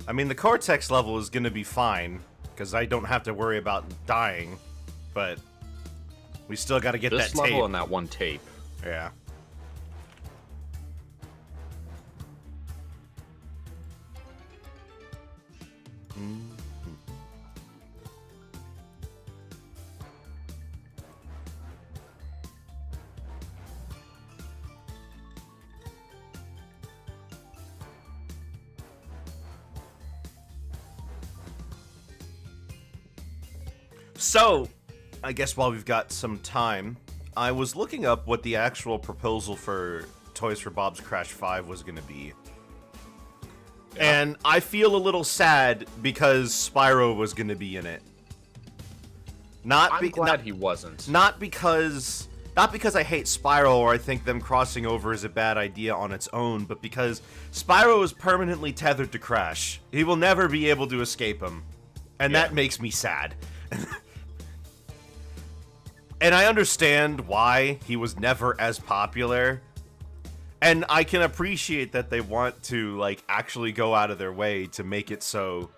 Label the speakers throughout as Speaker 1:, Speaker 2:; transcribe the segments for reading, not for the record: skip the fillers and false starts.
Speaker 1: I mean, the Cortex level is gonna be fine, because I don't have to worry about dying, but we still gotta get
Speaker 2: This
Speaker 1: that
Speaker 2: level
Speaker 1: tape.
Speaker 2: and that one tape.
Speaker 1: Yeah. So, I guess while we've got some time, I was looking up what the actual proposal for Toys for Bob's Crash 5 was going to be.
Speaker 2: Yeah.
Speaker 1: And I feel a little sad because Spyro was going to be in it.
Speaker 2: I'm glad he wasn't.
Speaker 1: Not because I hate Spyro or I think them crossing over is a bad idea on its own, but because Spyro is permanently tethered to Crash. He will never be able to escape him. And that makes me sad. And I understand why he was never as popular. And I can appreciate that they want to, like, actually go out of their way to make it so,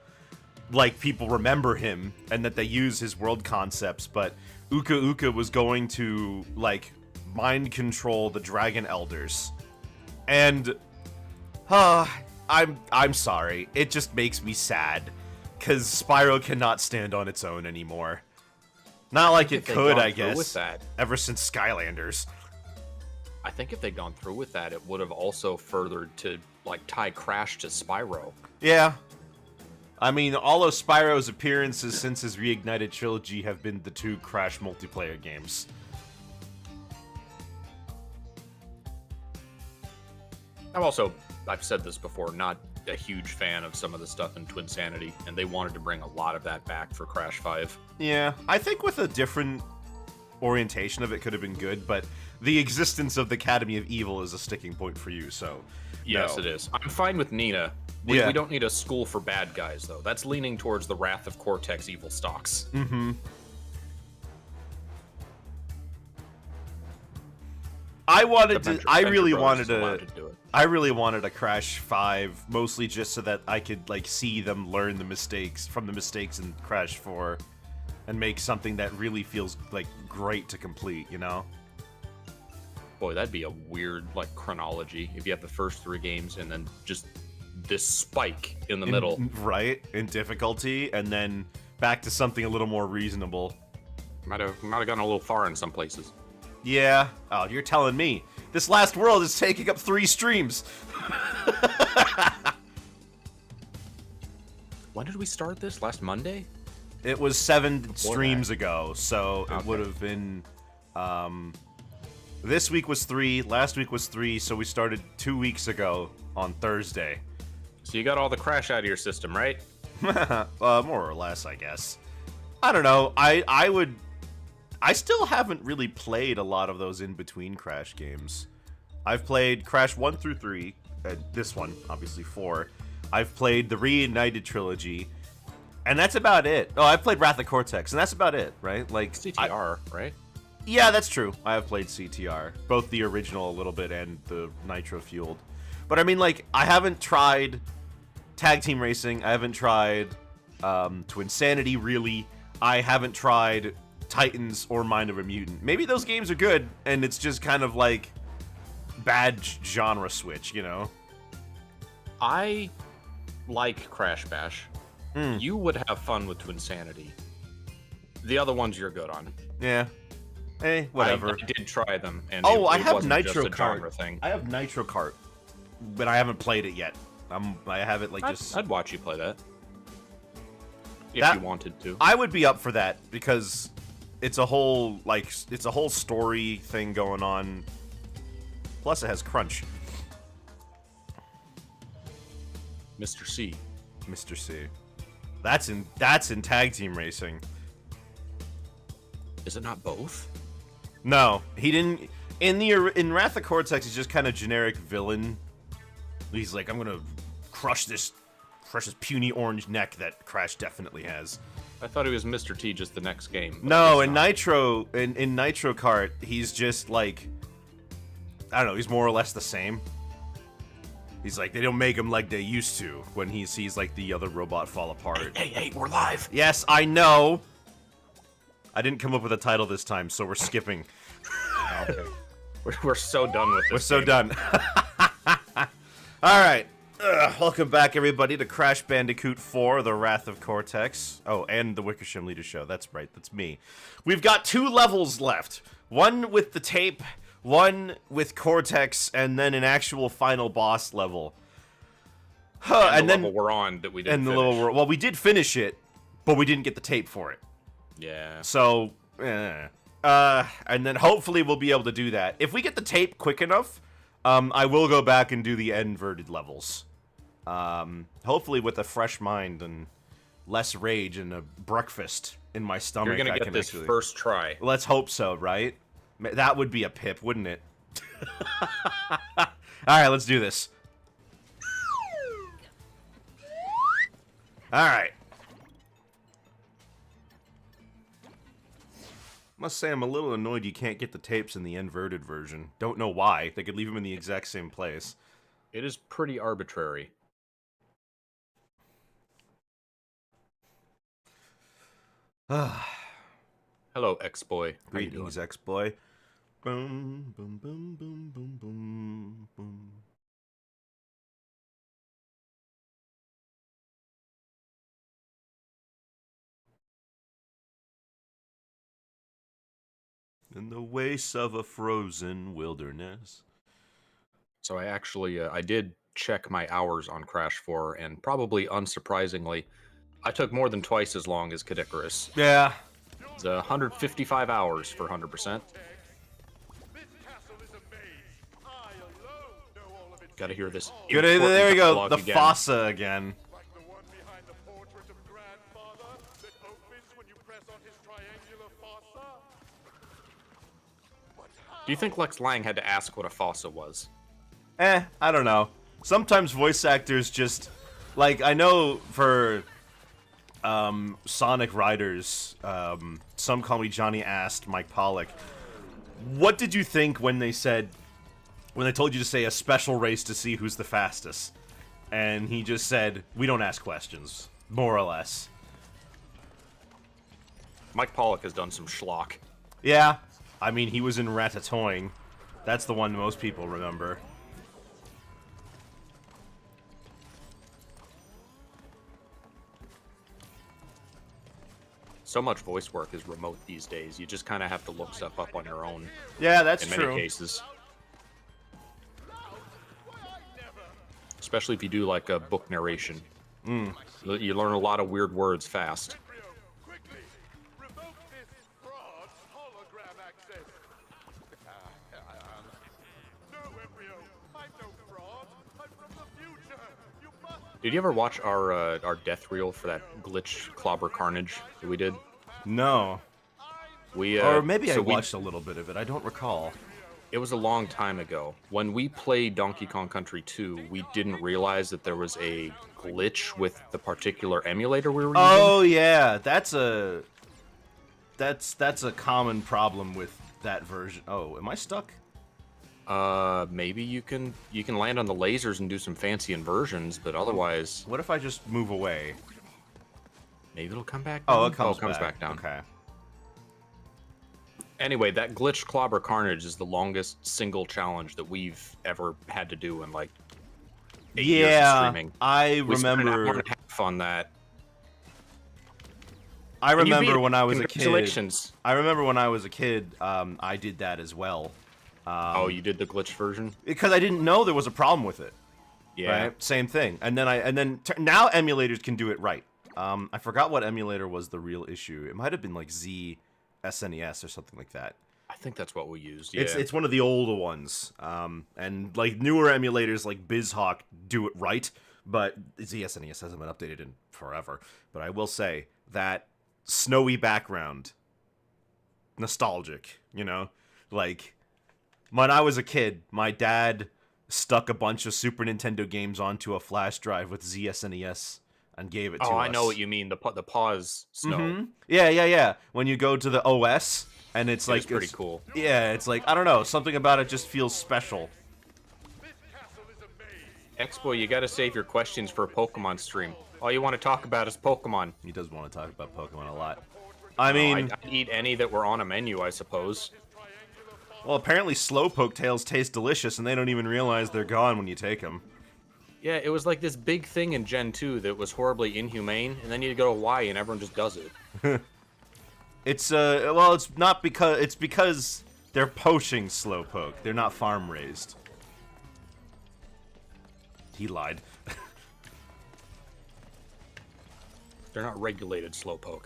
Speaker 1: like, people remember him and that they use his world concepts. But Uka Uka was going to, like, mind control the Dragon Elders. And, I'm sorry. It just makes me sad. Because Spyro cannot stand on its own anymore. Not like it could, I guess.
Speaker 2: With that,
Speaker 1: ever since Skylanders.
Speaker 2: I think if they'd gone through with that, it would have also furthered to, like, tie Crash to Spyro.
Speaker 1: Yeah. I mean, all of Spyro's appearances since his Reignited trilogy have been the 2 Crash multiplayer games.
Speaker 2: I've said this before, not a huge fan of some of the stuff in Twinsanity, and they wanted to bring a lot of that back for Crash 5.
Speaker 1: Yeah, I think with a different orientation of it could have been good, but the existence of the Academy of Evil is a sticking point for you, so...
Speaker 2: Yes,
Speaker 1: no.
Speaker 2: it is. I'm fine with Nina. We don't need a school for bad guys, though. That's leaning towards the Wrath of Cortex evil stocks.
Speaker 1: Mm-hmm. I really wanted a Crash 5, mostly just so that I could, like, see them learn the mistakes in Crash 4 and make something that really feels, like, great to complete, you know?
Speaker 2: Boy, that'd be a weird, like, chronology if you have the first 3 games and then just this spike in the middle.
Speaker 1: Right, in difficulty, and then back to something a little more reasonable.
Speaker 2: Might have gone a little far in some places.
Speaker 1: Yeah. Oh, you're telling me. This last world is taking up 3 streams.
Speaker 2: When did we start this? Last Monday?
Speaker 1: It was 7 streams ago, so it would have been... this week was 3, last week was 3, so we started 2 weeks ago on Thursday.
Speaker 2: So you got all the Crash out of your system, right?
Speaker 1: More or less, I guess. I don't know. I still haven't really played a lot of those in-between Crash games. I've played Crash 1 through 3, this one, obviously 4. I've played the Reignited trilogy, and that's about it. Oh, I've played Wrath of Cortex, and that's about it, right? Like
Speaker 2: CTR, right?
Speaker 1: Yeah, that's true. I have played CTR, both the original a little bit and the nitro-fueled. But I mean, like, I haven't tried Tag Team Racing. I haven't tried Twinsanity, really. I haven't tried Titans or Mind of a Mutant. Maybe those games are good, and it's just kind of like bad genre switch, you know?
Speaker 2: I like Crash Bash. You would have fun with Twinsanity. The other ones you're good on.
Speaker 1: Yeah. Whatever.
Speaker 2: I did try them, and
Speaker 1: I
Speaker 2: it
Speaker 1: have
Speaker 2: wasn't
Speaker 1: Nitro
Speaker 2: just a
Speaker 1: Kart.
Speaker 2: genre thing.
Speaker 1: I have Nitro Kart, but I haven't played it yet. I have it like
Speaker 2: I'd watch you play that. If
Speaker 1: That-
Speaker 2: you wanted to.
Speaker 1: I would be up for that because it's a whole story thing going on. Plus, it has crunch.
Speaker 2: Mr. C.
Speaker 1: Mr. C. That's in Tag Team Racing.
Speaker 2: Is it not both?
Speaker 1: No, he didn't. In Wrath of Cortex, he's just kind of generic villain. He's like, I'm gonna crush this puny orange neck that Crash definitely has.
Speaker 2: I thought he was Mr. T just the next game.
Speaker 1: No, in Nitro Kart, he's just like, I don't know, he's more or less the same. He's like, they don't make him like they used to when he sees like the other robot fall apart.
Speaker 2: Hey, we're live.
Speaker 1: Yes, I know. I didn't come up with a title this time, so we're skipping.
Speaker 2: Okay. We're so done with this.
Speaker 1: We're so done. All right. Welcome back, everybody, to Crash Bandicoot 4, The Wrath of Cortex. Oh, and the Wickersham Leader Show. That's right, that's me. We've got 2 levels left. One with the tape, one with Cortex, and then an actual final boss level.
Speaker 2: And the level we're on that we didn't finish.
Speaker 1: Well, we did finish it, but we didn't get the tape for it.
Speaker 2: Yeah.
Speaker 1: So, and then hopefully we'll be able to do that. If we get the tape quick enough, I will go back and do the inverted levels. Hopefully with a fresh mind and less rage and a breakfast in my stomach.
Speaker 2: You're gonna get this first try.
Speaker 1: Let's hope so, right? That would be a pip, wouldn't it? Alright, let's do this. Alright. Must say I'm a little annoyed you can't get the tapes in the inverted version. Don't know why. They could leave them in the exact same place.
Speaker 2: It is pretty arbitrary. Hello, X-Boy.
Speaker 1: Greetings, X-Boy. Boom, boom, boom, boom, boom, boom, boom. In the wastes of a frozen wilderness.
Speaker 2: So I actually, I did check my hours on Crash 4, and probably unsurprisingly, I took more than twice as long as Kid Icarus.
Speaker 1: Yeah.
Speaker 2: It's 155 hours for 100%. Gotta hear this.
Speaker 1: Good, there we go. The fossa again.
Speaker 2: Do you think Lex Lang had to ask what a fossa was?
Speaker 1: I don't know. Sometimes voice actors just... Like, I know for... Sonic Riders, Some Call Me Johnny asked Mike Pollock, what did you think when they said... When they told you to say a special race to see who's the fastest? And he just said, we don't ask questions. More or less.
Speaker 2: Mike Pollock has done some schlock.
Speaker 1: Yeah. I mean, he was in Ratatouille. That's the one most people remember.
Speaker 2: So much voice work is remote these days. You just kind of have to look stuff up on your own.
Speaker 1: Yeah, that's true.
Speaker 2: In many cases. Especially if you do like a book narration. You learn a lot of weird words fast. Did you ever watch our death reel for that glitch Clobber Carnage that we did?
Speaker 1: No. Or maybe I watched a little bit of it. I don't recall.
Speaker 2: It was a long time ago. When we played Donkey Kong Country 2, we didn't realize that there was a glitch with the particular emulator we were using.
Speaker 1: Oh yeah, that's a common problem with that version. Oh, am I stuck?
Speaker 2: Maybe you can land on the lasers and do some fancy inversions, but otherwise...
Speaker 1: What if I just move away?
Speaker 2: Maybe it'll come back down?
Speaker 1: Oh, it comes
Speaker 2: back down.
Speaker 1: Okay.
Speaker 2: Anyway, that glitch Clobber Carnage is the longest single challenge that we've ever had to do in like 8 years of streaming.
Speaker 1: I
Speaker 2: we spent an
Speaker 1: remember.
Speaker 2: hour and a half on that.
Speaker 1: I remember when I was a kid.
Speaker 2: Congratulations.
Speaker 1: I remember when I was a kid. I did that as well.
Speaker 2: Oh, you did the glitch version?
Speaker 1: Because I didn't know there was a problem with it.
Speaker 2: Yeah.
Speaker 1: Right? Same thing. And then now emulators can do it right. I forgot what emulator was the real issue. It might have been like SNES or something like that.
Speaker 2: I think that's what we used. Yeah.
Speaker 1: It's one of the older ones. And like newer emulators like BizHawk do it right, but SNES hasn't been updated in forever. But I will say that snowy background, nostalgic, you know? Like, when I was a kid, my dad stuck a bunch of Super Nintendo games onto a flash drive with ZSNES and gave it to us.
Speaker 2: Oh, I know what you mean. The pause snow.
Speaker 1: Mm-hmm. Yeah. When you go to the OS, and it's like...
Speaker 2: It's pretty cool.
Speaker 1: Yeah, it's like, I don't know, something about it just feels special.
Speaker 2: Expo, you gotta save your questions for a Pokemon stream. All you want to talk about is Pokemon.
Speaker 1: He does want to talk about Pokemon a lot. I
Speaker 2: Oh,
Speaker 1: mean,
Speaker 2: I'd eat any that were on a menu, I suppose.
Speaker 1: well, apparently Slowpoke tails taste delicious, and they don't even realize they're gone when you take them.
Speaker 2: Yeah, it was like this big thing in Gen 2 that was horribly inhumane, and then you go to Y and everyone just does it.
Speaker 1: It's well, it's not because it's because they're poaching Slowpoke. They're not farm raised. He lied.
Speaker 2: They're not regulated Slowpoke.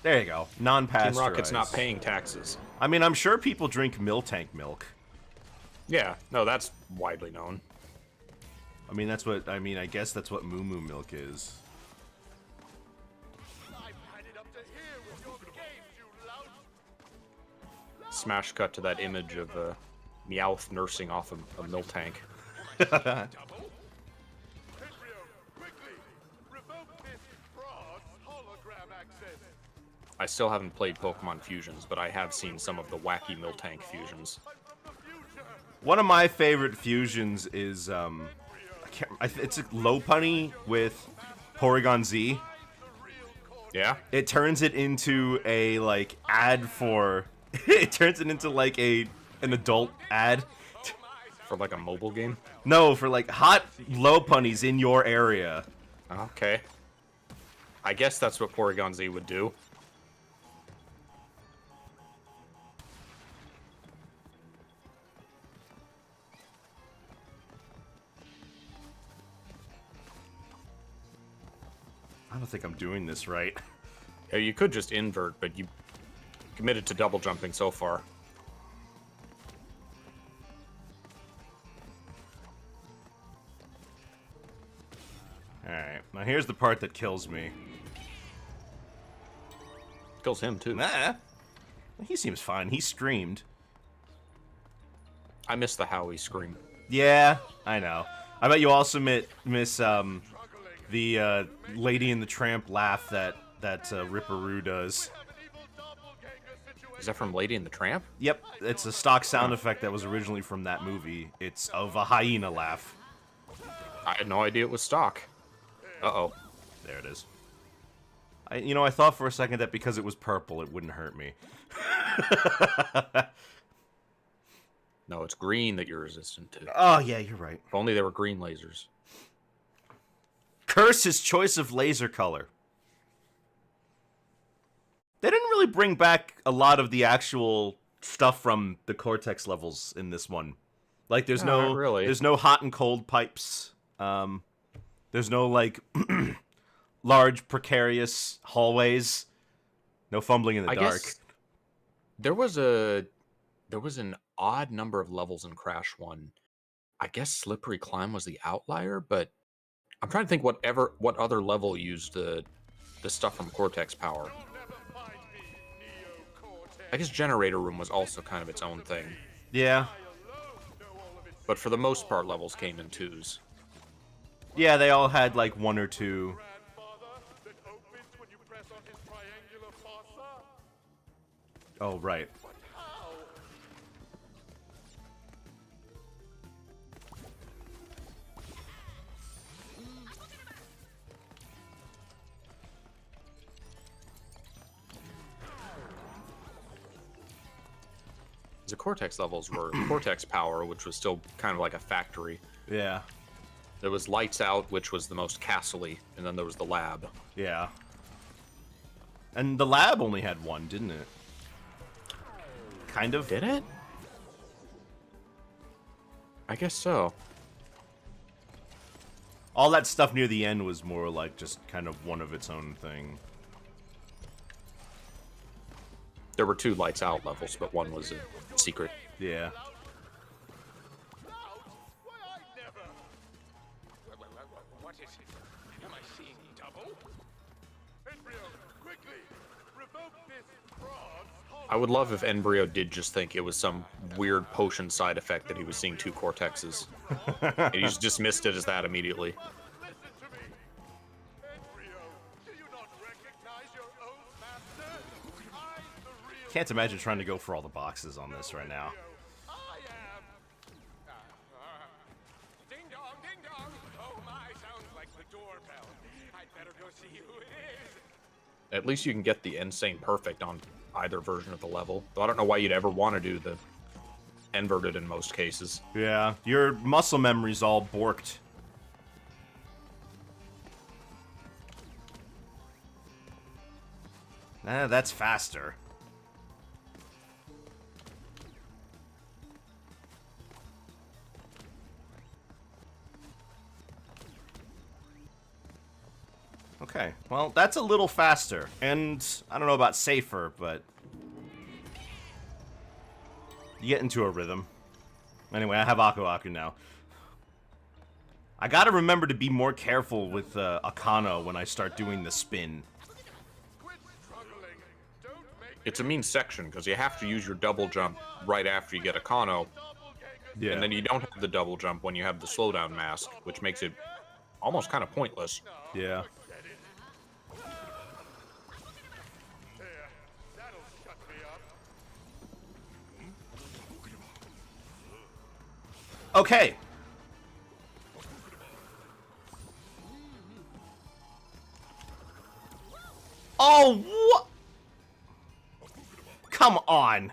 Speaker 1: There you go. Non-pasteurized.
Speaker 2: Team Rocket's not paying taxes.
Speaker 1: I mean, I'm sure people drink Miltank milk.
Speaker 2: Yeah, no, that's widely known.
Speaker 1: I mean, that's what I guess that's what Moo Moo milk is.
Speaker 2: Smash cut to that image of Meowth nursing off a Miltank. I still haven't played Pokemon Fusions, but I have seen some of the wacky Miltank fusions.
Speaker 1: One of my favorite fusions is it's a Lopunny with Porygon Z.
Speaker 2: Yeah?
Speaker 1: It turns it into a like ad for it turns it into like an adult ad.
Speaker 2: For like a mobile game?
Speaker 1: No, for like hot Lopunnies in your area.
Speaker 2: Okay. I guess that's what Porygon Z would do.
Speaker 1: I don't think I'm doing this right.
Speaker 2: Yeah, you could just invert, but you committed to double jumping so far.
Speaker 1: Alright, now here's the part that kills me.
Speaker 2: Kills him too.
Speaker 1: Nah. He seems fine. He screamed.
Speaker 2: I miss the Howie scream.
Speaker 1: Yeah, I know. I bet you also miss the Lady and the Tramp laugh that Ripperoo does.
Speaker 2: Is that from Lady and the Tramp?
Speaker 1: Yep, it's a stock sound effect that was originally from that movie. It's of a hyena laugh.
Speaker 2: I had no idea it was stock. Uh-oh.
Speaker 1: There it is. I thought for a second that because it was purple, it wouldn't hurt me.
Speaker 2: No, it's green that you're resistant to.
Speaker 1: Oh, yeah, you're right.
Speaker 2: If only there were green lasers.
Speaker 1: Curse his choice of laser color. They didn't really bring back a lot of the actual stuff from the Cortex levels in this one. Like, there's
Speaker 2: No,
Speaker 1: no
Speaker 2: not really.
Speaker 1: there's no hot and cold pipes. There's no like large precarious hallways. No fumbling in the dark.
Speaker 2: Guess there was an odd number of levels in Crash 1. I guess Slippery Climb was the outlier, but I'm trying to think what other level used the stuff from Cortex Power. I guess Generator Room was also kind of its own thing.
Speaker 1: Yeah.
Speaker 2: But for the most part, levels came in twos.
Speaker 1: Yeah, they all had like one or two. Oh, right.
Speaker 2: The Cortex levels were Cortex Power, which was still kind of like a factory.
Speaker 1: Yeah.
Speaker 2: There was Lights Out, which was the most castle-y, and then there was the lab.
Speaker 1: Yeah. And the lab only had one, didn't it? Kind of.
Speaker 2: Did it? I guess so.
Speaker 1: All that stuff near the end was more like just kind of one of its own thing.
Speaker 2: There were 2 Lights Out levels, but one was a secret.
Speaker 1: Yeah.
Speaker 3: What is it? Am I seeing double? Embryo, quickly! Revoke this fraud!
Speaker 2: I would love if Embryo did just think it was some weird potion side effect that he was seeing 2 Cortexes. And he just dismissed it as that immediately.
Speaker 3: Listen to me! Embryo, do you not recognize your old master? I'm the real
Speaker 1: Can't imagine trying to go for all the boxes on this right now.
Speaker 3: I am. Ding dong, ding dong! doorbell. I'd better go see who it is.
Speaker 2: At least you can get the Insane Perfect on either version of the level. Though I don't know why you'd ever want to do the inverted in most cases.
Speaker 1: Yeah, your muscle memory's all borked. That's faster. Okay, well, that's a little faster. And I don't know about safer, but you get into a rhythm. Anyway, I have Aku Aku now. I gotta remember to be more careful with Akano when I start doing the spin.
Speaker 3: Quit struggling. Don't make
Speaker 2: It's a mean section because you have to use your double jump right after you get a Kano,
Speaker 1: Yeah.
Speaker 2: and then you don't have the double jump when you have the slowdown mask, which makes it almost kind of pointless.
Speaker 1: Yeah.
Speaker 3: There. That'll shut me up.
Speaker 1: Okay. Oh, what? Come on.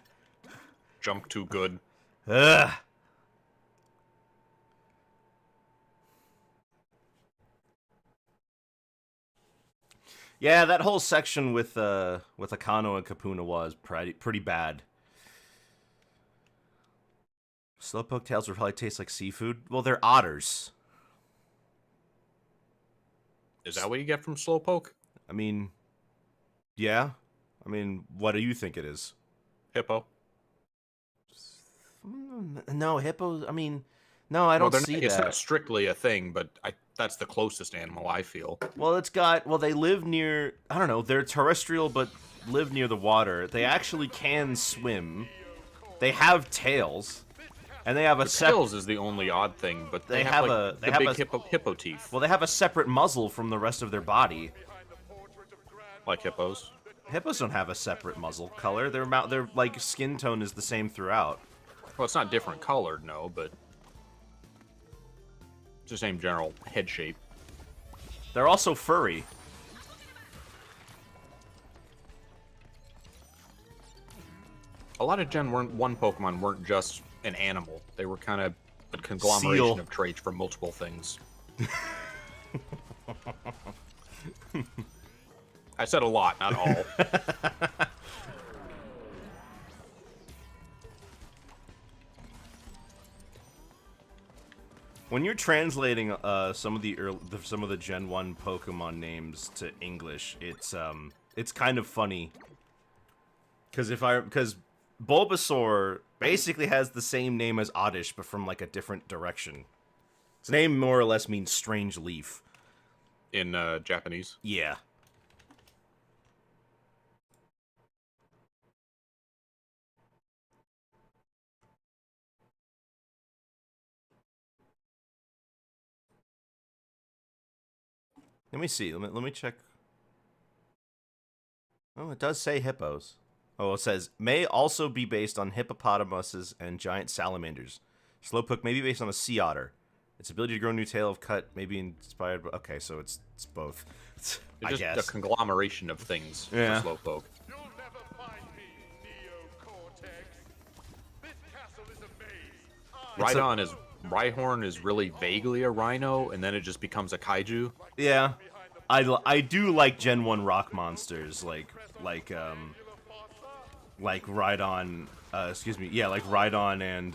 Speaker 2: Jump too good.
Speaker 1: Ugh. Yeah, that whole section with Akano and Kapuna was pretty bad. Slowpoke tails will probably taste like seafood. Well, they're otters.
Speaker 2: Is that what you get from Slowpoke?
Speaker 1: I mean, yeah. I mean, what do you think it is?
Speaker 2: Hippo?
Speaker 1: No, hippos. I mean, no, I don't see
Speaker 2: it's
Speaker 1: that.
Speaker 2: not strictly a thing, but that's the closest animal I feel.
Speaker 1: Well, they live near, I don't know, they're terrestrial but live near the water. They actually can swim. They have tails. And they have a
Speaker 2: Tails is the only odd thing, but they have like the big hippo teeth,
Speaker 1: Well, they have a separate muzzle from the rest of their body.
Speaker 2: like hippos.
Speaker 1: Hippos don't have a separate muzzle color. Their like skin tone is the same throughout.
Speaker 2: Well, it's not different colored, no, but it's the same general head shape.
Speaker 1: They're also furry.
Speaker 2: A lot of Gen 1 Pokemon weren't just an animal. They were kind of a conglomeration
Speaker 1: Seal.
Speaker 2: of traits from multiple things. I said a lot, not all.
Speaker 1: When you're translating some of the Gen 1 Pokemon names to English, it's kind of funny. Because Bulbasaur basically has the same name as Oddish, but from like a different direction. Its name more or less means strange leaf.
Speaker 2: In Japanese.
Speaker 1: Yeah. Let me see. Let me check. Oh, it does say hippos. Oh, it says, may also be based on hippopotamuses and giant salamanders. Slowpoke may be based on a sea otter. Its ability to grow a new tail of cut may be inspired by... Okay, so it's both. I
Speaker 2: It's
Speaker 1: guess.
Speaker 2: just a conglomeration of things
Speaker 1: Yeah.
Speaker 2: for Slowpoke.
Speaker 3: You'll never find me, Neo-Cortex. This castle is a maze.
Speaker 2: Rhyhorn is really vaguely a rhino, and then it just becomes a kaiju.
Speaker 1: Yeah. I do like Gen 1 rock monsters, like Rhydon, like Rhydon and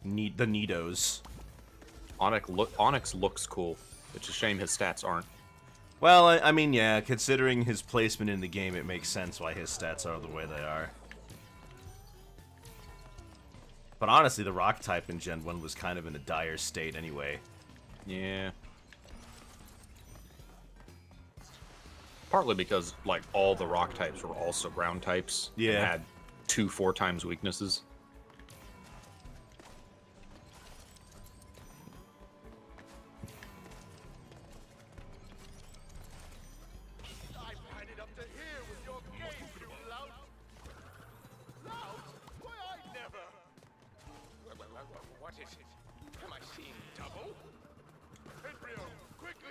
Speaker 1: the Nidos.
Speaker 2: Onyx looks cool. It's a shame his stats aren't.
Speaker 1: Well, I mean, yeah, considering his placement in the game, it makes sense why his stats are the way they are. But honestly, the rock type in Gen 1 was kind of in a dire state anyway.
Speaker 2: Yeah. Partly because, like, all the rock types were also ground types.
Speaker 1: Yeah.
Speaker 2: And had 2 4x weaknesses.
Speaker 3: I've had it up to here with your games, you lout. Lout? Why, I never. What is it? Am I seeing double? Embryo, quickly!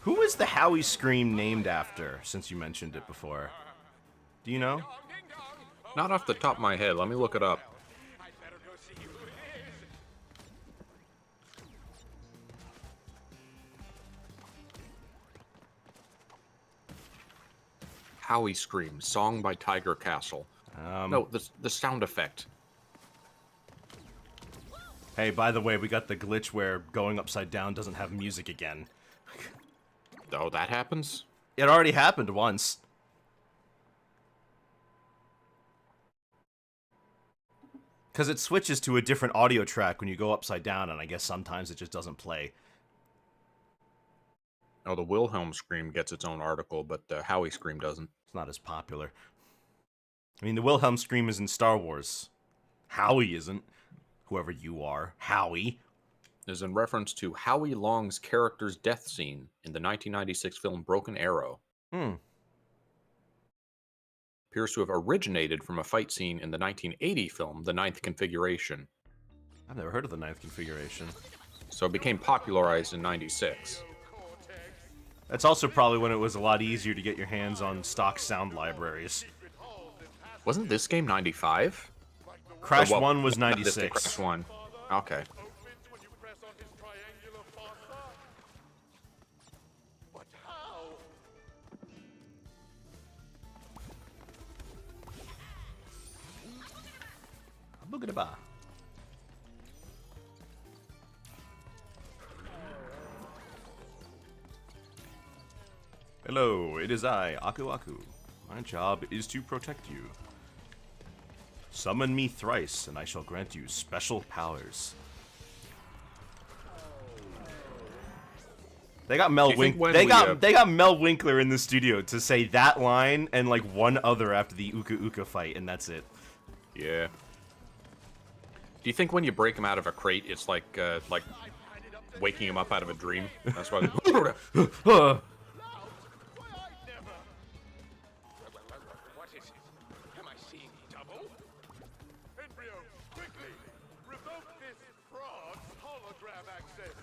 Speaker 1: Who is the Howie Scream named after, since you mentioned it before? Do you know?
Speaker 2: Not off the top of my head. Let me look it up.
Speaker 3: I better go see who it is.
Speaker 2: Howie Scream, song by Tiger Castle. No, the sound effect.
Speaker 1: Hey, by the way, we got the glitch where going upside down doesn't have music again.
Speaker 2: Oh, that happens?
Speaker 1: It already happened once. Because it switches to a different audio track when you go upside down, and I guess sometimes it just doesn't play.
Speaker 2: Oh, the Wilhelm Scream gets its own article, but the Howie Scream doesn't.
Speaker 1: It's not as popular. I mean, the Wilhelm Scream is in Star Wars. Howie isn't. Whoever you are. Howie.
Speaker 2: Is in reference to Howie Long's character's death scene in the 1996 film Broken Arrow. Appears to have originated from a fight scene in the 1980 film The Ninth Configuration.
Speaker 1: I've never heard of the Ninth Configuration.
Speaker 2: So it became popularized in 96.
Speaker 1: That's also probably when it was a lot easier to get your hands on stock sound libraries.
Speaker 2: Wasn't this game 95?
Speaker 1: Crash
Speaker 2: Or, well,
Speaker 1: 1 was
Speaker 2: not this
Speaker 1: 96.
Speaker 2: game, Crash 1. Okay.
Speaker 3: Opens when you press on his triangular fossa. But how?
Speaker 1: Boogada-ba. Hello, it is I, Aku Aku. My job is to protect you. Summon me thrice, and I shall grant you special powers. They got Mel Winkler. They got Mel Winkler in the studio to say that line and like one other after the Uka Uka fight, and that's it.
Speaker 2: Yeah. Do you think when you break him out of a crate, it's like waking him up out of a dream? That's why.
Speaker 3: Why I never. What is it? Am I seeing double? Embryo, quickly! Revoke this fraud's hologram access!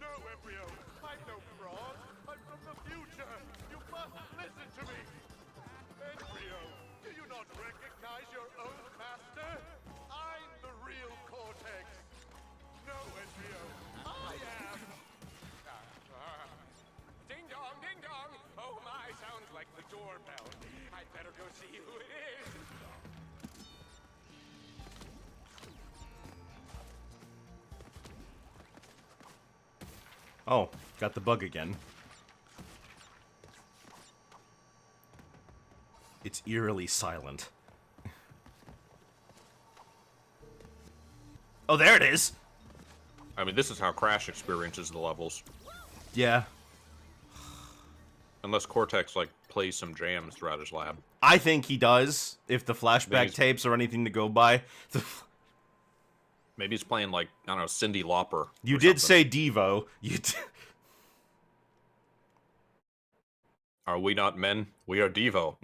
Speaker 3: No, Embryo! I'm no fraud! I'm from the future! You must listen to me! Embryo, do you not recognize your own master? I'm the real Cortex! No, Embryo! I am! Ding dong, ding dong! Oh my, sounds like the doorbell. I'd better go see who it is.
Speaker 1: Oh, got the bug again. It's eerily silent. Oh, there it is!
Speaker 2: I mean, this is how Crash experiences the levels.
Speaker 1: Yeah.
Speaker 2: Unless Cortex, like, plays some jams throughout his lab.
Speaker 1: I think he does, if the flashback
Speaker 2: These-
Speaker 1: tapes are anything to go by.
Speaker 2: Maybe he's playing, like, I don't know, Cyndi Lauper.
Speaker 1: You
Speaker 2: or
Speaker 1: did
Speaker 2: something.
Speaker 1: say Devo. You
Speaker 2: Are we not men? We are Devo.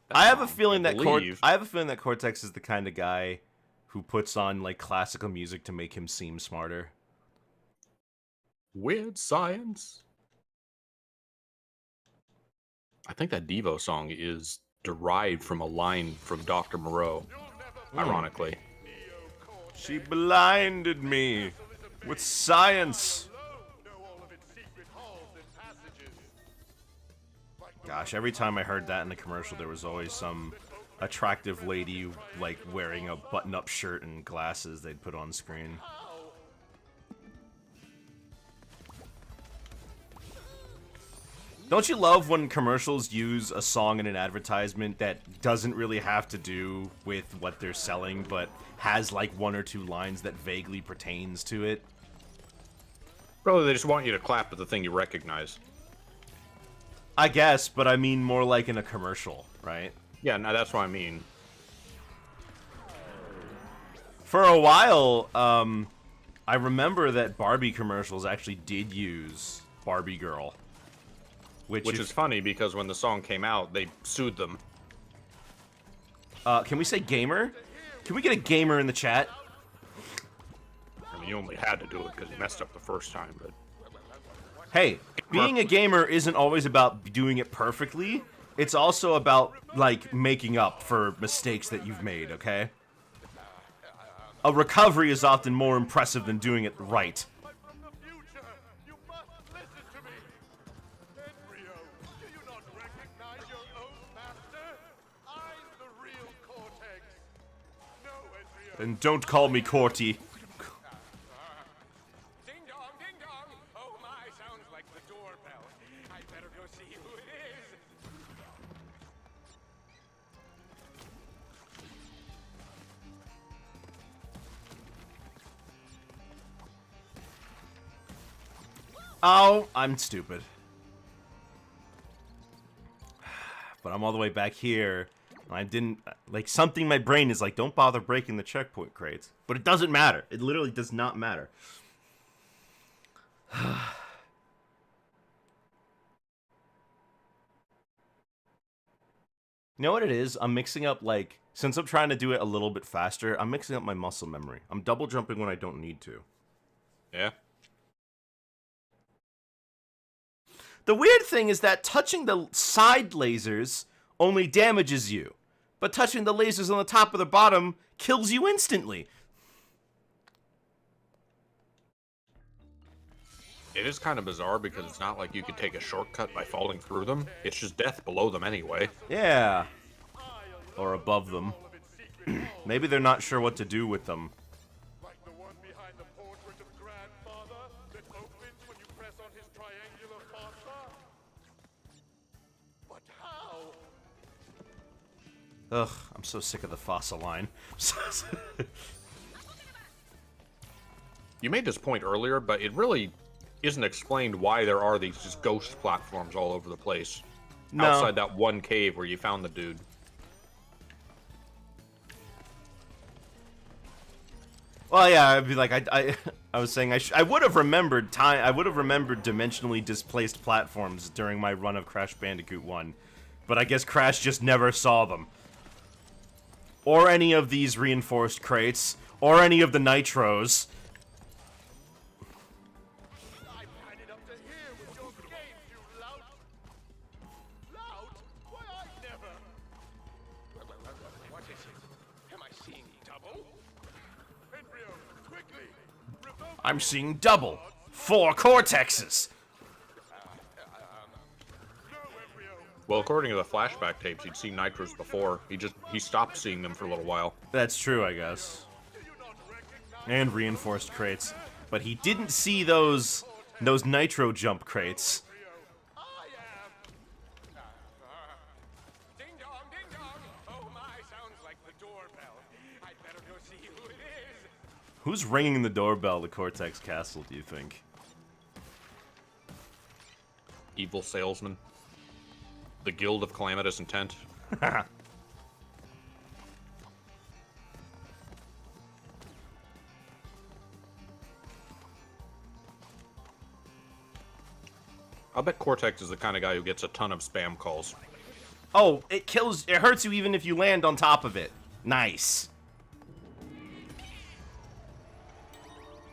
Speaker 1: I have a feeling that
Speaker 2: believe-
Speaker 1: I have a feeling that Cortex is the kind of guy who puts on like classical music to make him seem smarter.
Speaker 2: Weird science. I think that Devo song is derived from a line from Dr. Moreau, ironically.
Speaker 1: She blinded me with science.
Speaker 3: Know all of its secret halls and passages.
Speaker 1: Gosh, every time I heard that in the commercial, there was always some attractive lady like wearing a button-up shirt and glasses they'd put on screen. Don't you love when commercials use a song in an advertisement that doesn't really have to do with what they're selling, but has like one or two lines that vaguely pertains to it?
Speaker 2: Probably they just want you to clap at the thing you recognize.
Speaker 1: I guess, but I mean more like in a commercial, right?
Speaker 2: Yeah, no, that's what I mean.
Speaker 1: For a while, I remember that Barbie commercials actually did use Barbie Girl.
Speaker 2: Which is funny because when the song came out, they sued them.
Speaker 1: Can we say gamer? Can we get a gamer in the chat?
Speaker 2: I mean, you only had to do it because you messed up the first time, but...
Speaker 1: Hey, being a gamer isn't always about doing it perfectly. It's also about, like, making up for mistakes that you've made, okay? A recovery is often more impressive than doing it right.
Speaker 3: I'm from the future. You must listen to me. Embryo, do you not recognize your own master? I'm the real Cortex. No, Embryo.
Speaker 1: And don't call me Corty.
Speaker 4: Ding dong, ding dong. Oh my, sounds like the doorbell. I better go see who it is.
Speaker 1: Oh, I'm stupid. But I'm all the way back here. I didn't, like, something in my brain is like, don't bother breaking the checkpoint crates. But it doesn't matter. It literally does not matter. You know what it is? I'm mixing up, like, since I'm trying to do it a little bit faster, I'm mixing up my muscle memory. I'm double jumping when I don't need to.
Speaker 2: Yeah.
Speaker 1: The weird thing is that touching the side lasers only damages you, but touching the lasers on the top or the bottom kills you instantly.
Speaker 2: It is kind of bizarre because it's not like you could take a shortcut by falling through them. It's just death below them anyway.
Speaker 1: Yeah. Or above them. Maybe they're not sure what to do with them.
Speaker 3: Like the one behind the portrait of Grandfather that opens when you press on his triangular fossa? But how?
Speaker 1: Ugh, I'm so sick of the fossil line.
Speaker 2: You made this point earlier, but it really isn't explained why there are these just ghost platforms all over the place.
Speaker 1: No.
Speaker 2: Outside that one cave where you found the dude.
Speaker 1: Well, yeah, I'd be like, I was saying I would have remembered I would have remembered dimensionally displaced platforms during my run of Crash Bandicoot 1, but I guess Crash just never saw them, or any of these reinforced crates, or any of the nitros.
Speaker 3: I've had it up to here with your games, you lout. Lout? Why, I never.
Speaker 4: What is it? Am I seeing double?
Speaker 3: Embryo, quickly. Revoke
Speaker 1: I'm seeing double. 4 cortexes.
Speaker 3: no, Embryo.
Speaker 2: Well, according to the flashback tapes, he'd seen Nitros before. He stopped seeing them for a little while.
Speaker 1: That's true, I guess.
Speaker 3: Do you not recognize
Speaker 1: And reinforced crates, but he didn't see those nitro jump crates.
Speaker 3: I am?
Speaker 4: Ding dong, ding dong. Oh my, sounds like the doorbell. I better go see who it is.
Speaker 1: Who's ringing the doorbell to Cortex Castle, do you think?
Speaker 2: Evil salesman. The Guild of Calamitous Intent. I bet Cortex is the kind of guy who gets a ton of spam calls.
Speaker 1: Oh, it hurts you even if you land on top of it. Nice.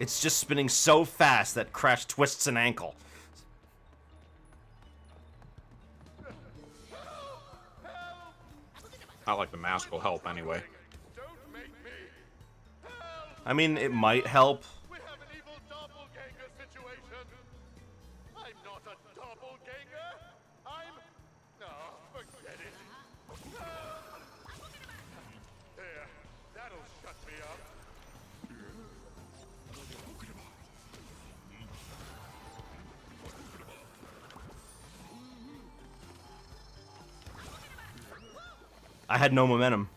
Speaker 1: It's just spinning so fast that Crash twists an ankle.
Speaker 2: Not like the mask will help anyway.
Speaker 3: Don't make me. Help!
Speaker 1: I mean, it might help.
Speaker 3: We have an evil doppelganger situation. I'm not a doppelganger. I'm... No, forget it. There, that'll shut me up.
Speaker 1: I had no momentum.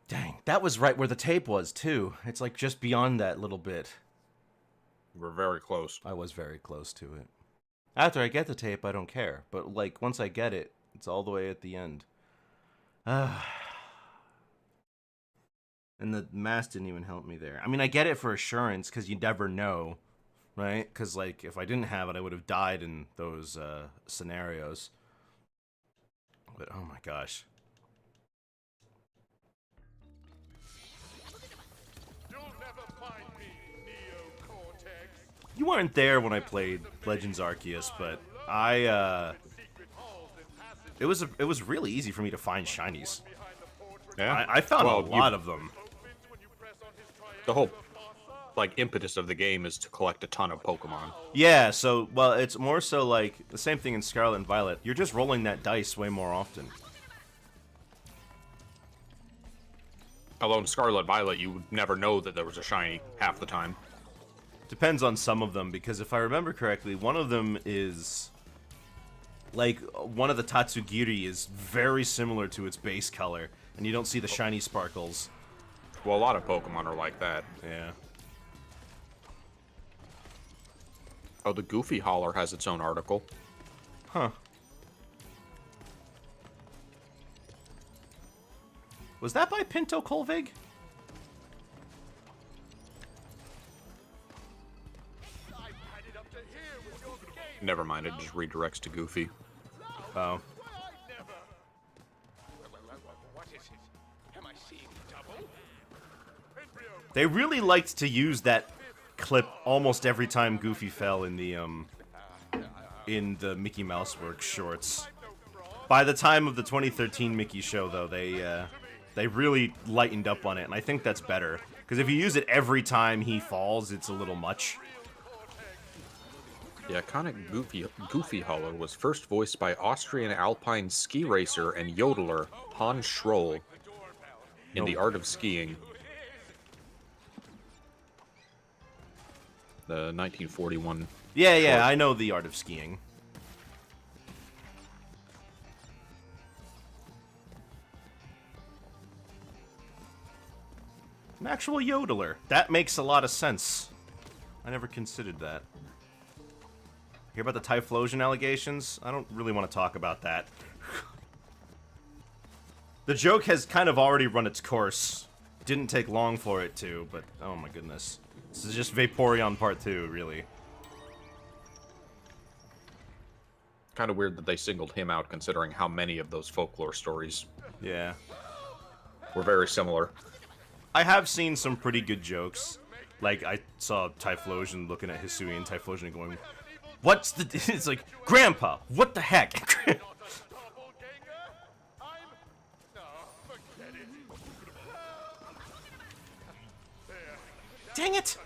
Speaker 1: Dang, that was right where the tape was, too. It's like just beyond that little bit.
Speaker 2: We're very close.
Speaker 1: I was very close to it. After I get the tape, I don't care. But, like, once I get it, it's all the way at the end. And And the mask didn't even help me there. I mean, I get it for assurance, because you never know, right? Because, like, if I didn't have it, I would have died in those scenarios. But, oh my gosh.
Speaker 3: You'll never find me, Neo Cortex.
Speaker 1: You weren't there when I played Legends Arceus, but I,
Speaker 3: Secret halls and passages
Speaker 1: it was really easy for me to find shinies.
Speaker 3: behind the portrait
Speaker 2: Yeah.
Speaker 1: I found
Speaker 2: Well,
Speaker 1: a lot of them.
Speaker 3: opens when you press on his triangular
Speaker 2: The whole
Speaker 3: fossa.
Speaker 2: like impetus of the game is to collect a ton of Pokemon.
Speaker 1: Yeah, so, well, it's more so like the same thing in Scarlet and Violet. You're just rolling that dice way more often.
Speaker 2: Although in Scarlet Violet, you would never know that there was a shiny half the time.
Speaker 1: Depends on some of them, because if I remember correctly, one of them is... Like, one of the Tatsugiri is very similar to its base color, and you don't see the shiny sparkles.
Speaker 2: Well, a lot of Pokemon are like that.
Speaker 1: Yeah.
Speaker 2: Oh, the Goofy Holler has its own article.
Speaker 1: Huh. Was that by Pinto Colvig?
Speaker 3: I've had it up to here with your game.
Speaker 2: Never mind, it just redirects to Goofy.
Speaker 1: Oh.
Speaker 3: Why I never.
Speaker 4: What is it? Am I seeing double?
Speaker 3: Embryo,
Speaker 1: They really liked to use that clip almost every time Goofy fell in the Mickey Mouse Works shorts. By the time of the 2013 Mickey show, though, they really lightened up on it, and I think that's better. Because if you use it every time he falls, it's a little much.
Speaker 2: The iconic Goofy Holler was first voiced by Austrian alpine ski racer and yodeler Hans Schroll in The Art of Skiing. The 1941.
Speaker 1: Yeah, I know The Art of Skiing. An actual yodeler. That makes a lot of sense. I never considered that. Hear about the Typhlosion allegations? I don't really want to talk about that. The joke has kind of already run its course. Didn't take long for it to, but oh my goodness. This is just Vaporeon Part 2, really.
Speaker 2: Kind of weird that they singled him out considering how many of those folklore stories
Speaker 1: Yeah.
Speaker 2: were very similar.
Speaker 1: I have seen some pretty good jokes. Like, I saw Typhlosion looking at Hisui and Typhlosion and going, "What's the..." It's like, "Grandpa, what the heck?"
Speaker 3: doppelganger? I'm. No, forget it.
Speaker 1: Dang it!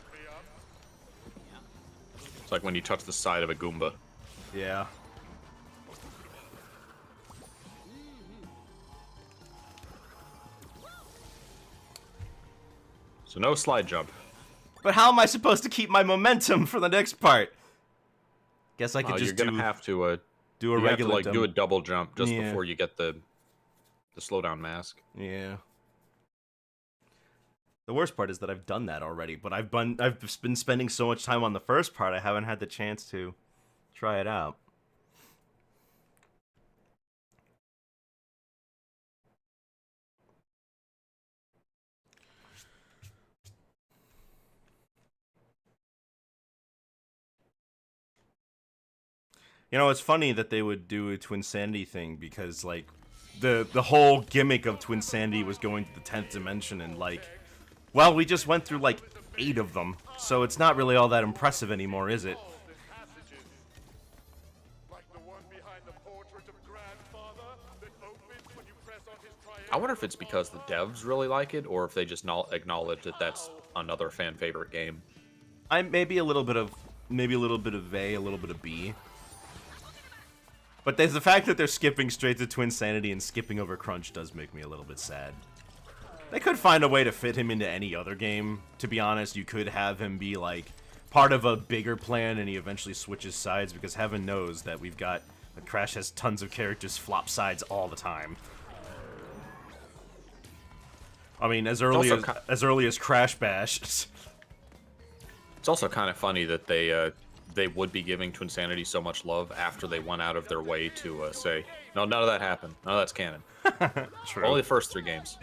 Speaker 2: It's like when you touch the side of a Goomba.
Speaker 1: Yeah.
Speaker 2: So no slide jump.
Speaker 1: But how am I supposed to keep my momentum for the next part? Guess I could
Speaker 2: You're
Speaker 1: just
Speaker 2: gonna have to
Speaker 1: do a
Speaker 2: you have to
Speaker 1: regular
Speaker 2: like do a double jump just
Speaker 1: Yeah.
Speaker 2: before you get the slowdown mask.
Speaker 1: Yeah. The worst part is that I've done that already, but I've been spending so much time on the first part, I haven't had the chance to try it out. You know, it's funny that they would do a Twinsanity thing because, like, the whole gimmick of Twinsanity was going to the 10th dimension and, like, well, we just went through, like, 8 of them, so it's not really all that impressive anymore, is it?
Speaker 3: Halls and passages. Like the one behind the portrait of grandfather that opens when you press on his triangular.
Speaker 2: I wonder if it's because the devs really like it, or if they just acknowledge that that's another fan favorite game.
Speaker 1: Maybe a little bit of A, a little bit of B. But there's the fact that they're skipping straight to Twinsanity and skipping over Crunch does make me a little bit sad. They could find a way to fit him into any other game. To be honest, you could have him be, like, part of a bigger plan and he eventually switches sides, because heaven knows that Crash has tons of characters flop sides all the time. I mean, as early as Crash Bash.
Speaker 2: It's also kind of funny that they would be giving Twinsanity so much love after they went out of their way to say, no, none of that happened. None of that's canon.
Speaker 1: True.
Speaker 2: Only the first 3 games.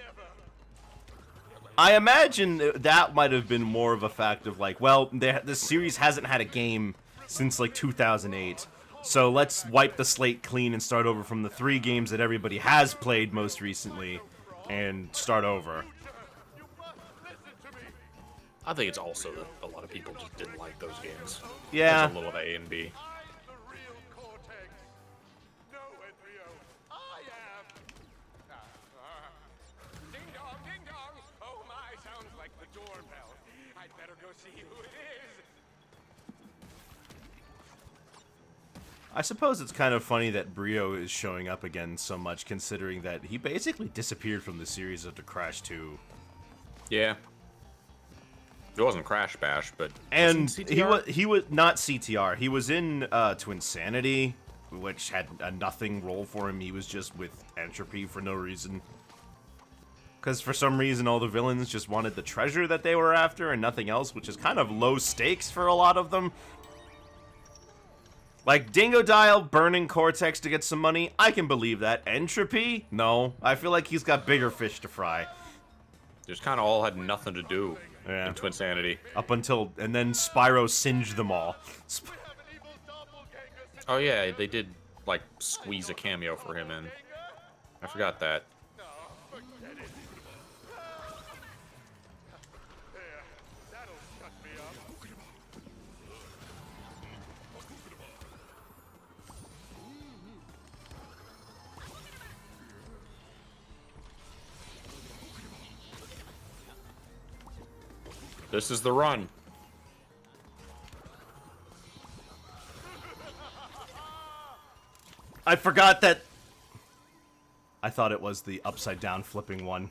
Speaker 1: I imagine that might have been more of a fact of like, well, this series hasn't had a game since like 2008, so let's wipe the slate clean and start over from the 3 games that everybody has played most recently, and start over.
Speaker 2: I think it's also that a lot of people just didn't like those games.
Speaker 1: Yeah.
Speaker 2: There's a little of A and B.
Speaker 3: I'm the real Cortex. No, Embryo, I am.
Speaker 4: Ding dong, ding dong. Oh my, sounds like the doorbell. I'd better go see who it is.
Speaker 1: I suppose it's kind of funny that Brio is showing up again so much, considering that he basically disappeared from the series after Crash 2.
Speaker 2: Yeah. It wasn't Crash Bash, but
Speaker 1: And
Speaker 2: was it
Speaker 1: he
Speaker 2: CTR?
Speaker 1: was not CTR. He was in Twinsanity, which had a nothing role for him. He was just with Entropy for no reason. Because for some reason all the villains just wanted the treasure that they were after and nothing else, which is kind of low stakes for a lot of them. Like Dingodile burning Cortex to get some money, I can believe that. Entropy? No. I feel like he's got bigger fish to fry.
Speaker 2: Just kind of all had nothing to do
Speaker 1: Yeah.
Speaker 2: in Twinsanity.
Speaker 1: Up until, and then Spyro singed them all.
Speaker 3: Have an evil doppelganger.
Speaker 2: Oh yeah, they did like squeeze a cameo for him in. I forgot that.
Speaker 3: No, forget it. There, that'll shut me up.
Speaker 2: This is the run.
Speaker 1: I forgot that. I thought it was the upside down flipping one.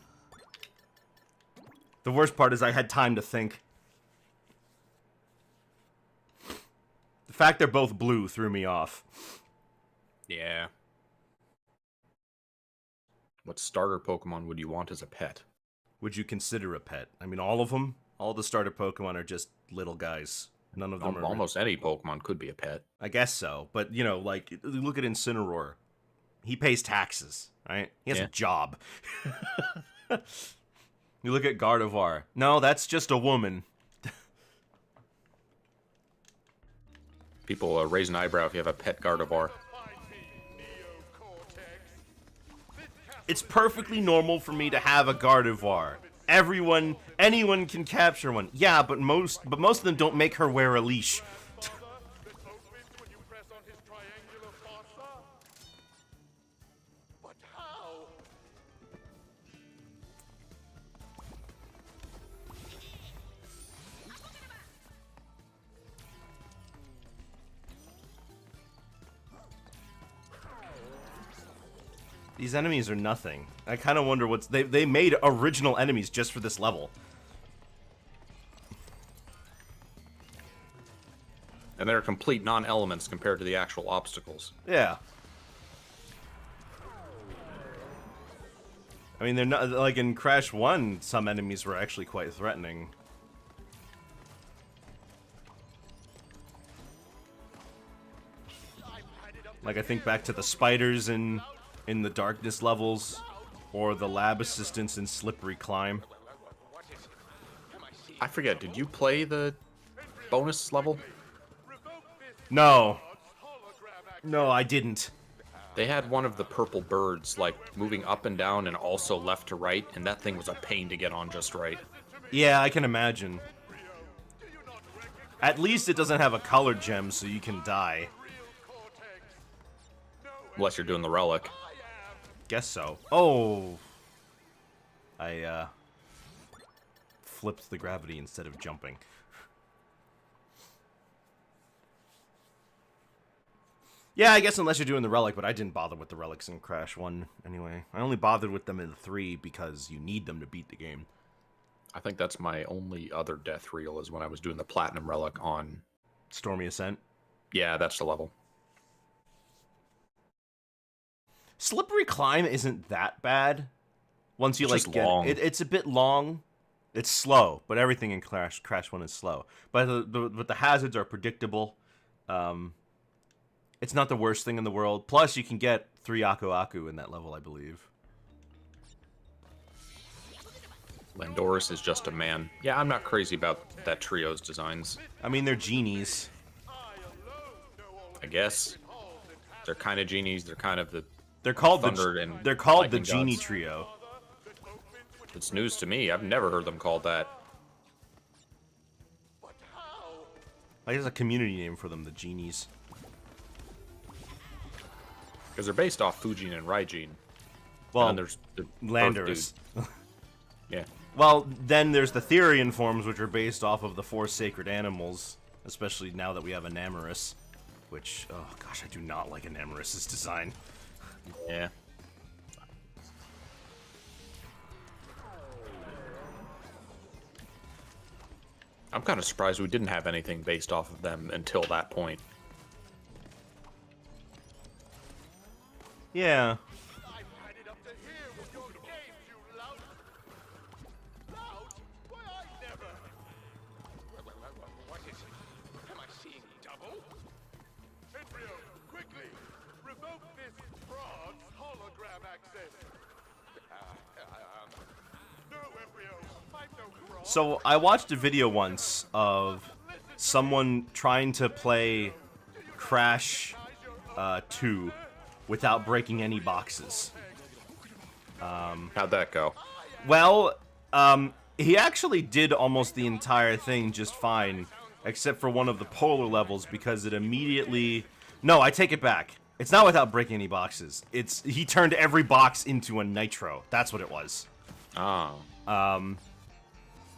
Speaker 1: The worst part is I had time to think. The fact they're both blue threw me off.
Speaker 2: Yeah. What starter Pokemon would you want as a pet?
Speaker 1: Would you consider a pet? I mean, all of them? All the starter Pokemon are just little guys. None of them are...
Speaker 2: Almost any Pokemon could be a pet.
Speaker 1: I guess so. But, you know, like, look at Incineroar. He pays taxes, right? He has
Speaker 2: Yeah.
Speaker 1: a job. You look at Gardevoir. No, that's just a woman.
Speaker 2: People raise an eyebrow if you have a pet Gardevoir.
Speaker 3: Find me, Neo-Cortex. This castle
Speaker 1: It's perfectly normal for me to have a Gardevoir. Anyone can capture one. Yeah, but most of them don't make her wear a leash.
Speaker 3: father that opens when you press on his triangular fossa. But how?
Speaker 1: These enemies are nothing. I kind of wonder what's... They made original enemies just for this level.
Speaker 2: And they're complete non-elements compared to the actual obstacles.
Speaker 1: Yeah. I mean, they're not... Like, in Crash 1, some enemies were actually quite threatening. Like, I think back to the spiders in the darkness levels, or the lab assistants in Slippery Climb.
Speaker 4: What is it? Am I seeing?
Speaker 2: I forget, did you play the bonus level?
Speaker 3: Revoke this
Speaker 1: No.
Speaker 3: hologram act.
Speaker 1: No, I didn't.
Speaker 2: They had one of the purple birds, like, moving up and down and also left to right, and that thing was a pain to get on just right.
Speaker 1: Yeah, I can imagine. At least it doesn't have a color gem, so you can die.
Speaker 2: Unless you're doing the relic.
Speaker 1: Guess so. Oh. I, flipped the gravity instead of jumping. Yeah, I guess unless you're doing the relic, but I didn't bother with the relics in Crash 1 anyway. I only bothered with them in 3 because you need them to beat the game.
Speaker 2: I think that's my only other death reel is when I was doing the platinum relic on...
Speaker 1: Stormy Ascent.
Speaker 2: Yeah, that's the level.
Speaker 1: Slippery Climb isn't that bad. Once you
Speaker 2: It's
Speaker 1: like
Speaker 2: just
Speaker 1: get
Speaker 2: long.
Speaker 1: it's a bit long. It's slow, but everything in Crash 1 is slow. But the hazards are predictable. It's not the worst thing in the world. Plus, you can get 3 Aku Aku in that level, I believe.
Speaker 2: Landoris is just a man. Yeah, I'm not crazy about that trio's designs.
Speaker 1: I mean, they're genies.
Speaker 2: I guess they're kind of genies. They're kind of the.
Speaker 1: They're called
Speaker 2: Thunder and
Speaker 1: they're called the
Speaker 2: lightning
Speaker 1: Genie
Speaker 2: gods.
Speaker 1: Trio.
Speaker 2: It's news to me. I've never heard them called that.
Speaker 1: Like, there's a community name for them, the Genies.
Speaker 2: Because they're based off Fujin and Raijin.
Speaker 1: Well,
Speaker 2: And then there's the Earth
Speaker 1: Landorus.
Speaker 2: dude. Yeah.
Speaker 1: Well, then there's the Therian forms, which are based off of the four sacred animals, especially now that we have Enamorus. Which, oh gosh, I do not like Enamorus's design.
Speaker 2: Yeah. I'm kind of surprised we didn't have anything based off of them until that point.
Speaker 1: Yeah.
Speaker 3: I've had it up to here with your games, you lout! Lout? Why, I never!
Speaker 4: What is it? Am I seeing double?
Speaker 3: Embryo, quickly! Revoke this fraud's hologram access! No, Embryo, I'm no fraud!
Speaker 1: So, I watched a video once of someone trying to play Crash 2 without breaking any boxes.
Speaker 2: How'd that go?
Speaker 1: Well, he actually did almost the entire thing just fine, except for one of the polar levels because it immediately... No, I take it back. It's not without breaking any boxes. He turned every box into a nitro. That's what it was.
Speaker 2: Oh.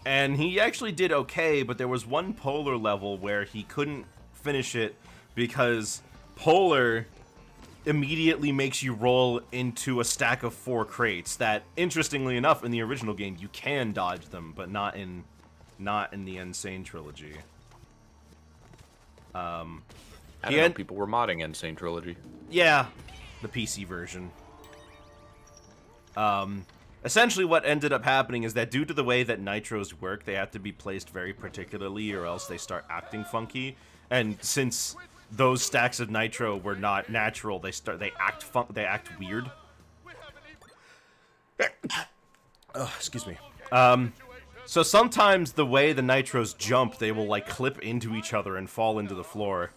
Speaker 1: And he actually did okay, but there was one polar level where he couldn't finish it because polar immediately makes you roll into a stack of 4 crates that, interestingly enough, in the original game you can dodge them, but not in the Insane trilogy.
Speaker 2: I
Speaker 1: He
Speaker 2: didn't know
Speaker 1: had-
Speaker 2: people were modding Insane Trilogy.
Speaker 1: Yeah, the PC version. Essentially what ended up happening is that due to the way that nitros work, they have to be placed very particularly or else they start acting funky. And since those stacks of nitro were not natural, they act weird. Excuse me. So sometimes the way the nitros jump, they will like clip into each other and fall into the floor.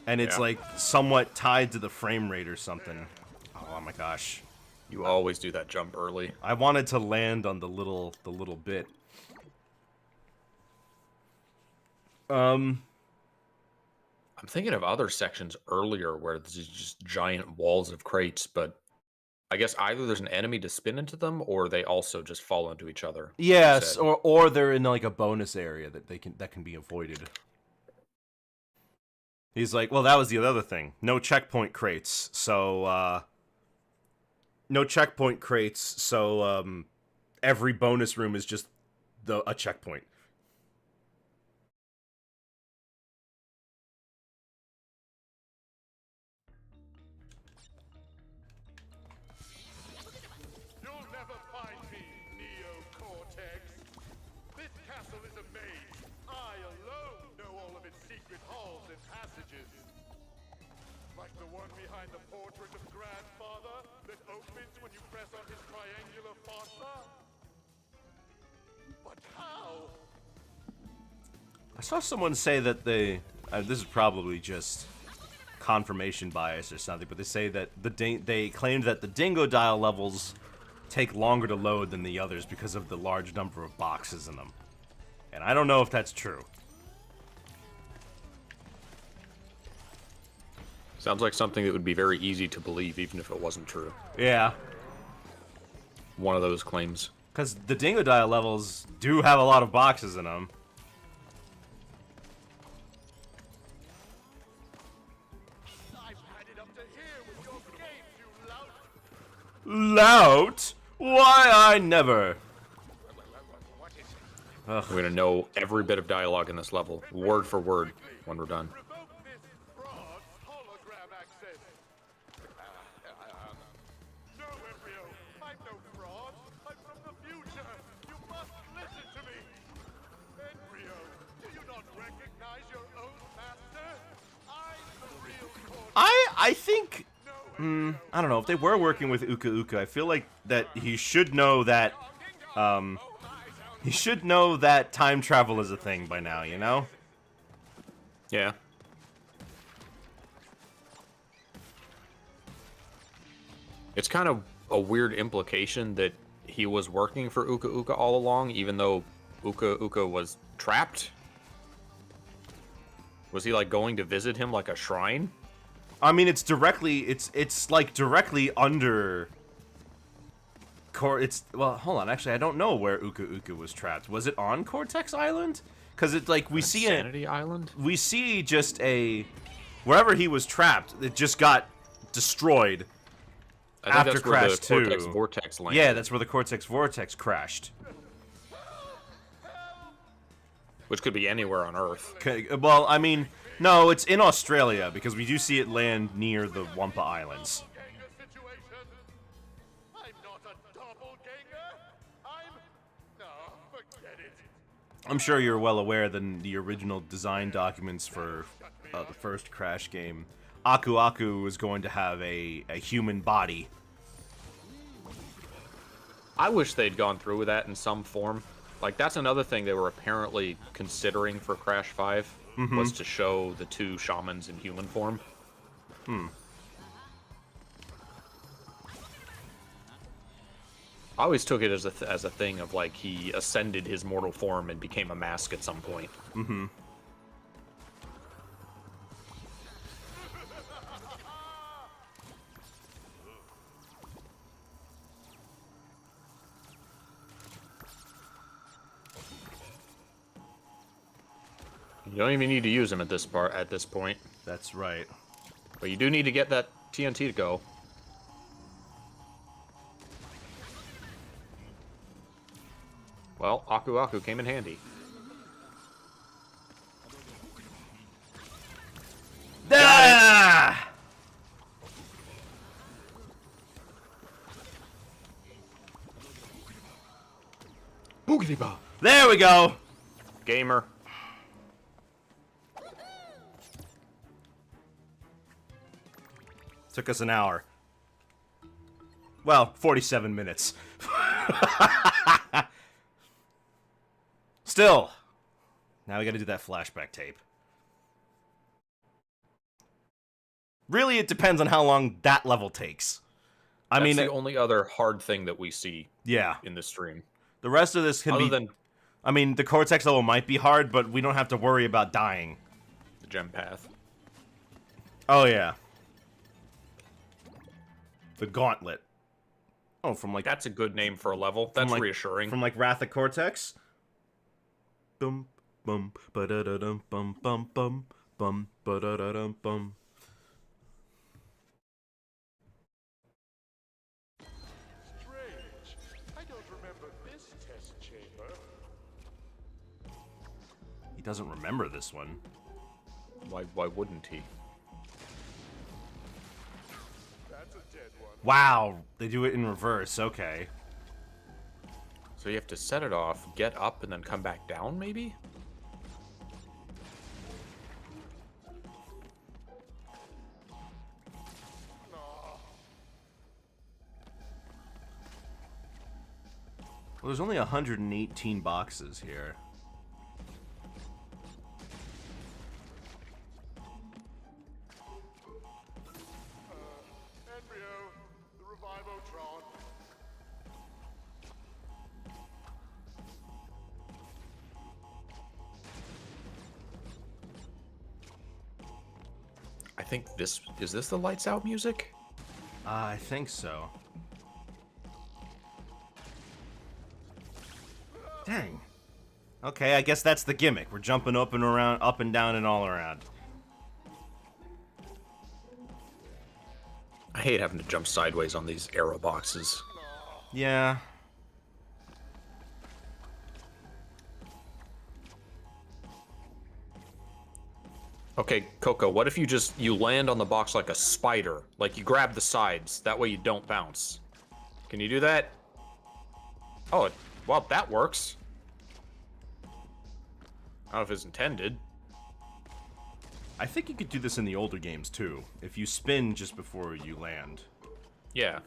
Speaker 1: And it's
Speaker 2: Yeah.
Speaker 1: like somewhat tied to the frame rate or something. Oh my gosh.
Speaker 2: You always do that jump early.
Speaker 1: I wanted to land on the little bit.
Speaker 2: I'm thinking of other sections earlier where there's just giant walls of crates, but I guess either there's an enemy to spin into them or they also just fall into each other. like you
Speaker 1: Yes,
Speaker 2: said.
Speaker 1: or they're in like a bonus area that can be avoided. He's like, well, that was the other thing. No checkpoint crates. So no checkpoint crates, so every bonus room is just a checkpoint.
Speaker 3: You'll never find me, Neo-Cortex! This castle is a maze. I alone know all of its secret halls and passages. Like the one behind the portrait of Grandfather that opens when you press on his triangular fossa. But how?
Speaker 1: I saw someone say that this is probably just confirmation bias or something, but they say that they claimed that the Dingodile levels take longer to load than the others because of the large number of boxes in them. And I don't know if that's true.
Speaker 2: Sounds like something that would be very easy to believe even if it wasn't true.
Speaker 1: Yeah,
Speaker 2: One of those claims.
Speaker 1: because the Dingodile levels do have a lot of boxes in them.
Speaker 3: I've had it up to here with your games, you lout!
Speaker 1: Lout? Why, I never.
Speaker 4: What is it?
Speaker 2: We're gonna know every bit of dialogue in this level, word for word, when we're done.
Speaker 3: Revoke this fraud's hologram access! No, Embryo, I'm no fraud. I'm from the future. You must listen to me. Embryo, do you not recognize your own master? I'm the real Cortex.
Speaker 1: I think... I don't know, if they were working with Uka Uka, I feel like that he should know that, You should know that time travel is a thing by now, you know?
Speaker 2: Yeah. It's kind of a weird implication that he was working for Uka Uka all along, even though Uka Uka was trapped. Was he like going to visit him like a shrine?
Speaker 1: I mean, it's directly, it's like directly under. Well, hold on. Actually, I don't know where Uka Uka was trapped. Was it on Cortex Island? Because it's like we see
Speaker 2: Insanity Island.
Speaker 1: We see just wherever he was trapped. It just got destroyed.
Speaker 2: I think
Speaker 1: After
Speaker 2: that's where
Speaker 1: Crash
Speaker 2: the Cortex
Speaker 1: 2.
Speaker 2: Vortex landed.
Speaker 1: Yeah, that's where the Cortex Vortex crashed.
Speaker 2: Which could be anywhere on Earth.
Speaker 1: Well, I mean, no, it's in Australia because we do see it land near the Wampa Islands.
Speaker 3: Doppelganger situation. I'm not a doppelganger. No, forget it.
Speaker 1: I'm sure you're well aware that in the original design documents for the first Crash game, Aku Aku was going to have a human body.
Speaker 2: I wish they'd gone through with that in some form. Like, that's another thing they were apparently considering for Crash 5, was to show the two shamans in human form. I always took it as a thing of, like, he ascended his mortal form and became a mask at some point. You don't even need to use him at this point,
Speaker 1: That's right.
Speaker 2: but you do need to get that TNT to go. Well, Aku Aku came in handy.
Speaker 1: Ah!
Speaker 2: Boogity Bob.
Speaker 1: There we go.
Speaker 2: Gamer.
Speaker 1: Took us an hour. Well, 47 minutes. Still. Now we gotta do that flashback tape. Really, it depends on how long that level takes.
Speaker 2: That's the only other hard thing that we see
Speaker 1: yeah.
Speaker 2: in the stream.
Speaker 1: The rest of this can
Speaker 2: Other
Speaker 1: be...
Speaker 2: than
Speaker 1: I mean, the Cortex level might be hard, but we don't have to worry about dying.
Speaker 2: the gem path.
Speaker 1: Oh, yeah. The Gauntlet. Oh, from like...
Speaker 2: That's a good name for a level. That's
Speaker 1: like-
Speaker 2: reassuring.
Speaker 1: From like Wrath of Cortex? Bum, bum, ba-da-da-dum, bum, bum, bum, bum, ba-da-da-dum, bum.
Speaker 3: Strange. I don't remember this test chamber.
Speaker 1: He doesn't remember this one.
Speaker 2: Why wouldn't he?
Speaker 3: That's a dead one.
Speaker 1: Wow, they do it in reverse, okay.
Speaker 2: So you have to set it off, get up, and then come back down, maybe?
Speaker 1: Well, there's only 118 boxes here.
Speaker 3: Embryo, the Revivotron.
Speaker 2: I think this... Is this the lights out music?
Speaker 1: I think so. Dang. Okay, I guess that's the gimmick. We're jumping up and around, up and down and all around.
Speaker 2: I hate having to jump sideways on these arrow boxes.
Speaker 1: Yeah.
Speaker 2: Okay, Coco, what if you land on the box like a spider? Like you grab the sides, that way you don't bounce. Can you do that? Oh, well, that works. I don't know if it's intended.
Speaker 1: I think you could do this in the older games too, if you spin just before you land.
Speaker 2: Yeah.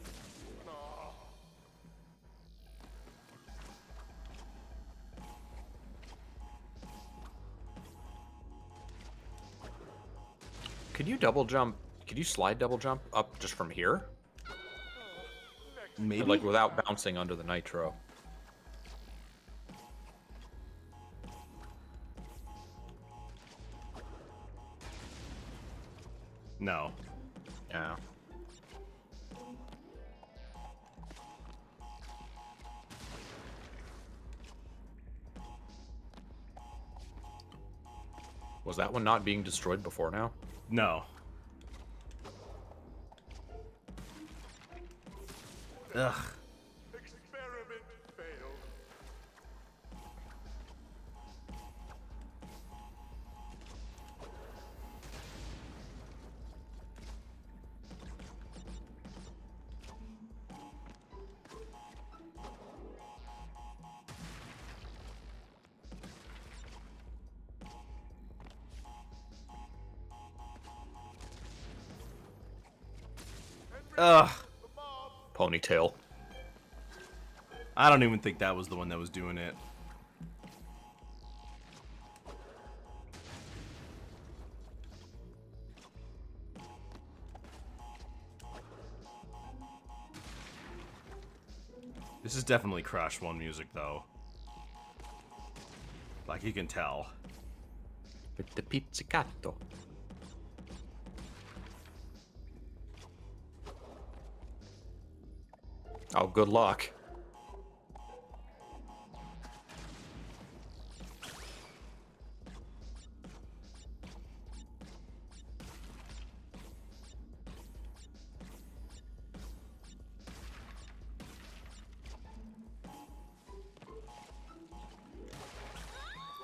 Speaker 2: Could you double jump? Could you slide double jump up just from here?
Speaker 1: Maybe.
Speaker 2: Or, like without bouncing under the nitro.
Speaker 1: No.
Speaker 2: Yeah. Was that one not being destroyed before now?
Speaker 1: No. Ugh.
Speaker 3: Experiment failed.
Speaker 1: Ugh.
Speaker 2: Ponytail.
Speaker 1: I don't even think that was the one that was doing it. This is definitely Crash 1 music, though. Like, you can tell.
Speaker 2: With the pizzicato. Oh, good luck.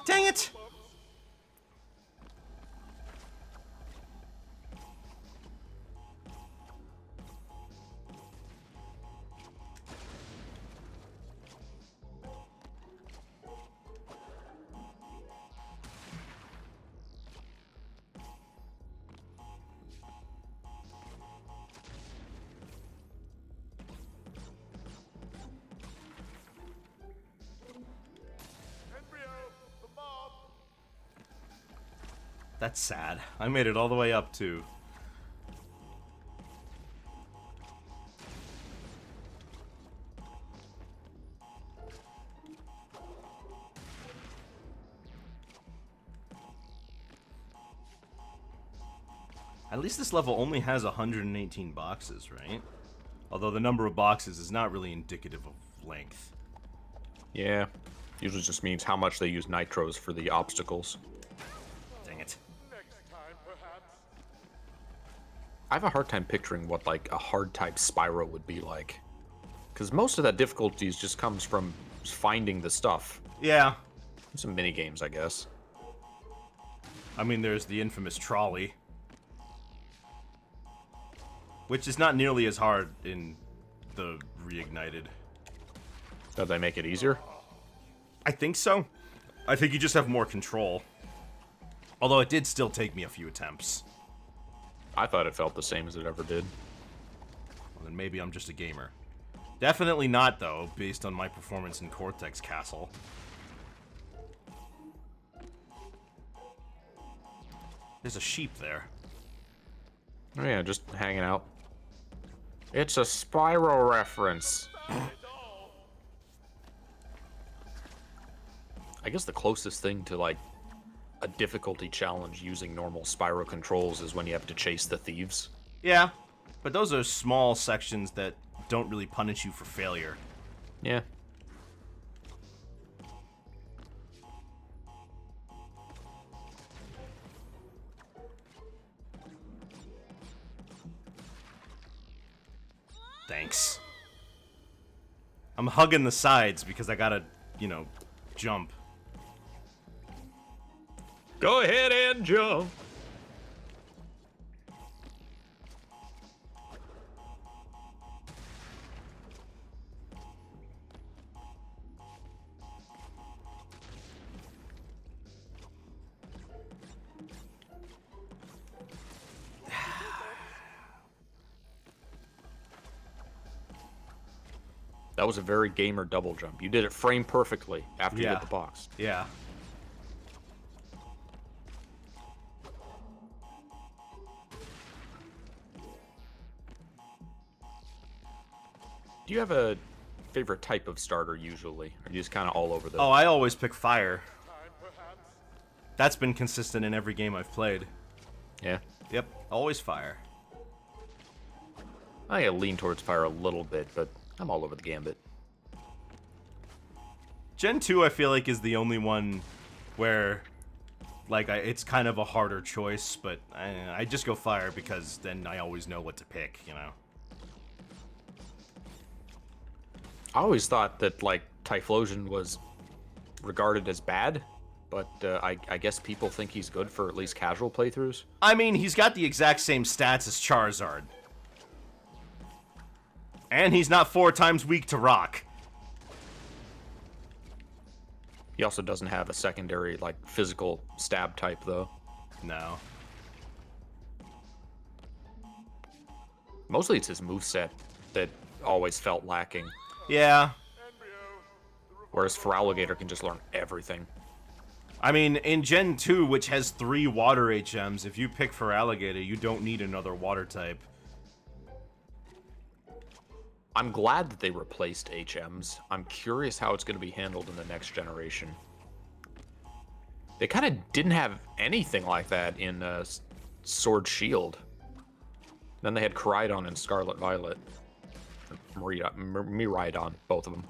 Speaker 1: Dang it!
Speaker 3: Embryo, the mob.
Speaker 1: That's sad. I made it all the way up to... At least this level only has 118 boxes, right? Although the number of boxes is not really indicative of length.
Speaker 2: Yeah. Usually just means how much they use nitros for the obstacles.
Speaker 1: Dang it.
Speaker 3: Next time, perhaps.
Speaker 2: I have a hard time picturing what, like, a hard type Spyro would be like. Because most of that difficulties just comes from finding the stuff.
Speaker 1: Yeah.
Speaker 2: Some mini games, I guess.
Speaker 1: I mean, there's the infamous trolley. Which is not nearly as hard in the Reignited.
Speaker 2: Did they make it easier?
Speaker 1: I think so. I think you just have more control. Although it did still take me a few attempts.
Speaker 2: I thought it felt the same as it ever did.
Speaker 1: Well, then maybe I'm just a gamer. Definitely not, though, based on my performance in Cortex Castle. There's a sheep there.
Speaker 2: Oh yeah, just hanging out. It's a Spyro reference. I guess the closest thing to, like, a difficulty challenge using normal Spyro controls is when you have to chase the thieves.
Speaker 1: Yeah, but those are small sections that don't really punish you for failure.
Speaker 2: Yeah.
Speaker 1: Thanks. I'm hugging the sides because I gotta, you know, jump.
Speaker 2: Go ahead and jump. That was a very gamer double jump. You did it frame perfectly after you
Speaker 1: Yeah.
Speaker 2: hit the box.
Speaker 1: Yeah.
Speaker 2: Do you have a favorite type of starter usually? Or are you just kind of all over the...
Speaker 1: Oh, I always pick fire.
Speaker 3: Time, perhaps.
Speaker 1: That's been consistent in every game I've played.
Speaker 2: Yeah.
Speaker 1: Yep, always fire.
Speaker 2: I lean towards fire a little bit, but I'm all over the gambit.
Speaker 1: Gen 2, I feel like, is the only one where, like, it's kind of a harder choice, but I just go fire because then I always know what to pick, you know?
Speaker 2: I always thought that, like, Typhlosion was regarded as bad, but I guess people think he's good for at least casual playthroughs.
Speaker 1: I mean, he's got the exact same stats as Charizard. And he's not 4 times weak to rock.
Speaker 2: He also doesn't have a secondary, like, physical stab type, though.
Speaker 1: No.
Speaker 2: Mostly it's his moveset that always felt lacking,
Speaker 1: Yeah.
Speaker 2: whereas Feraligatr can just learn everything.
Speaker 1: I mean, in Gen 2, which has 3 water HMs, if you pick Feraligatr, you don't need another water type.
Speaker 2: I'm glad that they replaced HMs. I'm curious how it's going to be handled in the next generation. They kind of didn't have anything like that in Sword Shield. Then they had Koraidon and Scarlet Violet. Miraidon, both of them.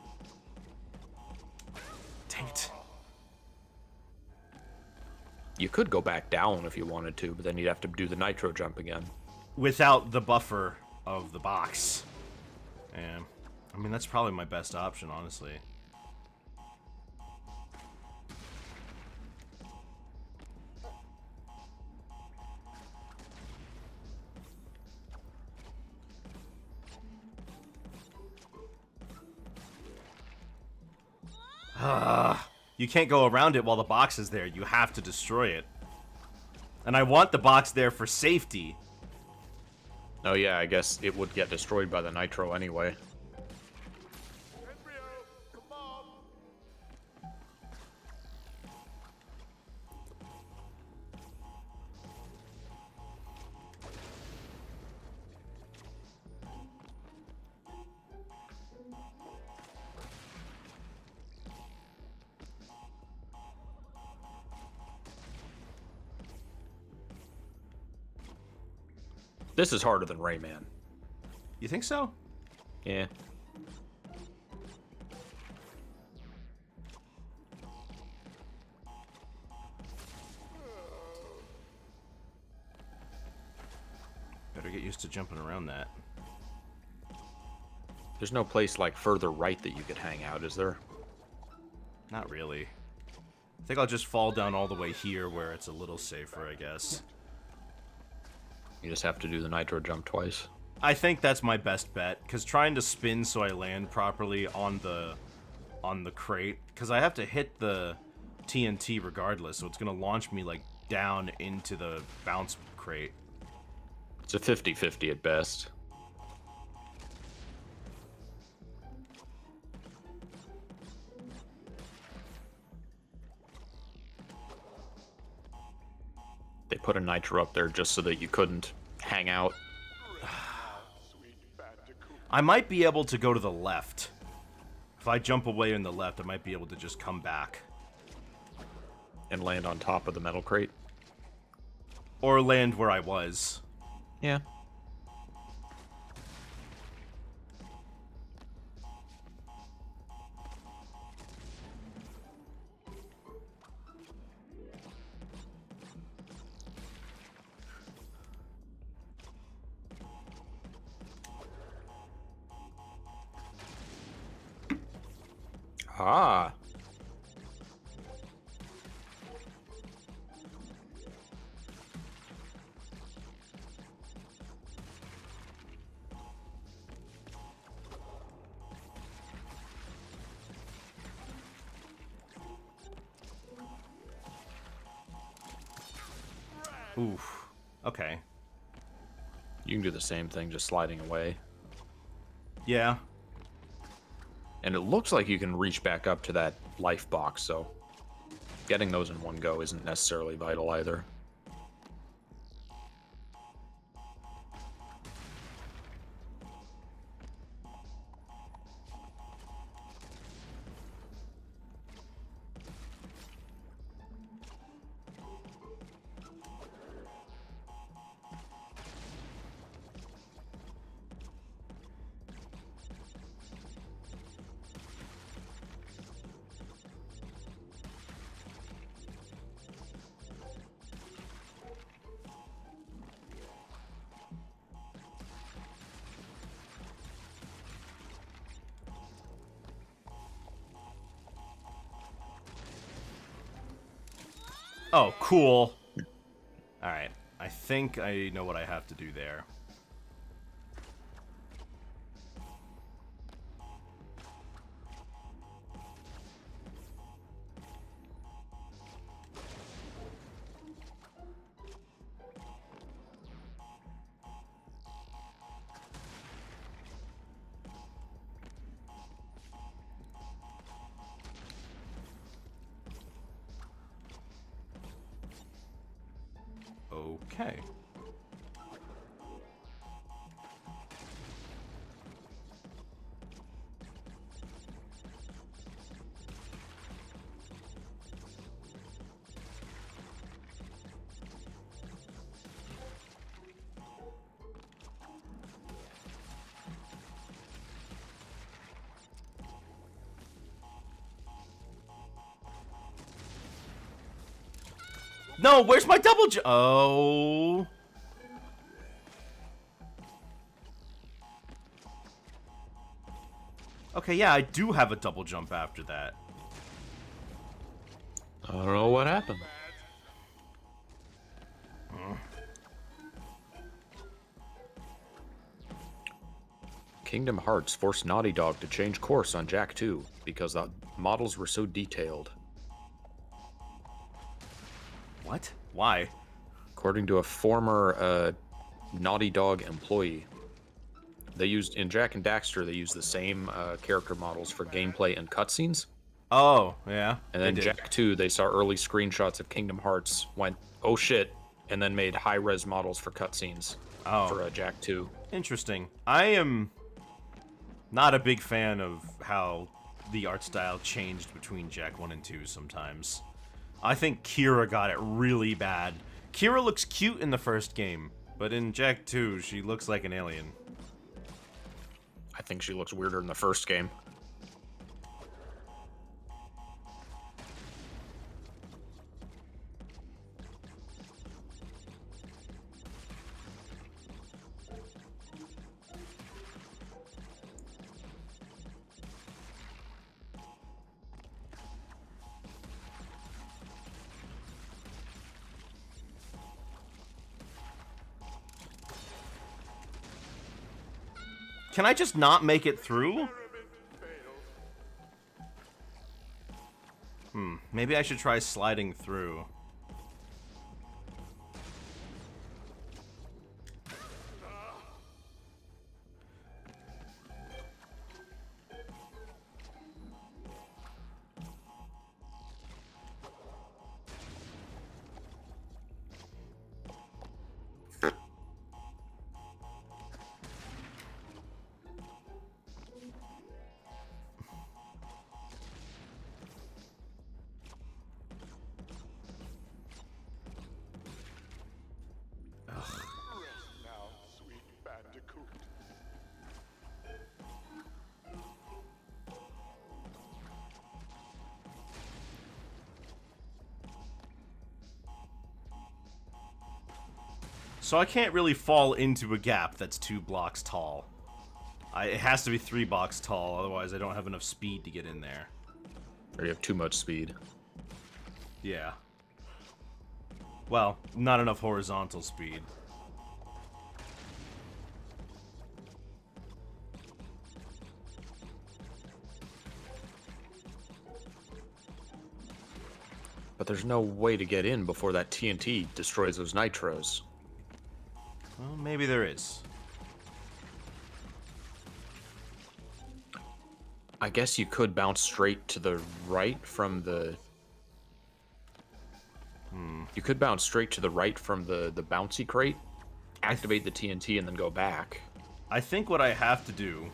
Speaker 1: Dang it.
Speaker 2: You could go back down if you wanted to, but then you'd have to do the Nitro jump again.
Speaker 1: Without the buffer of the box. Yeah. I mean, that's probably my best option, honestly. You can't go around it while the box is there. You have to destroy it. And I want the box there for safety.
Speaker 2: Oh yeah, I guess it would get destroyed by the Nitro anyway.
Speaker 3: Embryo, come on.
Speaker 2: This is harder than Rayman.
Speaker 1: You think so?
Speaker 2: Yeah.
Speaker 1: Better get used to jumping around that.
Speaker 2: There's no place like further right that you could hang out, is there?
Speaker 1: Not really. I think I'll just fall down all the way here where it's a little safer, I guess.
Speaker 2: You just have to do the Nitro jump twice.
Speaker 1: I think that's my best bet, because trying to spin so I land properly on the crate, because I have to hit the TNT regardless, so it's going to launch me, like, down into the bounce crate.
Speaker 2: It's a 50-50 at best. They put a Nitro up there just so that you couldn't hang out.
Speaker 3: Sweet Bandicoot.
Speaker 1: I might be able to go to the left. If I jump away in the left, I might be able to just come back.
Speaker 2: And land on top of the metal crate.
Speaker 1: Or land where I was.
Speaker 2: Yeah. Ah.
Speaker 1: Oof. Okay.
Speaker 2: You can do the same thing, just sliding away.
Speaker 1: Yeah.
Speaker 2: And it looks like you can reach back up to that life box, so getting those in one go isn't necessarily vital either.
Speaker 1: Oh, cool. Alright. I think I know what I have to do there. Okay. No, where's my double jump? Oh. Okay, yeah, I do have a double jump after that.
Speaker 2: I don't know what happened. Kingdom Hearts forced Naughty Dog to change course on Jak 2 because the models were so detailed.
Speaker 1: What? Why?
Speaker 2: According to a former Naughty Dog employee, they used in Jak and Daxter. They used the same character models for gameplay and cutscenes.
Speaker 1: Oh, yeah.
Speaker 2: And then
Speaker 1: they did.
Speaker 2: Jak 2, they saw early screenshots of Kingdom Hearts, went, oh shit, and then made high-res models for cutscenes for Jak 2.
Speaker 1: Interesting. I am not a big fan of how the art style changed between Jak 1 and 2 sometimes. I think Kira got it really bad. Kira looks cute in the first game, but in Jak 2, she looks like an alien.
Speaker 2: I think she looks weirder in the first game.
Speaker 1: Can I just not make it through? Maybe I should try sliding through.
Speaker 3: Now, sweet Bandicoot.
Speaker 1: So I can't really fall into a gap that's 2 blocks tall. It has to be 3 blocks tall, otherwise I don't have enough speed to get in there.
Speaker 2: Or you have too much speed.
Speaker 1: Yeah. Well, not enough horizontal speed.
Speaker 2: But there's no way to get in before that TNT destroys those nitros.
Speaker 1: Well, maybe there is.
Speaker 2: I guess you could bounce straight to the right from the... You could bounce straight to the right from the bouncy crate, activate the TNT, and then go back.
Speaker 1: I think what I have to do...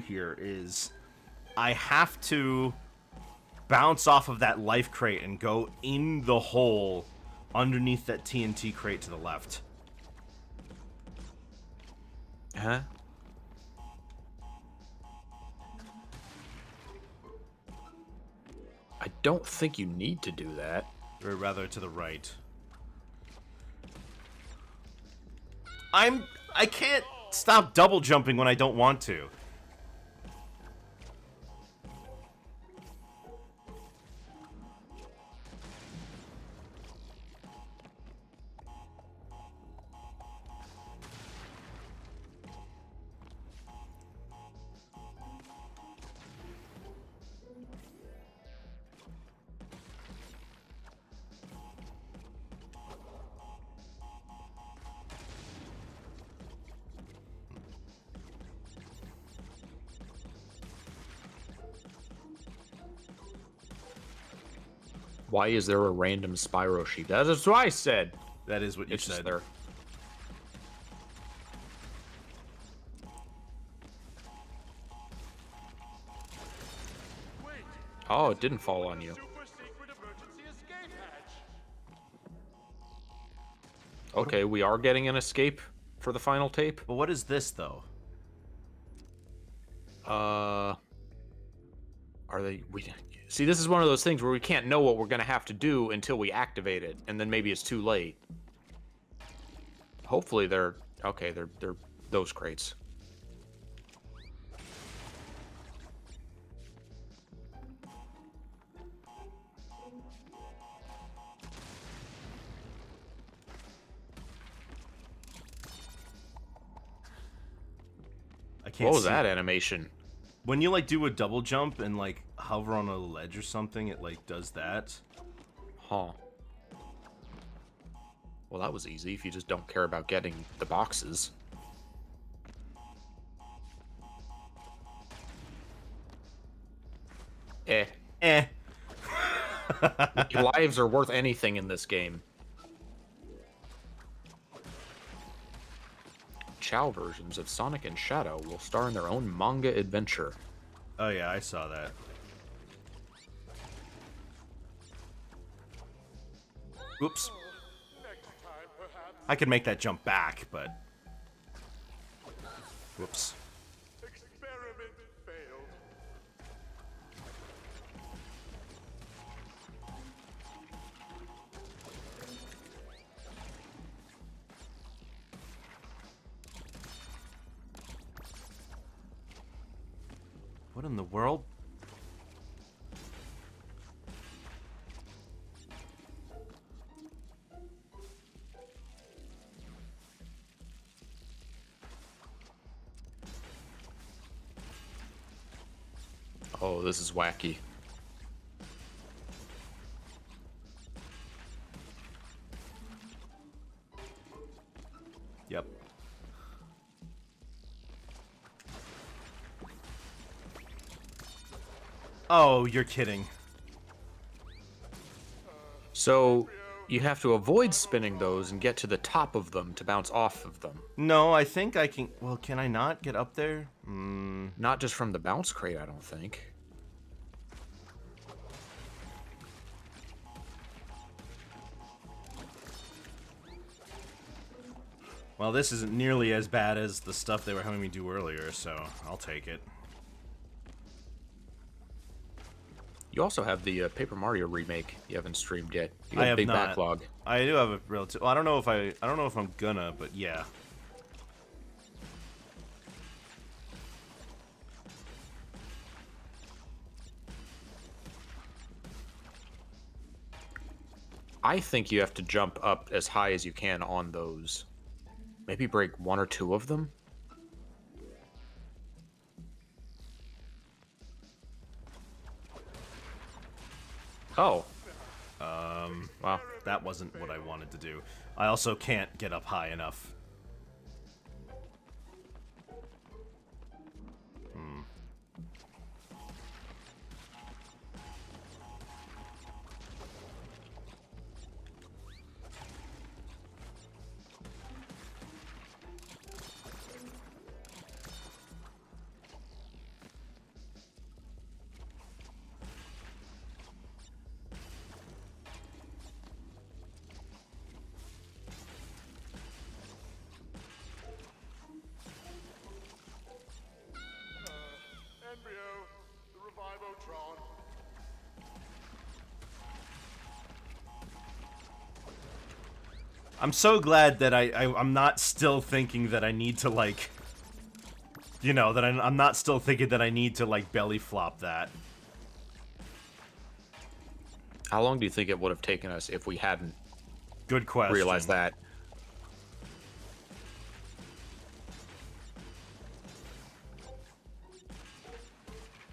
Speaker 1: here is... I have to bounce off of that life crate and go in the hole underneath that TNT crate to the left.
Speaker 2: Huh? I don't think you need to do that.
Speaker 1: Or rather, to the right. I can't stop double jumping when I don't want to.
Speaker 2: Why is there a random Spyro sheep? That's what I said.
Speaker 1: That is what you
Speaker 2: It's just
Speaker 1: said.
Speaker 2: there.
Speaker 3: Wait,
Speaker 2: Oh, it didn't fall on you.
Speaker 3: super secret emergency escape hatch.
Speaker 2: Okay, we are getting an escape for the final tape.
Speaker 1: But what is this though?
Speaker 2: Are they? We see. This is one of those things where we can't know what we're gonna have to do until we activate it, and then maybe it's too late. Hopefully they're okay. They're those crates.
Speaker 1: I can't.
Speaker 2: What was
Speaker 1: see.
Speaker 2: that animation?
Speaker 1: When you like do a double jump and like hover on a ledge or something, it like does that.
Speaker 2: Huh. Well, that was easy if you just don't care about getting the boxes. Eh.
Speaker 1: Eh.
Speaker 2: Your lives are worth anything in this game. Chow versions of Sonic and Shadow will star in their own manga adventure.
Speaker 1: Oh yeah, I saw that. Oops.
Speaker 3: Next time, perhaps.
Speaker 1: I could make that jump back, but. Whoops.
Speaker 3: Experiment failed.
Speaker 1: What in the world?
Speaker 2: Oh, this is wacky.
Speaker 1: Yep. Oh, you're kidding.
Speaker 2: So, you have to avoid spinning those and get to the top of them to bounce off of them.
Speaker 1: No, I think I can. Well, can I not get up there?
Speaker 2: Not just from the bounce crate, I don't think.
Speaker 1: Well, this isn't nearly as bad as the stuff they were having me do earlier, so I'll take it.
Speaker 2: You also have the Paper Mario remake you haven't streamed yet. You got
Speaker 1: I
Speaker 2: a
Speaker 1: have
Speaker 2: big
Speaker 1: not.
Speaker 2: backlog.
Speaker 1: I do have a relative. Well, I don't know if I'm gonna, but yeah.
Speaker 2: I think you have to jump up as high as you can on those. Maybe break one or two of them? Oh. Wow.
Speaker 1: That wasn't what I wanted to do. I also can't get up high enough.
Speaker 3: Embryo, the Revivotron.
Speaker 1: I'm so glad that I'm not still thinking that I need to like, you know, that I'm not still thinking that I need to like belly flop that.
Speaker 2: How long do you think it would have taken us if we hadn't
Speaker 1: Good question.
Speaker 2: realized that?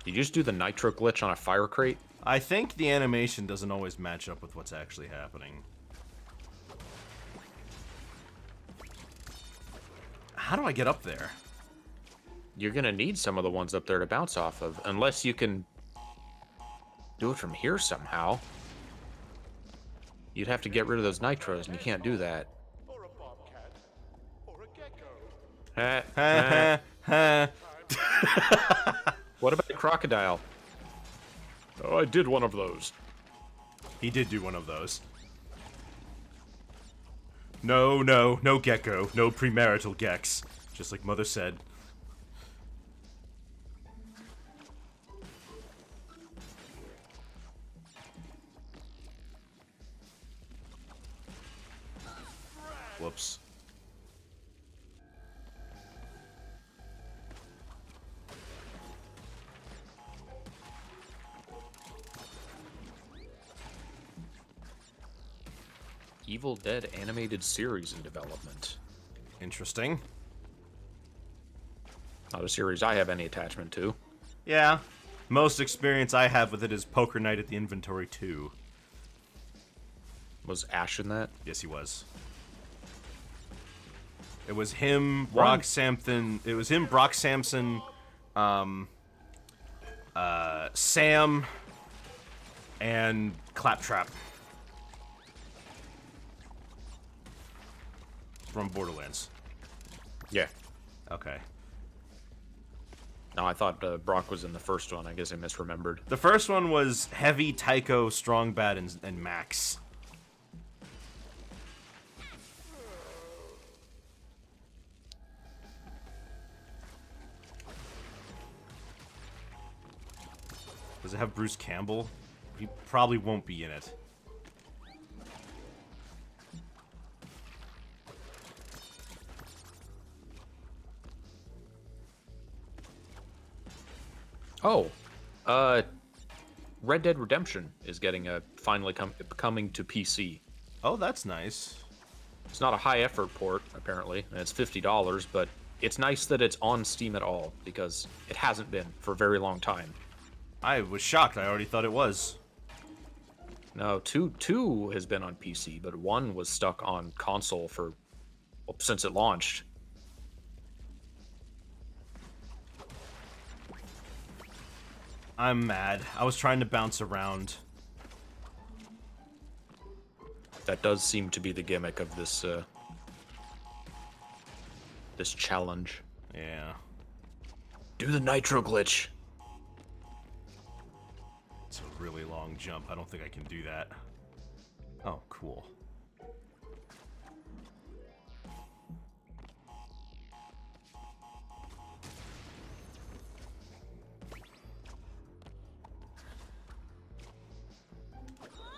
Speaker 2: Did you just do the nitro glitch on a fire crate?
Speaker 1: I think the animation doesn't always match up with what's actually happening. How do I get up there?
Speaker 2: You're gonna need some of the ones up there to bounce off of, unless you can do it from here somehow. You'd have to get rid of those nitros, and you can't do that.
Speaker 3: Or a bobcat. Or a gecko.
Speaker 2: What about the crocodile? Oh, I did one of those.
Speaker 1: He did do one of those. No, no, no gecko. No premarital gex. Just like Mother said. Whoops.
Speaker 2: Evil Dead animated series in development.
Speaker 1: Interesting.
Speaker 2: Not a series I have any attachment to.
Speaker 1: Yeah. Most experience I have with it is Poker Night at the Inventory 2.
Speaker 2: Was Ash in that?
Speaker 1: Yes, he was. It was him, Brock Sampson. It was him, Brock Sampson, Sam, and Claptrap from Borderlands.
Speaker 2: Yeah.
Speaker 1: Okay.
Speaker 2: No, I thought Brock was in the first one. I guess I misremembered.
Speaker 1: The first one was Heavy, Tycho, Strong Bad, and Max. Does it have Bruce Campbell? He probably won't be in it.
Speaker 2: Oh, Red Dead Redemption is getting a finally coming to PC.
Speaker 1: Oh, that's nice.
Speaker 2: It's not a high effort port apparently, and it's $50, but it's nice that it's on Steam at all because it hasn't been for a very long time.
Speaker 1: I was shocked. I already thought it was.
Speaker 2: No, two has been on PC, but 1 was stuck on console for since it launched.
Speaker 1: I'm mad. I was trying to bounce around.
Speaker 2: That does seem to be the gimmick of this this challenge.
Speaker 1: Yeah.
Speaker 2: Do the nitro glitch.
Speaker 1: It's a really long jump. I don't think I can do that. Oh, cool.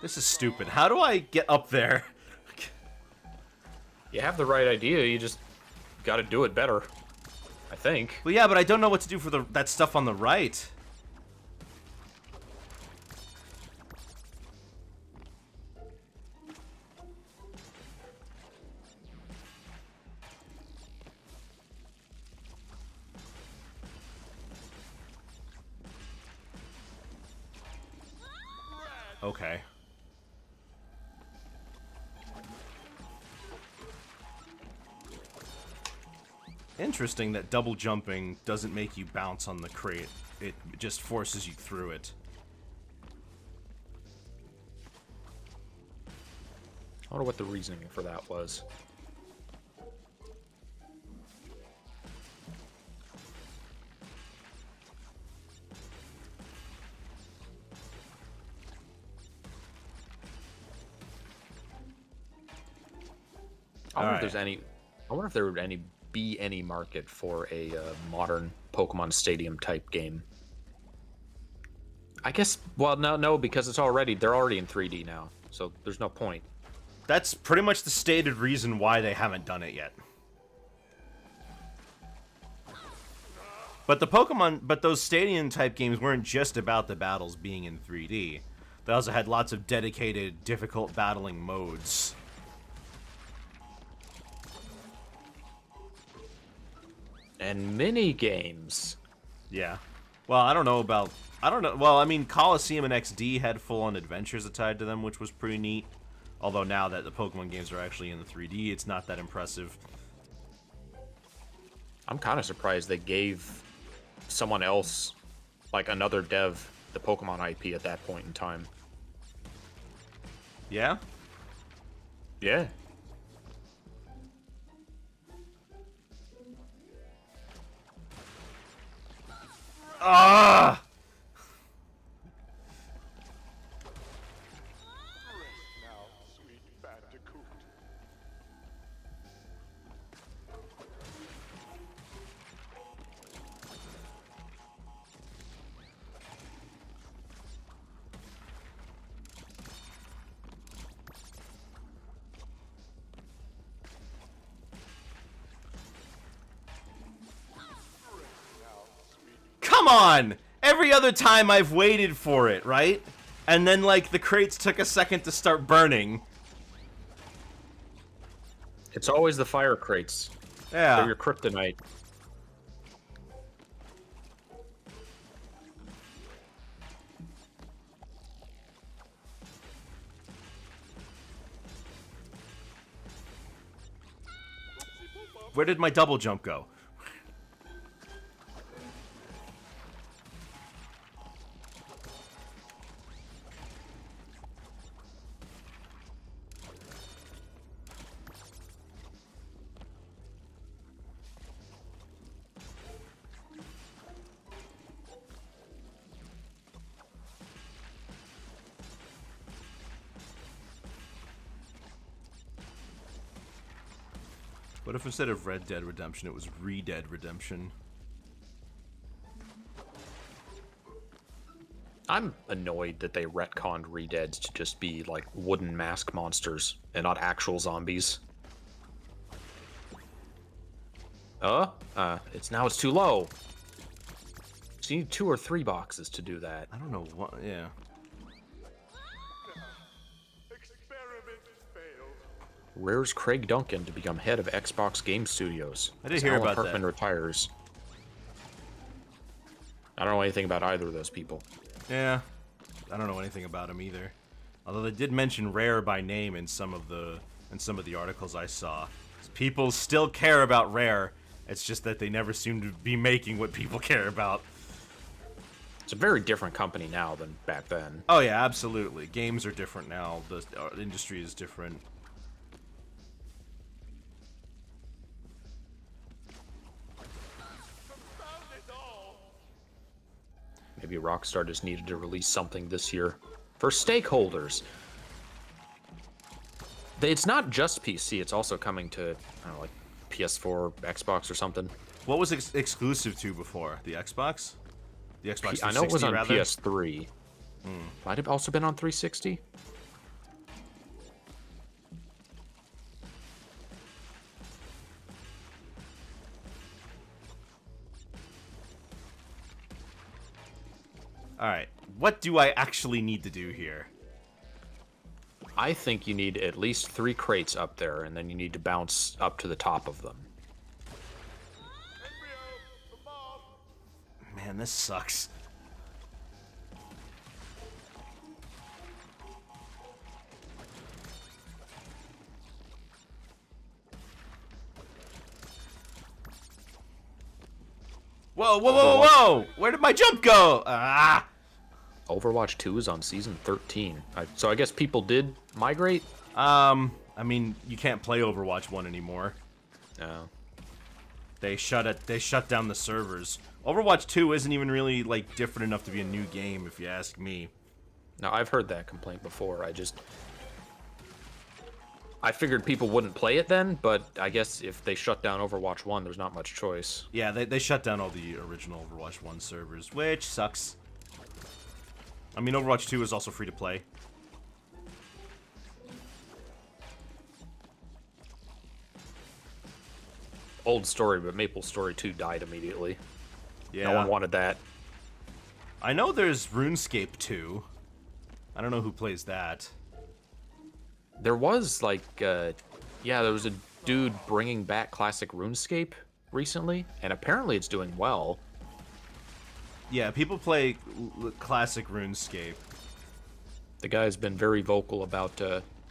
Speaker 1: This is stupid. How do I get up there?
Speaker 2: You have the right idea, you just gotta do it better. I think.
Speaker 1: Well, yeah, but I don't know what to do for that stuff on the right. Okay. Interesting that double jumping doesn't make you bounce on the crate. It just forces you through it.
Speaker 2: I wonder what the reasoning for that was. I wonder if there's any. I wonder if there would be any market for a modern Pokemon Stadium type game. I guess. Well, no, because they're already in 3D now, so there's no point.
Speaker 1: That's pretty much the stated reason why they haven't done it yet. But those stadium type games weren't just about the battles being in 3D. They also had lots of dedicated, difficult battling modes.
Speaker 2: And mini games.
Speaker 1: Yeah. Well, I don't know. Well, I mean, Coliseum and XD had full-on adventures tied to them, which was pretty neat. Although now that the Pokemon games are actually in the 3D, it's not that impressive.
Speaker 2: I'm kind of surprised they gave someone else, like another dev, the Pokemon IP at that point in time.
Speaker 1: Yeah?
Speaker 2: Yeah.
Speaker 1: Ah!
Speaker 3: Rest now, sweet Bandicoot.
Speaker 1: Come on! Every other time I've waited for it, right? And then, like, the crates took a second to start burning.
Speaker 2: It's always the fire crates. They're
Speaker 1: Yeah.
Speaker 2: your kryptonite.
Speaker 1: Where did my double jump go? What if instead of Red Dead Redemption, it was Re-Dead Redemption?
Speaker 2: I'm annoyed that they retconned Redeads to just be like wooden mask monsters and not actual zombies. It's too low. So you need 2 or 3 boxes to do that.
Speaker 1: I don't know what, yeah.
Speaker 3: Experiment failed.
Speaker 2: Rare's Craig Duncan to become head of Xbox Game Studios.
Speaker 1: I did
Speaker 2: as
Speaker 1: hear
Speaker 2: Alan
Speaker 1: about that.
Speaker 2: Hartman retires. I don't know anything about either of those people.
Speaker 1: Yeah. I don't know anything about him either. Although they did mention Rare by name in some of the articles I saw. People still care about Rare. It's just that they never seem to be making what people care about.
Speaker 2: It's a very different company now than back then.
Speaker 1: Oh yeah, absolutely. Games are different now. The industry is different.
Speaker 3: Confound it all.
Speaker 2: Maybe Rockstar just needed to release something this year for stakeholders. It's not just PC, it's also coming to, I don't know, like PS4, Xbox or something.
Speaker 1: What was exclusive to before? The Xbox? The Xbox 360,
Speaker 2: I know it was on
Speaker 1: rather?
Speaker 2: PS3. Might have also been on 360.
Speaker 1: Alright, what do I actually need to do here?
Speaker 2: I think you need at least 3 crates up there, and then you need to bounce up to the top of them.
Speaker 3: Embryo, the mob.
Speaker 1: Man, this sucks. Whoa, whoa, whoa, whoa! Where did my jump go? Ah!
Speaker 2: Overwatch 2 is on season 13. So I guess people did migrate?
Speaker 1: I mean, you can't play Overwatch 1 anymore.
Speaker 2: No.
Speaker 1: They shut down the servers. Overwatch 2 isn't even really, like, different enough to be a new game, if you ask me.
Speaker 2: Now, I've heard that complaint before. I figured people wouldn't play it then, but I guess if they shut down Overwatch 1, there's not much choice.
Speaker 1: Yeah, they shut down all the original Overwatch 1 servers, which sucks. I mean, Overwatch 2 is also free to play.
Speaker 2: Old story, but Maple Story 2 died immediately.
Speaker 1: Yeah.
Speaker 2: No one wanted that.
Speaker 1: I know there's RuneScape 2. I don't know who plays that.
Speaker 2: There was, like, there was a dude bringing back classic RuneScape recently, and apparently it's doing well.
Speaker 1: Yeah, people play classic RuneScape.
Speaker 2: The guy's been very vocal about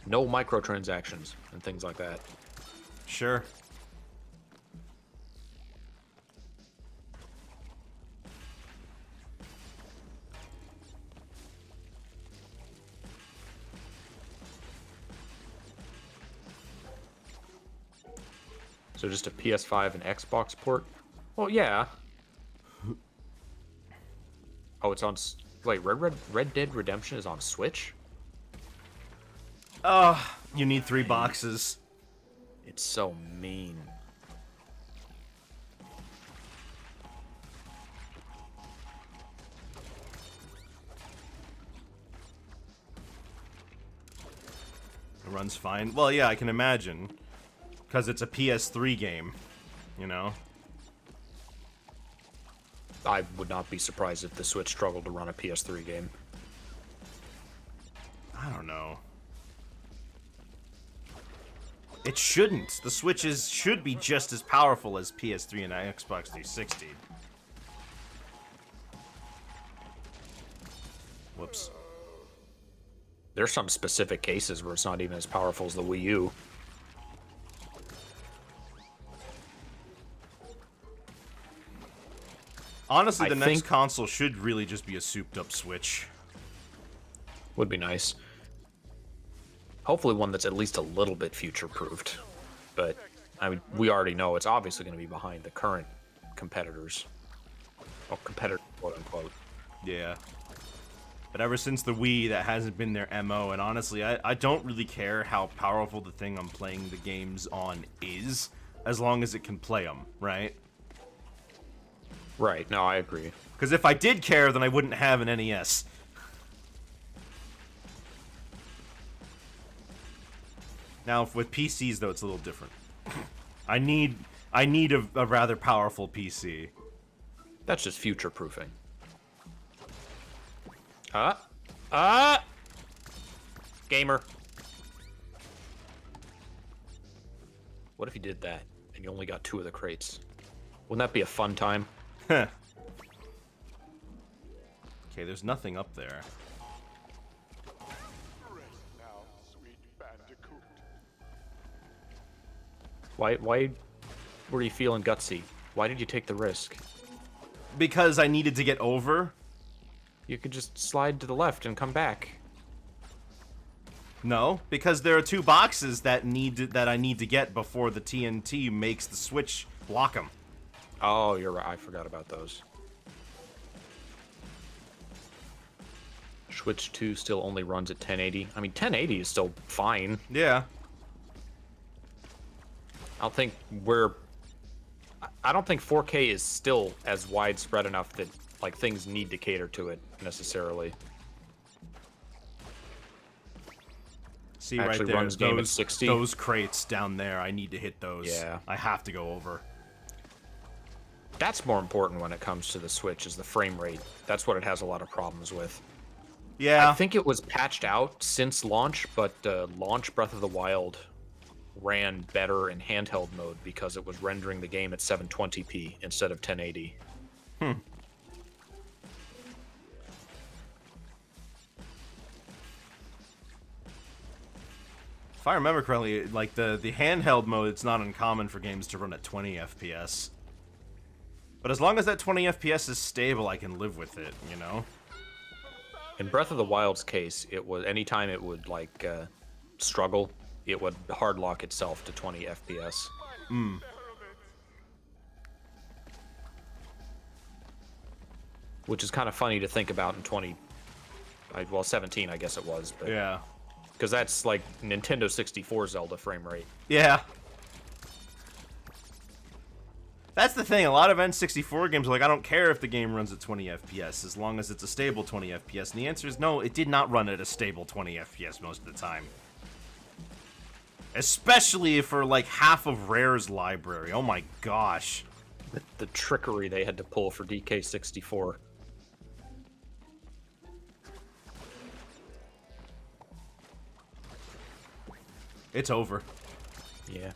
Speaker 2: no microtransactions and things like that.
Speaker 1: Sure.
Speaker 2: So just a PS5 and Xbox port? Well, yeah. Oh, it's on... Wait, Red Dead Redemption is on Switch?
Speaker 1: You need 3 boxes.
Speaker 2: It's so mean.
Speaker 1: It runs fine. Well, yeah, I can imagine. Because it's a PS3 game, you know?
Speaker 2: I would not be surprised if the Switch struggled to run a PS3 game.
Speaker 1: I don't know. It shouldn't. The Switches should be just as powerful as PS3 and Xbox 360. Whoops.
Speaker 2: There's some specific cases where it's not even as powerful as the Wii U.
Speaker 1: Honestly, the
Speaker 2: I
Speaker 1: next
Speaker 2: think-
Speaker 1: console should really just be a souped-up Switch.
Speaker 2: Would be nice. Hopefully one that's at least a little bit future-proofed. But, I mean, we already know it's obviously going to be behind the current competitors. Well, competitor, quote-unquote.
Speaker 1: Yeah. But ever since the Wii, that hasn't been their MO, and honestly, I don't really care how powerful the thing I'm playing the games on is, as long as it can play them, right?
Speaker 2: Right, no, I agree.
Speaker 1: Because if I did care, then I wouldn't have an NES. Now, with PCs, though, it's a little different. I need a rather powerful PC.
Speaker 2: That's just future-proofing. Gamer. What if you did that, and you only got 2 of the crates? Wouldn't that be a fun time?
Speaker 1: Okay, there's nothing up there.
Speaker 3: Rest now, sweet bandicoot.
Speaker 2: Why were you feeling gutsy? Why did you take the risk?
Speaker 1: Because I needed to get over.
Speaker 2: You could just slide to the left and come back.
Speaker 1: No, because there are 2 boxes that I need to get before the TNT makes the Switch block them.
Speaker 2: Oh, you're right. I forgot about those. Switch 2 still only runs at 1080. I mean, 1080 is still fine.
Speaker 1: Yeah.
Speaker 2: I don't think 4K is still as widespread enough that like things need to cater to it necessarily.
Speaker 1: See
Speaker 2: Actually
Speaker 1: right there,
Speaker 2: runs game at 60.
Speaker 1: those crates down there. I need to hit those.
Speaker 2: Yeah.
Speaker 1: I have to go over.
Speaker 2: That's more important when it comes to the Switch, is the frame rate. That's what it has a lot of problems with.
Speaker 1: Yeah.
Speaker 2: I think it was patched out since launch, but launch Breath of the Wild ran better in handheld mode because it was rendering the game at 720p instead of 1080.
Speaker 1: If I remember correctly, like the handheld mode, it's not uncommon for games to run at 20 FPS. But as long as that 20 FPS is stable, I can live with it, you know?
Speaker 2: In Breath of the Wild's case, it was anytime it would like struggle, it would hard lock itself to 20 FPS. Which is kind of funny to think about in 17, I guess it was, but
Speaker 1: Yeah.
Speaker 2: because that's like Nintendo 64 Zelda frame rate.
Speaker 1: Yeah. That's the thing. A lot of N64 games are like, I don't care if the game runs at 20 FPS as long as it's a stable 20 FPS. And the answer is no, it did not run at a stable 20 FPS most of the time. Especially for like half of Rare's library. Oh my gosh.
Speaker 2: The trickery they had to pull for DK64.
Speaker 1: It's over.
Speaker 2: Yeah.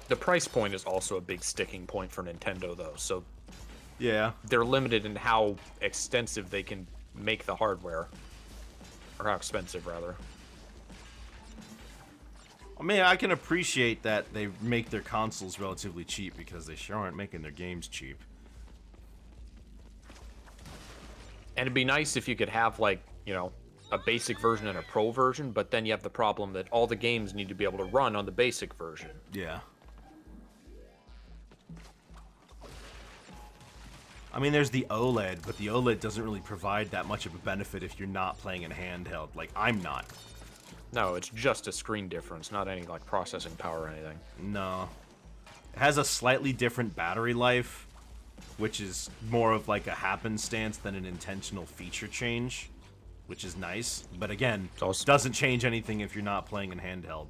Speaker 2: The price point is also a big sticking point for Nintendo, though, so
Speaker 1: Yeah.
Speaker 2: they're limited in how extensive they can make the hardware. Or how expensive, rather.
Speaker 1: I mean, I can appreciate that they make their consoles relatively cheap because they sure aren't making their games cheap.
Speaker 2: And it'd be nice if you could have, like, you know, a basic version and a pro version, but then you have the problem that all the games need to be able to run on the basic version.
Speaker 1: Yeah. I mean, there's the OLED, but the OLED doesn't really provide that much of a benefit if you're not playing in handheld. Like, I'm not.
Speaker 2: No, it's just a screen difference, not any, like, processing power or anything.
Speaker 1: No. It has a slightly different battery life, which is more of like a happenstance than an intentional feature change, which is nice. But again, doesn't change anything if you're not playing in handheld.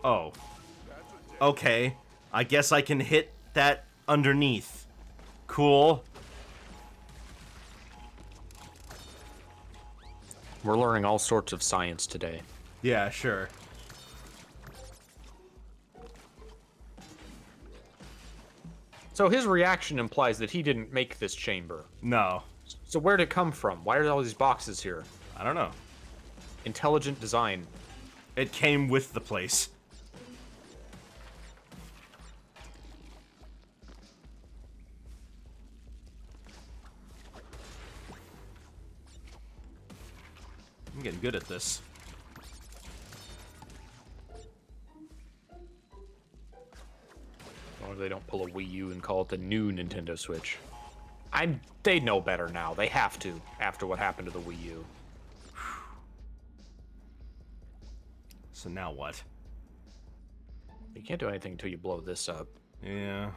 Speaker 1: Oh. Okay. I guess I can hit that underneath. Cool.
Speaker 2: We're learning all sorts of science today.
Speaker 1: Yeah, sure.
Speaker 2: So his reaction implies that he didn't make this chamber.
Speaker 1: No.
Speaker 2: So where'd it come from? Why are all these boxes here?
Speaker 1: I don't know.
Speaker 2: Intelligent design.
Speaker 1: It came with the place. I'm getting good at this.
Speaker 2: Or they don't pull a Wii U and call it the new Nintendo Switch. They know better now. They have to, after what happened to the Wii U.
Speaker 1: So now what?
Speaker 2: You can't do anything until you blow this up.
Speaker 1: Yeah.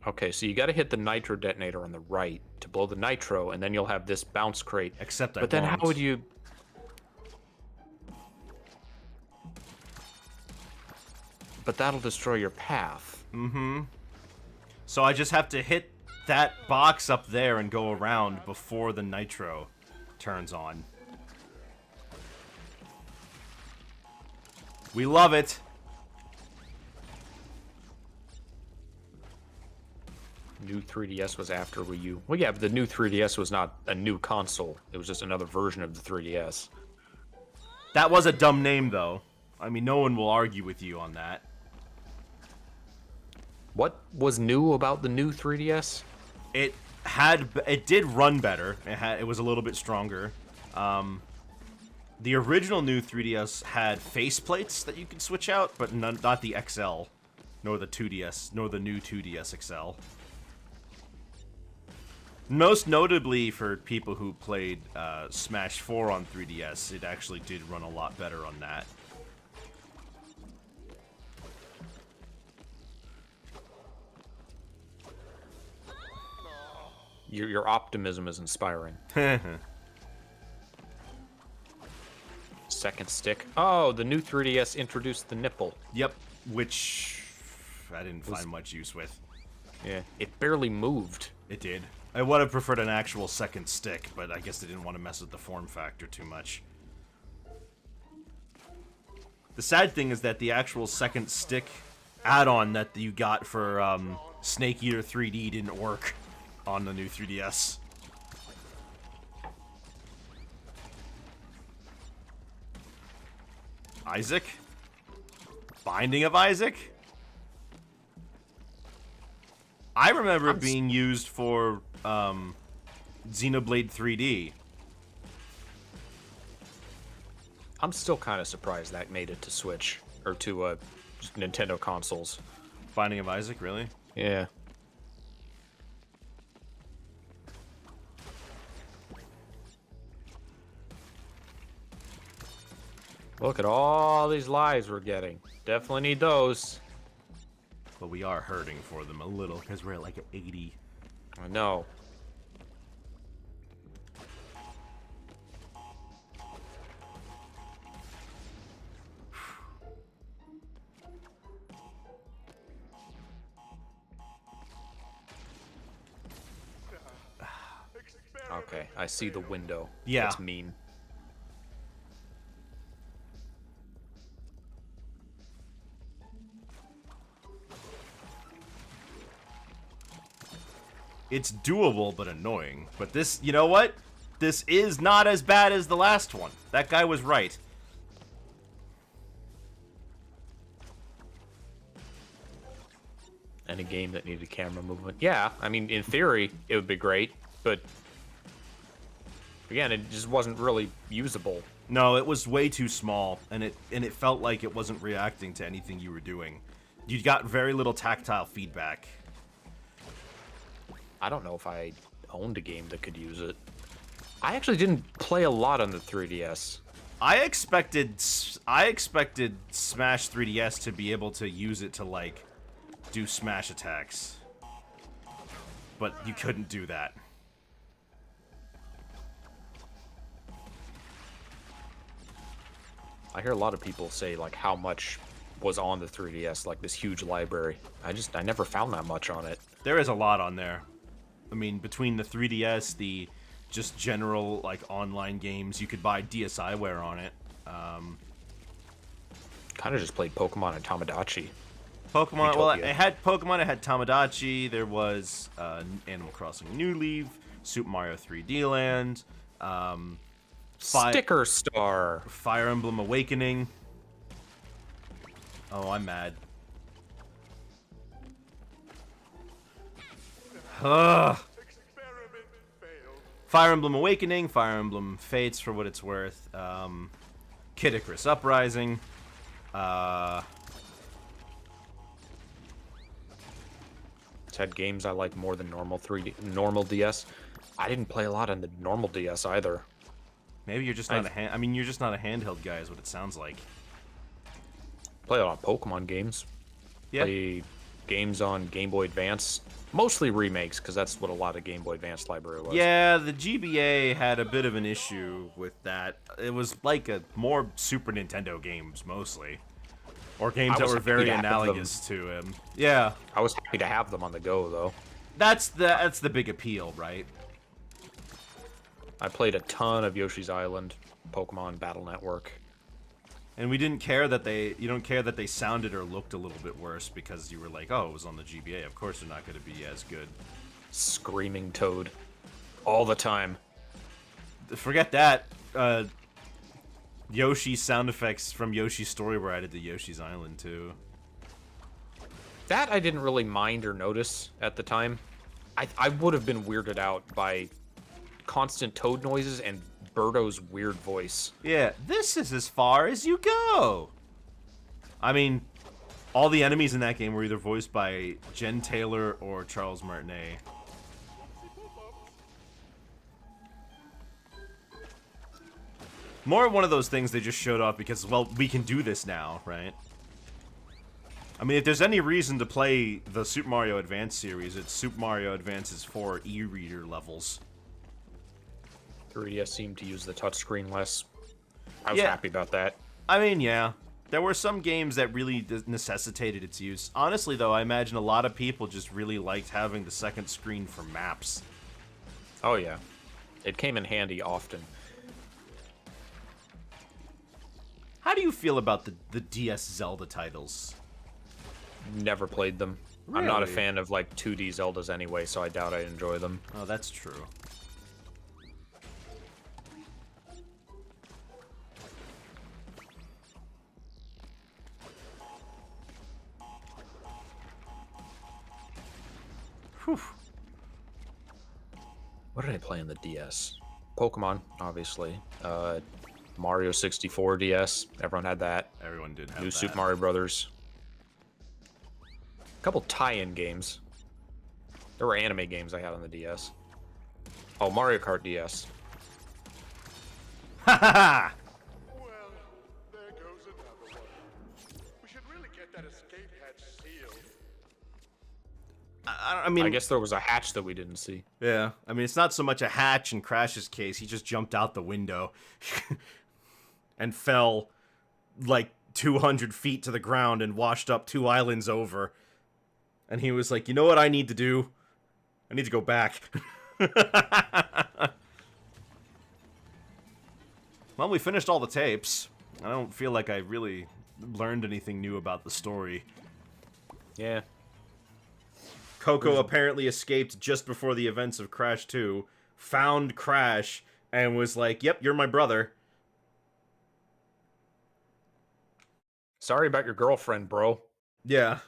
Speaker 2: Okay, so you got to hit the nitro detonator on the right to blow the nitro, and then you'll have this bounce crate.
Speaker 1: Except I
Speaker 2: But then
Speaker 1: won't.
Speaker 2: how would you... But that'll destroy your path.
Speaker 1: Mm-hmm. So I just have to hit that box up there and go around before the nitro turns on. We love it.
Speaker 2: New 3DS was after Wii U. Well, yeah, but the new 3DS was not a new console. It was just another version of the 3DS.
Speaker 1: That was a dumb name, though. I mean, no one will argue with you on that.
Speaker 2: What was new about the new 3DS?
Speaker 1: It did run better. It was a little bit stronger. The original new 3DS had faceplates that you could switch out, but not the XL, nor the 2DS, nor the new 2DS XL. Most notably for people who played Smash 4 on 3DS, it actually did run a lot better on that.
Speaker 2: Your optimism is inspiring. Second stick. Oh, the new 3DS introduced the nipple.
Speaker 1: Yep, which I didn't find much use with.
Speaker 2: Yeah, it barely moved.
Speaker 1: It did. I would have preferred an actual second stick, but I guess they didn't want to mess with the form factor too much. The sad thing is that the actual second stick add-on that you got for Snake Eater 3D didn't work on the new 3DS. Isaac? Binding of Isaac? I remember it being used for Xenoblade 3D.
Speaker 2: I'm still kind of surprised that made it to Switch or to Nintendo consoles.
Speaker 1: Binding of Isaac, really?
Speaker 2: Yeah. Look at all these lives we're getting. Definitely need those.
Speaker 1: But we are hurting for them a little because we're at like 80.
Speaker 2: I know. Okay, I see the window.
Speaker 1: Yeah.
Speaker 2: That's mean.
Speaker 1: It's doable, but annoying. But this, you know what? This is not as bad as the last one. That guy was right.
Speaker 2: Any game that needed camera movement. Yeah, I mean, in theory, it would be great, but again, it just wasn't really usable.
Speaker 1: No, it was way too small, and it felt like it wasn't reacting to anything you were doing. You got very little tactile feedback.
Speaker 2: I don't know if I owned a game that could use it. I actually didn't play a lot on the 3DS.
Speaker 1: I expected Smash 3DS to be able to use it to like do smash attacks, but you couldn't do that.
Speaker 2: I hear a lot of people say like how much was on the 3DS, like this huge library. I never found that much on it.
Speaker 1: There is a lot on there. I mean, between the 3DS, the just general like online games, you could buy DSiWare on it.
Speaker 2: Kind of just played Pokemon and Tamagotchi.
Speaker 1: Pokemon, well,
Speaker 2: Utopia.
Speaker 1: it had Pokemon, it had Tamagotchi, there was Animal Crossing New Leaf, Super Mario 3D Land,
Speaker 2: Sticker Star.
Speaker 1: Fire Emblem Awakening. Oh, I'm mad. Ugh.
Speaker 3: Experiment failed.
Speaker 1: Fire Emblem Awakening, Fire Emblem Fates for what it's worth, Kid Icarus Uprising,
Speaker 2: It's had games I like more than normal DS. I didn't play a lot on the normal DS either.
Speaker 1: maybe you're just not I mean, you're just not a handheld guy is what it sounds like.
Speaker 2: Play a lot of Pokemon games.
Speaker 1: Yeah.
Speaker 2: Play games on Game Boy Advance. Mostly remakes, because that's what a lot of Game Boy Advance library was.
Speaker 1: Yeah, the GBA had a bit of an issue with that. It was like a more Super Nintendo games mostly, or games
Speaker 2: I
Speaker 1: that
Speaker 2: was
Speaker 1: were
Speaker 2: happy
Speaker 1: very
Speaker 2: to have them.
Speaker 1: analogous to him. Yeah,
Speaker 2: I was happy to have them on the go, though.
Speaker 1: that's the big appeal, right?
Speaker 2: I played a ton of Yoshi's Island, Pokemon Battle Network.
Speaker 1: And we didn't care that you don't care that they sounded or looked a little bit worse because you were like, oh, it was on the GBA. Of course they're not going to be as good.
Speaker 2: Screaming Toad. All the time.
Speaker 1: Forget that. Yoshi sound effects from Yoshi's Story were added to Yoshi's Island too.
Speaker 2: That I didn't really mind or notice at the time. I would have been weirded out by constant Toad noises and Birdo's weird voice.
Speaker 1: Yeah, this is as far as you go. I mean, all the enemies in that game were either voiced by Jen Taylor or Charles Martinet. More one of those things they just showed off because, well, we can do this now, right? I mean, if there's any reason to play the Super Mario Advance series, it's Super Mario Advance's 4 e-reader levels.
Speaker 2: 3DS seemed to use the touchscreen less. I was
Speaker 1: Yeah.
Speaker 2: happy about that.
Speaker 1: I mean, yeah. There were some games that really necessitated its use. Honestly, though, I imagine a lot of people just really liked having the second screen for maps.
Speaker 2: Oh yeah. It came in handy often.
Speaker 1: How do you feel about the DS Zelda titles?
Speaker 2: Never played them. I'm not a
Speaker 1: Really?
Speaker 2: fan of like 2D Zeldas anyway, so I doubt I'd enjoy them.
Speaker 1: Oh, that's true. Whew.
Speaker 2: What did I play on the DS? Pokemon, obviously. Mario 64 DS. Everyone had that.
Speaker 1: Everyone did have
Speaker 2: New
Speaker 1: that.
Speaker 2: Super Mario Brothers. A couple tie-in games. There were anime games I had on the DS. Oh, Mario Kart DS.
Speaker 1: Ha ha ha!
Speaker 3: Well, there goes another one. We should really get that escape hatch sealed.
Speaker 1: I mean,
Speaker 2: I guess there was a hatch that we didn't see.
Speaker 1: yeah. I mean, it's not so much a hatch in Crash's case. He just jumped out the window and fell like 200 feet to the ground and washed up 2 islands over. And he was like, you know what I need to do? I need to go back. Well, we finished all the tapes. I don't feel like I really learned anything new about the story.
Speaker 2: Yeah.
Speaker 1: Coco apparently escaped just before the events of Crash 2, found Crash, and was like, yep, you're my brother.
Speaker 2: Sorry about your girlfriend, bro.
Speaker 1: Yeah.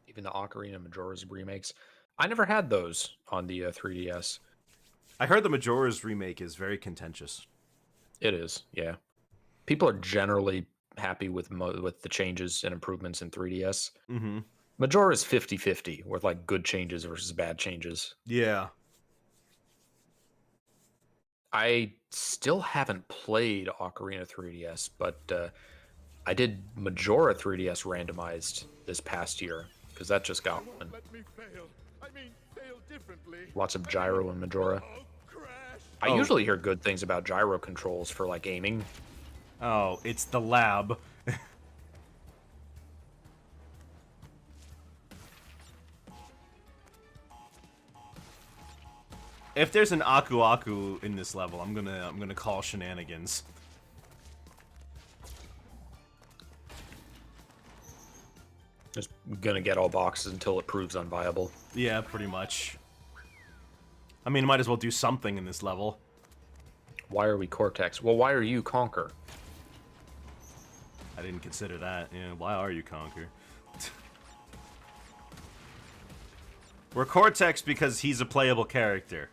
Speaker 2: Even the Ocarina of Majora's remakes. I never had those on the 3DS.
Speaker 1: I heard the Majora's remake is very contentious.
Speaker 2: It is, yeah. People are generally happy with the changes and improvements in 3DS.
Speaker 1: Mm-hmm.
Speaker 2: Majora's 50-50 with like good changes versus bad changes.
Speaker 1: Yeah.
Speaker 2: I still haven't played Ocarina 3DS, but I did Majora 3DS randomized this past year because that just got one.
Speaker 3: Let me fail. I mean, fail differently.
Speaker 2: Lots of gyro in Majora.
Speaker 3: Oh, Crash.
Speaker 2: I usually hear good things about gyro controls for like aiming.
Speaker 1: Oh, it's the lab. If there's an Aku Aku in this level, I'm gonna call shenanigans.
Speaker 2: Just gonna get all boxes until it proves unviable.
Speaker 1: Yeah, pretty much. I mean, might as well do something in this level.
Speaker 2: Why are we Cortex? Well, why are you Conquer?
Speaker 1: I didn't consider that. Yeah, why are you Conquer? We're Cortex because he's a playable character.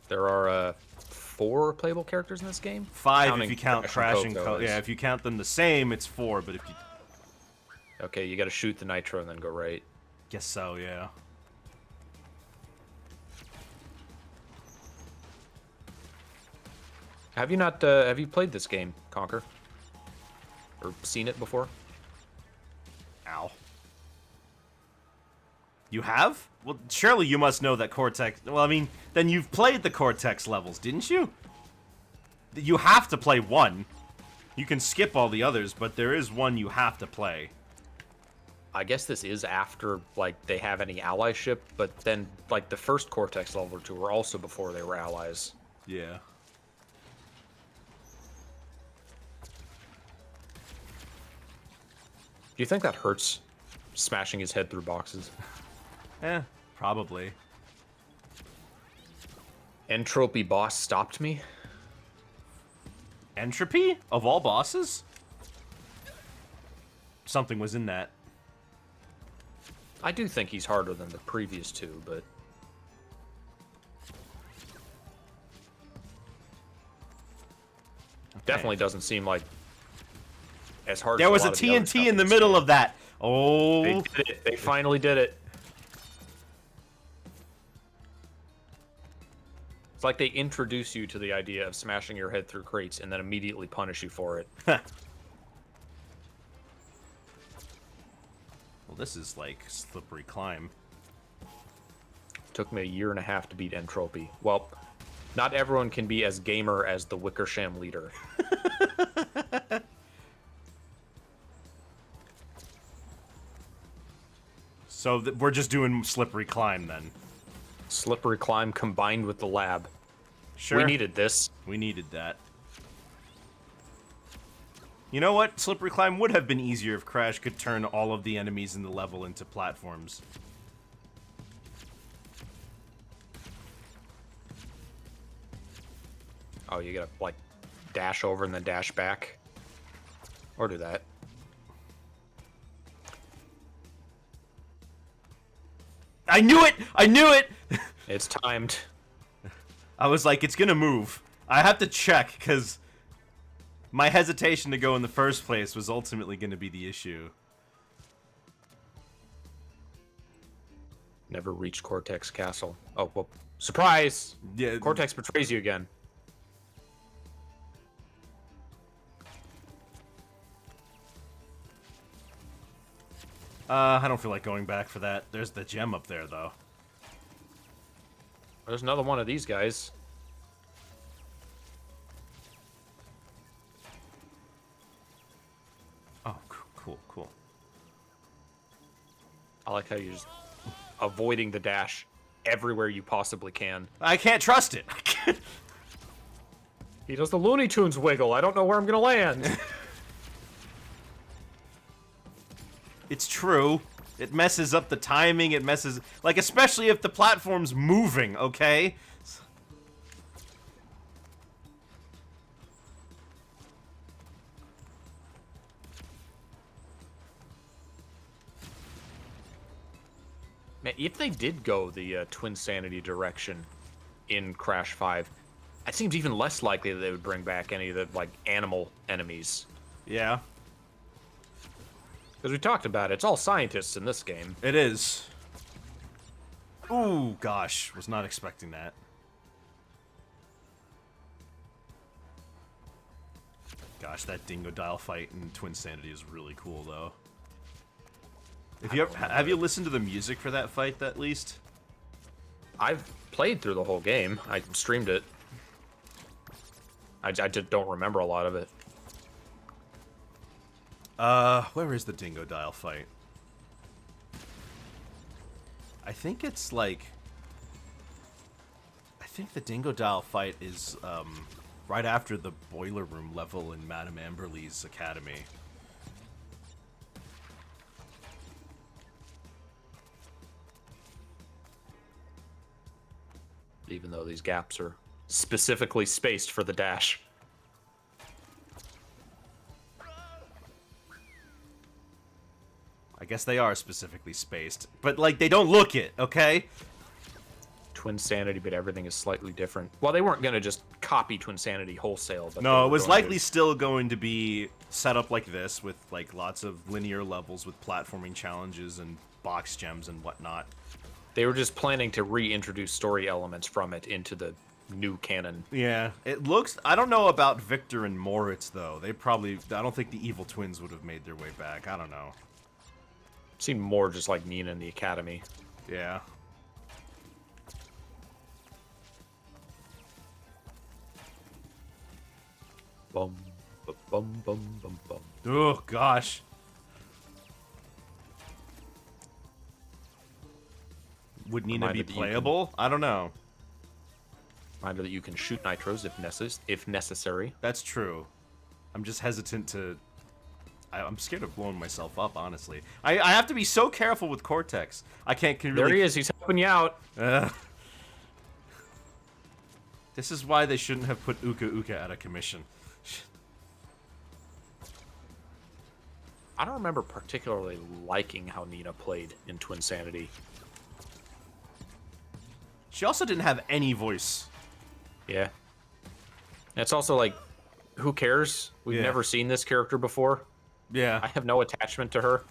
Speaker 2: There are 4 playable characters in this game.
Speaker 1: 5 if you count Crash and
Speaker 2: Coco.
Speaker 1: Yeah, if you count them the same, it's 4. But if you
Speaker 2: Okay, you got to shoot the nitro and then go right.
Speaker 1: guess so, yeah.
Speaker 2: Have you not? Have you played this game, Conquer? Or seen it before?
Speaker 1: Ow. You have? Well, surely you must know that Cortex... Well, I mean, then you've played the Cortex levels, didn't you? You have to play one. You can skip all the others, but there is one you have to play.
Speaker 2: I guess this is after, like, they have any allyship, but then, like, the first Cortex level or 2 were also before they were allies.
Speaker 1: Yeah.
Speaker 2: Do you think that hurts, smashing his head through boxes?
Speaker 1: Probably.
Speaker 2: Entropy boss stopped me?
Speaker 1: Entropy? Of all bosses? Something was in that.
Speaker 2: I do think he's harder than the previous 2, but... Definitely doesn't seem like as hard
Speaker 1: There
Speaker 2: as
Speaker 1: was a
Speaker 2: lot of the other
Speaker 1: TNT
Speaker 2: stuff
Speaker 1: in the
Speaker 2: this
Speaker 1: middle
Speaker 2: game.
Speaker 1: of that. Oh.
Speaker 2: They did it. They finally did it. It's like they introduce you to the idea of smashing your head through crates and then immediately punish you for it.
Speaker 1: Well, this is like slippery climb.
Speaker 2: Took me a year and a half to beat Entropy. Well, not everyone can be as gamer as the Wickersham leader.
Speaker 1: So we're just doing slippery climb then.
Speaker 2: Slippery climb combined with the lab.
Speaker 1: Sure.
Speaker 2: We needed this.
Speaker 1: We needed that. You know what? Slippery climb would have been easier if Crash could turn all of the enemies in the level into platforms.
Speaker 2: Oh, you gotta, like, dash over and then dash back? Or do that.
Speaker 1: I knew it! I knew it!
Speaker 2: It's timed.
Speaker 1: I was like, it's gonna move. I have to check, because my hesitation to go in the first place was ultimately gonna be the issue.
Speaker 2: Never reached Cortex Castle. Oh, well, surprise!
Speaker 1: Yeah.
Speaker 2: Cortex betrays you again.
Speaker 1: I don't feel like going back for that. There's the gem up there, though.
Speaker 2: There's another one of these guys.
Speaker 1: Oh, cool.
Speaker 2: I like how you're just avoiding the dash everywhere you possibly can.
Speaker 1: I can't trust it.
Speaker 2: He does the Looney Tunes wiggle. I don't know where I'm gonna land.
Speaker 1: It's true. It messes up the timing. It messes... Like, especially if the platform's moving, okay?
Speaker 2: Man, if they did go the Twinsanity direction in Crash 5, it seems even less likely that they would bring back any of the, like, animal enemies.
Speaker 1: Yeah.
Speaker 2: Because we talked about it, it's all scientists in this game.
Speaker 1: It is. Ooh, gosh. Was not expecting that. Gosh, that Dingodile fight in Twinsanity is really cool, though. Have you listened to the music for that fight, at least?
Speaker 2: I've played through the whole game. I streamed it. I just don't remember a lot of it.
Speaker 1: Where is the Dingodile fight? I think it's like... I think the Dingodile fight is, right after the Boiler Room level in Madame Amberly's Academy.
Speaker 2: Even though these gaps are specifically spaced for the dash.
Speaker 1: I guess they are specifically spaced. But, like, they don't look it, okay?
Speaker 2: Twinsanity, but everything is slightly different. Well, they weren't going to just copy Twinsanity wholesale. But
Speaker 1: No, it was likely
Speaker 2: to...
Speaker 1: still going to be set up like this, with, like, lots of linear levels with platforming challenges and box gems and whatnot.
Speaker 2: They were just planning to reintroduce story elements from it into the new canon.
Speaker 1: Yeah, it looks... I don't know about Victor and Moritz, though. They probably... I don't think the evil twins would have made their way back. I don't know.
Speaker 2: Seemed more just like Nina in the Academy.
Speaker 1: Yeah.
Speaker 2: Bum, bum, bum, bum, bum.
Speaker 1: Oh, gosh. Would Nina be
Speaker 2: Reminder that you
Speaker 1: playable? I don't know.
Speaker 2: Reminder that you can shoot nitros if necessary.
Speaker 1: That's true. I'm just hesitant to... I'm scared of blowing myself up, honestly. I have to be so careful with Cortex. I can't really...
Speaker 2: There he is. He's helping you out.
Speaker 1: This is why they shouldn't have put Uka Uka out of commission.
Speaker 2: I don't remember particularly liking how Nina played in Twinsanity.
Speaker 1: She also didn't have any voice.
Speaker 2: Yeah. And it's also like, who cares? We've
Speaker 1: Yeah.
Speaker 2: never seen this character before.
Speaker 1: Yeah.
Speaker 2: I have no attachment to her.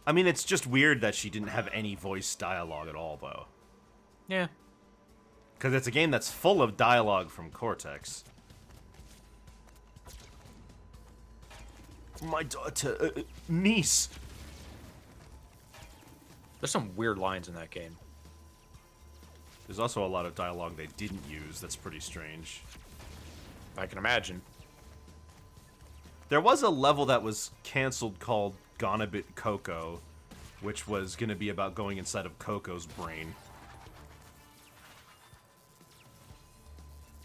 Speaker 1: I mean, it's just weird that she didn't have any voice dialogue at all, though.
Speaker 2: Yeah.
Speaker 1: Because it's a game that's full of dialogue from Cortex. My daughter... niece!
Speaker 2: There's some weird lines in that game.
Speaker 1: There's also a lot of dialogue they didn't use that's pretty strange.
Speaker 2: I can imagine.
Speaker 1: There was a level that was canceled called Gonabit Coco, which was going to be about going inside of Coco's brain.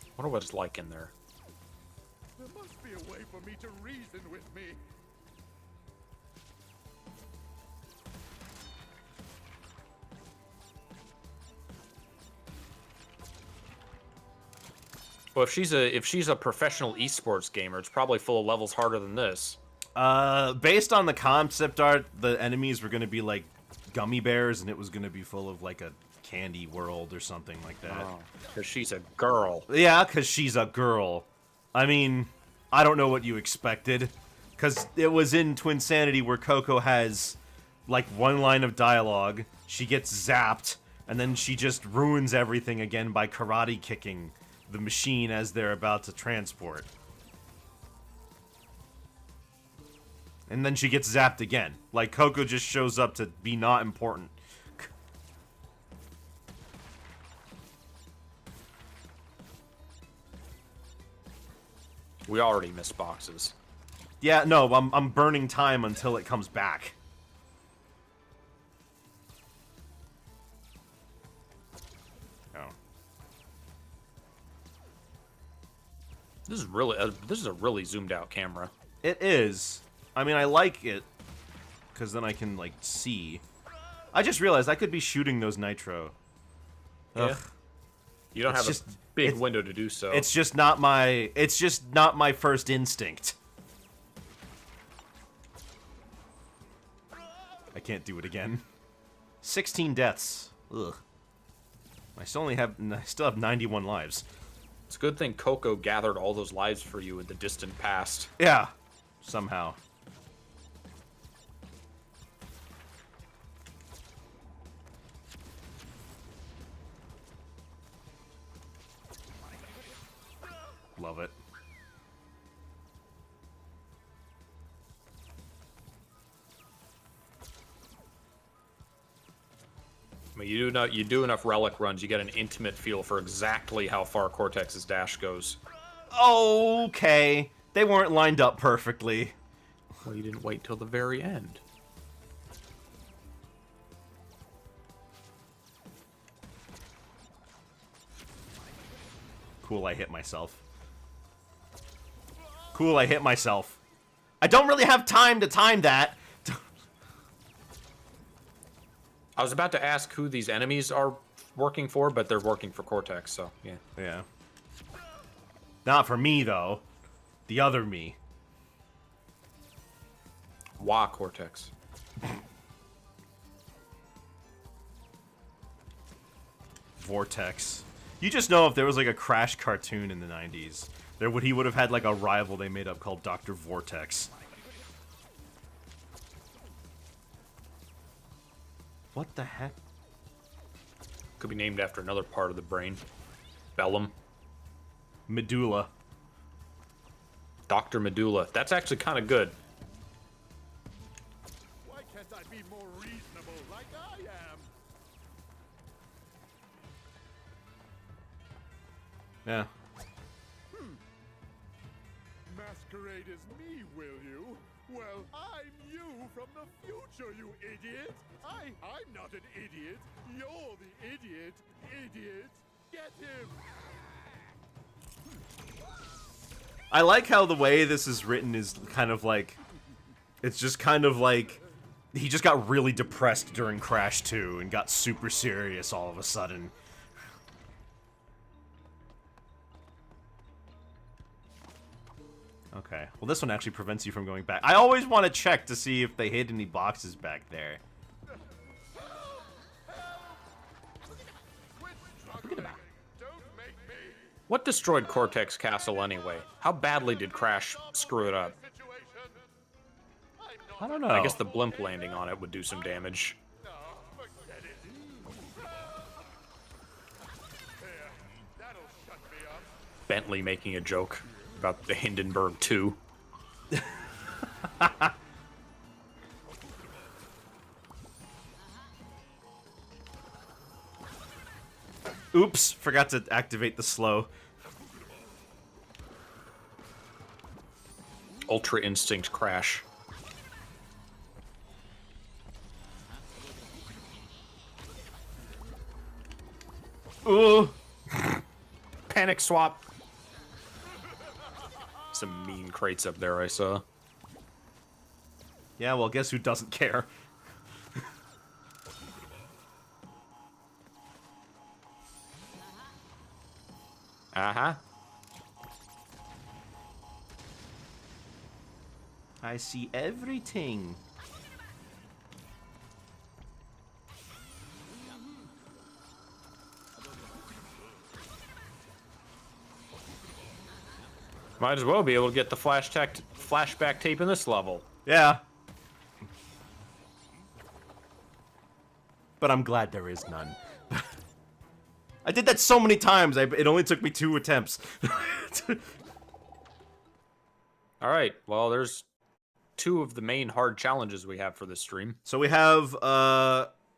Speaker 2: I wonder what it's like in there.
Speaker 3: There must be a way for me to reason with me.
Speaker 2: Well, if she's a professional esports gamer, it's probably full of levels harder than this.
Speaker 1: Based on the concept art, the enemies were going to be like gummy bears, and it was going to be full of like a candy world or something like that.
Speaker 2: Because she's a girl.
Speaker 1: Yeah, because she's a girl. I mean, I don't know what you expected. Because it was in Twinsanity where Coco has, like, one line of dialogue. She gets zapped, and then she just ruins everything again by karate kicking the machine as they're about to transport. And then she gets zapped again. Like, Coco just shows up to be not important.
Speaker 2: We already missed boxes.
Speaker 1: Yeah, no, I'm burning time until it comes back. Oh.
Speaker 2: This is a really zoomed out camera.
Speaker 1: It is. I mean, I like it because then I can like see. I just realized I could be shooting those nitro.
Speaker 2: Yeah.
Speaker 1: Ugh.
Speaker 2: You don't
Speaker 1: It's
Speaker 2: have
Speaker 1: just-
Speaker 2: a big
Speaker 1: it's-
Speaker 2: window to do so.
Speaker 1: It's just not my. It's just not my first instinct. I can't do it again. 16 deaths. Ugh. I still have 91 lives.
Speaker 2: It's a good thing Coco gathered all those lives for you in the distant past.
Speaker 1: Yeah. Somehow. Love it.
Speaker 2: I mean, you do enough relic runs, you get an intimate feel for exactly how far Cortex's dash goes.
Speaker 1: Okay. They weren't lined up perfectly.
Speaker 2: Well, you didn't wait till the very end.
Speaker 1: Cool, I hit myself. Cool, I hit myself. I don't really have time to time that.
Speaker 2: I was about to ask who these enemies are working for, but they're working for Cortex, so yeah.
Speaker 1: Yeah. Not for me, though. The other me.
Speaker 2: Wah, Cortex.
Speaker 1: Vortex. You just know if there was like a Crash cartoon in the 90s, he would have had like a rival they made up called Dr. Vortex. What the heck?
Speaker 2: Could be named after another part of the brain. Bellum.
Speaker 1: Medulla.
Speaker 2: Dr. Medulla. That's actually kind of good.
Speaker 3: Why can't I be more reasonable like I am?
Speaker 1: Yeah.
Speaker 3: Masquerade as me, will you? Well, I'm you from the future, you idiot! I'm not an idiot! You're the idiot! Idiot! Get him!
Speaker 1: I like how the way this is written is kind of like... It's just kind of like... He just got really depressed during Crash 2 and got super serious all of a sudden. Okay. Well, this one actually prevents you from going back. I always want to check to see if they hid any boxes back there.
Speaker 3: Don't make me
Speaker 2: What destroyed Cortex Castle anyway? How badly did Crash screw it up?
Speaker 3: situation. I'm not
Speaker 1: I don't know.
Speaker 2: I guess the blimp landing on it would do some damage.
Speaker 3: no, forget it. There, that'll shut me up.
Speaker 2: Bentley making a joke about the Hindenburg 2.
Speaker 1: Oops, forgot to activate the slow.
Speaker 2: Ultra Instinct Crash.
Speaker 1: Ooh.
Speaker 2: Panic swap. Some mean crates up there I saw.
Speaker 1: Yeah, well, guess who doesn't care?
Speaker 2: Uh-huh.
Speaker 1: I see everything.
Speaker 2: Might as well be able to get the flashback tape in this level.
Speaker 1: Yeah. But I'm glad there is none. I did that so many times, it only took me 2 attempts.
Speaker 2: Alright, well, there's 2 of the main hard challenges we have for this stream.
Speaker 1: So we have,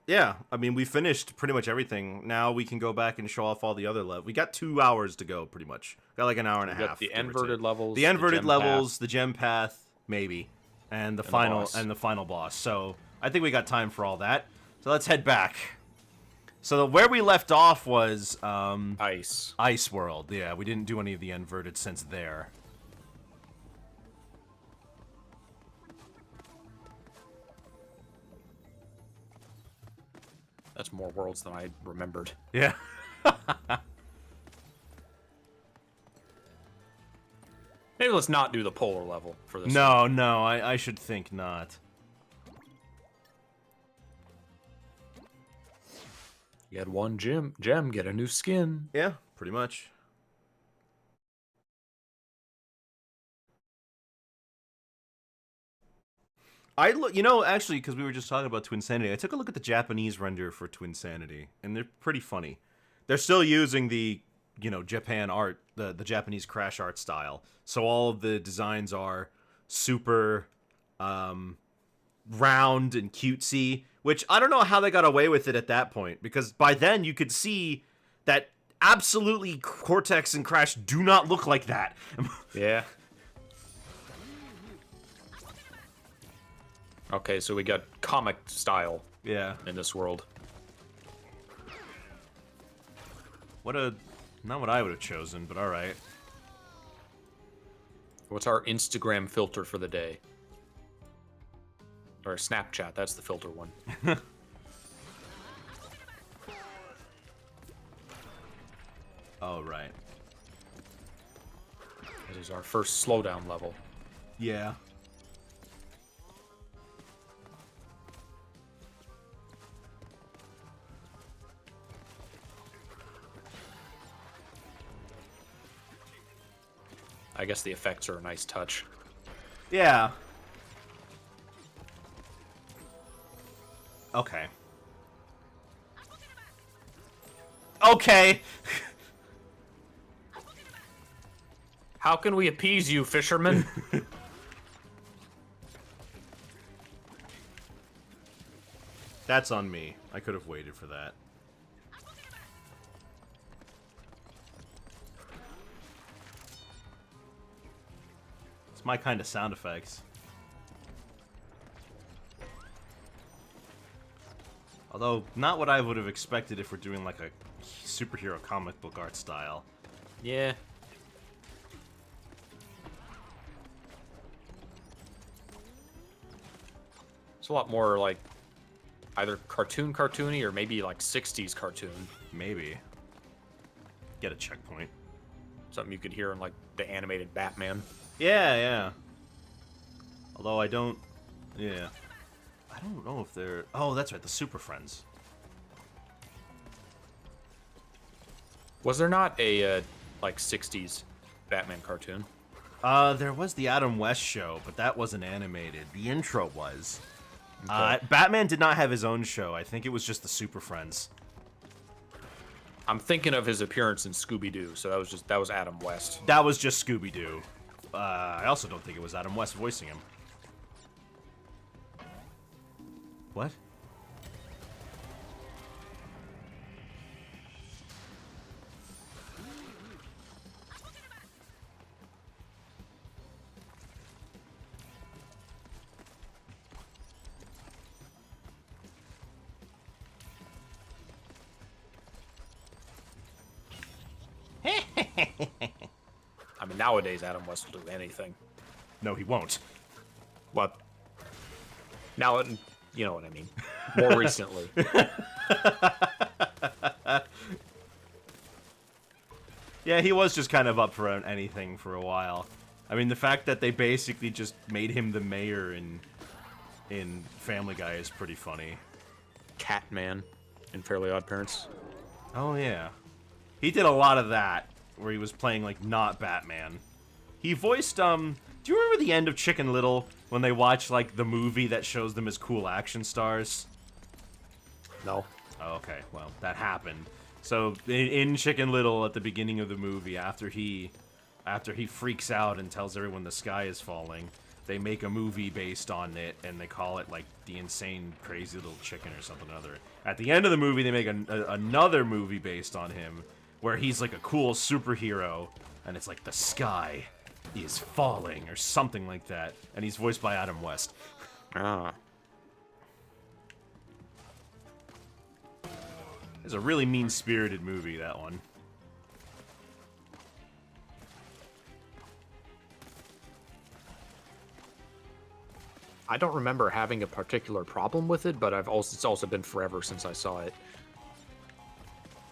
Speaker 1: yeah, I mean, we finished pretty much everything. Now we can go back and show off all the other levels. We got 2 hours to go, pretty much. Got like an hour and a
Speaker 2: We got
Speaker 1: half.
Speaker 2: the
Speaker 1: give or
Speaker 2: inverted
Speaker 1: take.
Speaker 2: levels,
Speaker 1: The inverted
Speaker 2: gem
Speaker 1: levels,
Speaker 2: path.
Speaker 1: the gem path, maybe. And the
Speaker 2: the
Speaker 1: final,
Speaker 2: boss.
Speaker 1: and the final boss. So I think we got time for all that. So let's head back. So where we left off was
Speaker 2: Ice.
Speaker 1: Ice World. Yeah, we didn't do any of the inverted sense there.
Speaker 2: That's more worlds than I remembered.
Speaker 1: Yeah.
Speaker 2: Maybe let's not do the polar level for this.
Speaker 1: No, no, I should think not.
Speaker 2: You had one gem, get a new skin.
Speaker 1: Yeah, pretty much. I look, you know, actually, because we were just talking about Twinsanity, I took a look at the Japanese render for Twinsanity, and they're pretty funny. They're still using the, you know, Japan art, the Japanese Crash art style. So all of the designs are super round and cutesy, which I don't know how they got away with it at that point, because by then you could see that absolutely Cortex and Crash do not look like that.
Speaker 2: Yeah. Okay, so we got comic style
Speaker 1: Yeah.
Speaker 2: in this world.
Speaker 1: Not what I would have chosen, but alright.
Speaker 2: What's our Instagram filter for the day? Or Snapchat, that's the filter one.
Speaker 1: Oh, right.
Speaker 2: This is our first slowdown level.
Speaker 1: Yeah.
Speaker 2: I guess the effects are a nice touch.
Speaker 1: Yeah. Okay. Okay.
Speaker 2: How can we appease you, fisherman?
Speaker 1: That's on me. I could have waited for that. It's my kind of sound effects. Although, not what I would have expected if we're doing like a superhero comic book art style.
Speaker 2: Yeah. It's a lot more like either cartoony or maybe like 60s cartoon.
Speaker 1: Maybe. Get a checkpoint.
Speaker 2: Something you could hear in like the animated Batman.
Speaker 1: Yeah, yeah. Although I don't... Yeah. I don't know if they're... Oh, that's right, the Super Friends.
Speaker 2: Was there not a like 60s Batman cartoon?
Speaker 1: There was the Adam West show, but that wasn't animated. The intro was.
Speaker 2: Okay.
Speaker 1: Batman did not have his own show. I think it was just the Super Friends.
Speaker 2: I'm thinking of his appearance in Scooby-Doo, so that was Adam West.
Speaker 1: That was just Scooby-Doo. I also don't think it was Adam West voicing him. What?
Speaker 2: I mean, nowadays Adam West will do anything.
Speaker 1: No, he won't.
Speaker 2: What? Now, you know what I mean. More recently.
Speaker 1: Yeah, he was just kind of up for anything for a while. I mean, the fact that they basically just made him the mayor in Family Guy is pretty funny.
Speaker 2: Catman in Fairly Odd Parents.
Speaker 1: Oh, yeah. He did a lot of that, where he was playing, like, not Batman. He voiced, do you remember the end of Chicken Little, when they watch, like, the movie that shows them as cool action stars?
Speaker 2: No.
Speaker 1: Oh, okay, well, that happened. So, in Chicken Little, at the beginning of the movie, after he freaks out and tells everyone the sky is falling, they make a movie based on it, and they call it, like, The Insane Crazy Little Chicken or something or other. At the end of the movie, they make another movie based on him, where he's, like, a cool superhero, and it's like, the sky is falling, or something like that. And he's voiced by Adam West. It's a really mean-spirited movie, that one.
Speaker 2: I don't remember having a particular problem with it, but it's also been forever since I saw it.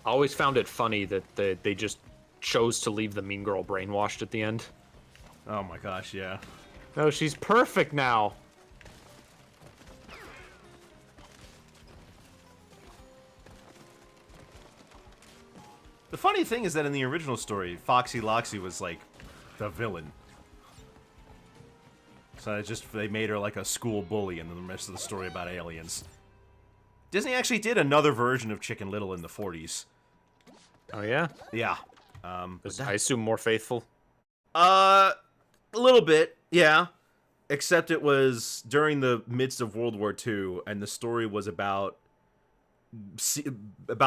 Speaker 2: I always found it funny that they just chose to leave the mean girl brainwashed at the end.
Speaker 1: Oh my gosh, yeah.
Speaker 2: No, she's perfect now.
Speaker 1: The funny thing is that in the original story, Foxy Loxy was like the villain. So they made her like a school bully, and then the rest of the story about aliens. Disney actually did another version of Chicken Little in the 40s.
Speaker 2: Oh yeah?
Speaker 1: Yeah.
Speaker 2: I assume more faithful.
Speaker 1: A little bit, yeah. Except it was during the midst of World War II, and the story was about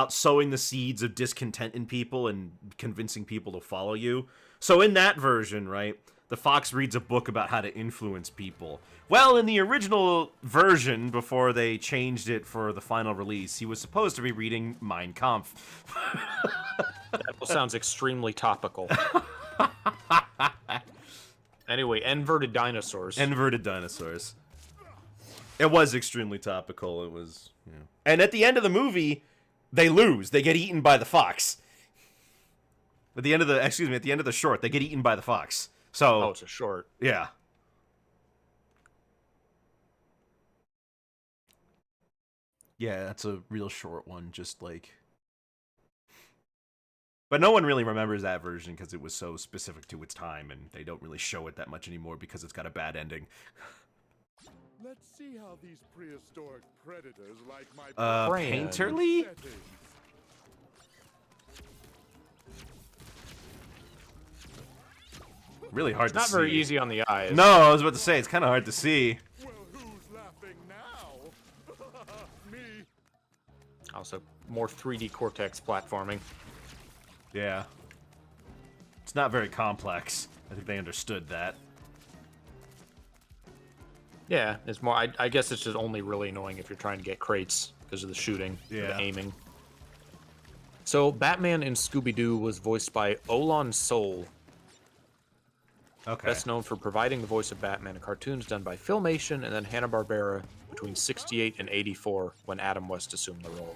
Speaker 1: sowing the seeds of discontent in people and convincing people to follow you. So in that version, right, the fox reads a book about how to influence people. Well, in the original version, before they changed it for the final release, he was supposed to be reading Mein Kampf.
Speaker 2: That sounds extremely topical. Anyway, inverted dinosaurs.
Speaker 1: Inverted dinosaurs. It was extremely topical. It was, you know. And at the end of the movie, they lose. They get eaten by the fox. At the end of the short, they get eaten by the fox. So,
Speaker 2: Oh, it's a short.
Speaker 1: yeah. Yeah, that's a real short one, just like... But no one really remembers that version because it was so specific to its time, and they don't really show it that much anymore because it's got a bad ending.
Speaker 3: Let's see how these prehistoric predators like my
Speaker 2: Brand.
Speaker 1: Painterly?
Speaker 3: settings.
Speaker 1: Really hard to
Speaker 2: Not
Speaker 1: see.
Speaker 2: very easy on the eyes.
Speaker 1: No, I was about to say, it's kind of hard to see.
Speaker 3: Well, who's laughing now? Me.
Speaker 2: Also, more 3D Cortex platforming.
Speaker 1: Yeah. It's not very complex. I think they understood that.
Speaker 2: Yeah, it's more. I guess it's just only really annoying if you're trying to get crates because of the shooting,
Speaker 1: Yeah.
Speaker 2: the aiming. So, Batman in Scooby-Doo was voiced by Olon Soul,
Speaker 1: Okay.
Speaker 2: best known for providing the voice of Batman in cartoons done by Filmation and then Hanna-Barbera between 68 and 84 when Adam West assumed the role.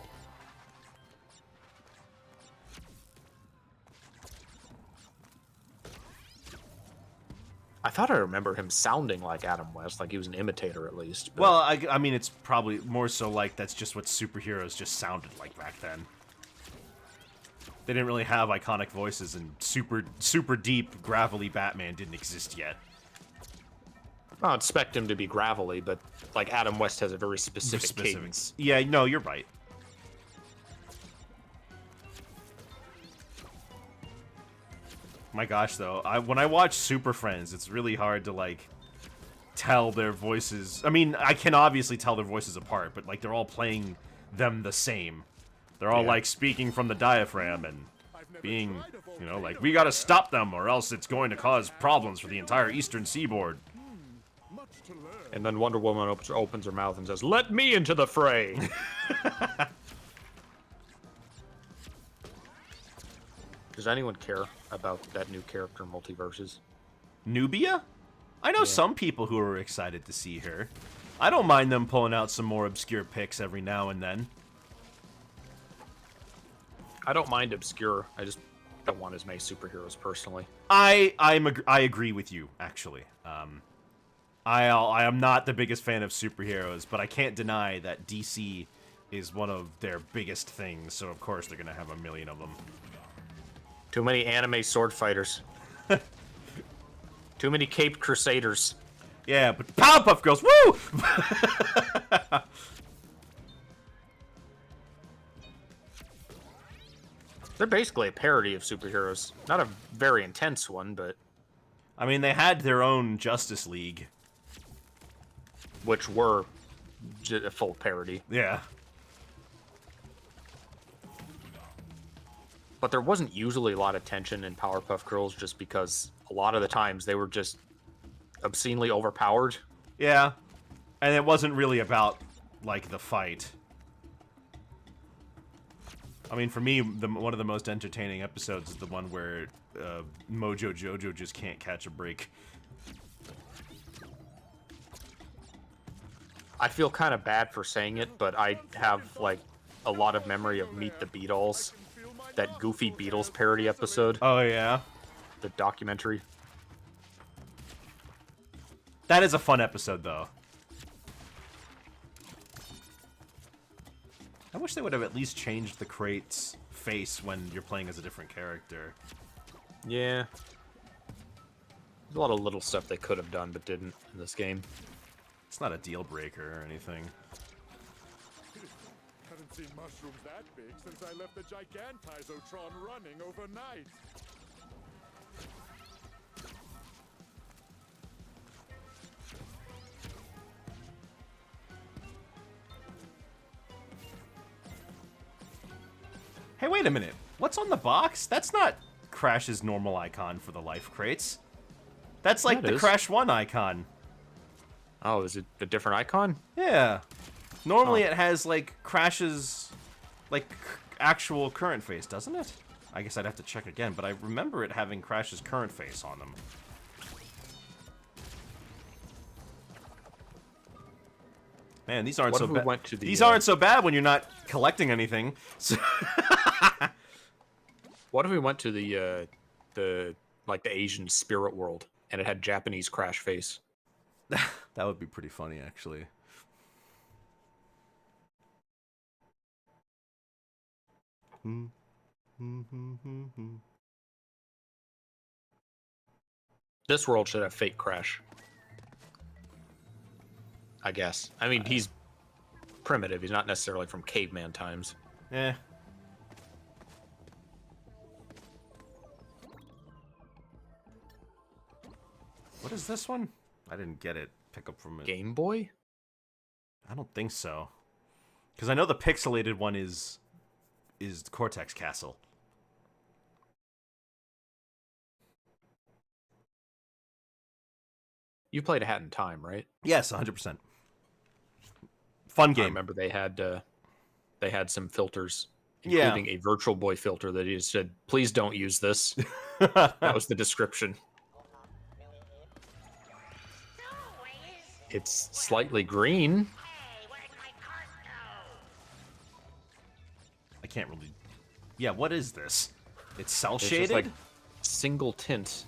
Speaker 2: I thought I remember him sounding like Adam West, like he was an imitator at least. But
Speaker 1: Well, I mean, it's probably more so like that's just what superheroes just sounded like back then. They didn't really have iconic voices, and super deep, gravelly Batman didn't exist yet.
Speaker 2: I don't expect him to be gravelly, but like Adam West has a very specific cadence.
Speaker 1: Yeah, no, you're right. My gosh, though, when I watch Super Friends, it's really hard to like tell their voices. I mean, I can obviously tell their voices apart, but like they're all playing them the same. They're all
Speaker 2: Yeah.
Speaker 1: like speaking from the diaphragm and being, you know, like, we gotta stop them or else it's going to cause problems for the entire eastern seaboard.
Speaker 3: Much to learn.
Speaker 2: And then Wonder Woman opens her mouth and says, "Let me into the fray." Does anyone care about that new character in Multiverses?
Speaker 1: Nubia? I know some people who are excited to see her. I don't mind them pulling out some more obscure picks every now and then.
Speaker 2: I don't mind obscure. I just don't want as many superheroes personally.
Speaker 1: I agree with you, actually. I am not the biggest fan of superheroes, but I can't deny that DC is one of their biggest things, so of course they're gonna have a million of them.
Speaker 2: Too many anime sword fighters. Too many Caped Crusaders.
Speaker 1: Yeah, but the Powerpuff Girls, woo!
Speaker 2: They're basically a parody of superheroes. Not a very intense one, but
Speaker 1: I mean, they had their own Justice League.
Speaker 2: which were a full parody.
Speaker 1: Yeah.
Speaker 2: But there wasn't usually a lot of tension in Powerpuff Girls just because a lot of the times they were just obscenely overpowered.
Speaker 1: Yeah. And it wasn't really about, like, the fight. I mean, for me, one of the most entertaining episodes is the one where Mojo Jojo just can't catch a break.
Speaker 2: I feel kind of bad for saying it, but I have, like, a lot of memory of Meet the Beatles, that Goofy Beatles parody episode,
Speaker 1: Oh, yeah?
Speaker 2: the documentary.
Speaker 1: That is a fun episode, though. I wish they would have at least changed the crate's face when you're playing as a different character.
Speaker 2: Yeah. There's a lot of little stuff they could have done, but didn't in this game.
Speaker 1: It's not a deal breaker or anything.
Speaker 3: Haven't seen mushrooms that big since I left the Gigantizotron running overnight.
Speaker 1: Hey, wait a minute. What's on the box? That's not Crash's normal icon for the life crates. That's like
Speaker 2: Yeah, it
Speaker 1: the
Speaker 2: is.
Speaker 1: Crash 1 icon.
Speaker 2: Oh, is it a different icon?
Speaker 1: Yeah. Normally
Speaker 2: Huh.
Speaker 1: it has, like, Crash's, like, actual current face, doesn't it? I guess I'd have to check again, but I remember it having Crash's current face on them. Man, these aren't
Speaker 2: What
Speaker 1: so
Speaker 2: if we
Speaker 1: bad.
Speaker 2: went to the,
Speaker 1: These aren't so bad when you're not collecting anything. So
Speaker 2: What if we went to the Asian spirit world and it had Japanese Crash face?
Speaker 1: that would be pretty funny, actually.
Speaker 2: This world should have fake Crash. I guess. I mean, he's primitive. He's not necessarily from caveman times.
Speaker 1: Eh. What is this one? I didn't get it. Pick up from it.
Speaker 2: Game Boy?
Speaker 1: I don't think so. Because I know the pixelated one is Cortex Castle.
Speaker 2: You played A Hat in Time, right?
Speaker 1: Yes, 100%. Fun
Speaker 2: I
Speaker 1: game.
Speaker 2: remember they had some filters,
Speaker 1: Yeah.
Speaker 2: including a Virtual Boy filter that just said, "Please don't use this." That was the description. It's slightly green.
Speaker 1: I can't really... Yeah, what is this? It's cell
Speaker 2: It's
Speaker 1: shaded?
Speaker 2: just like single tint.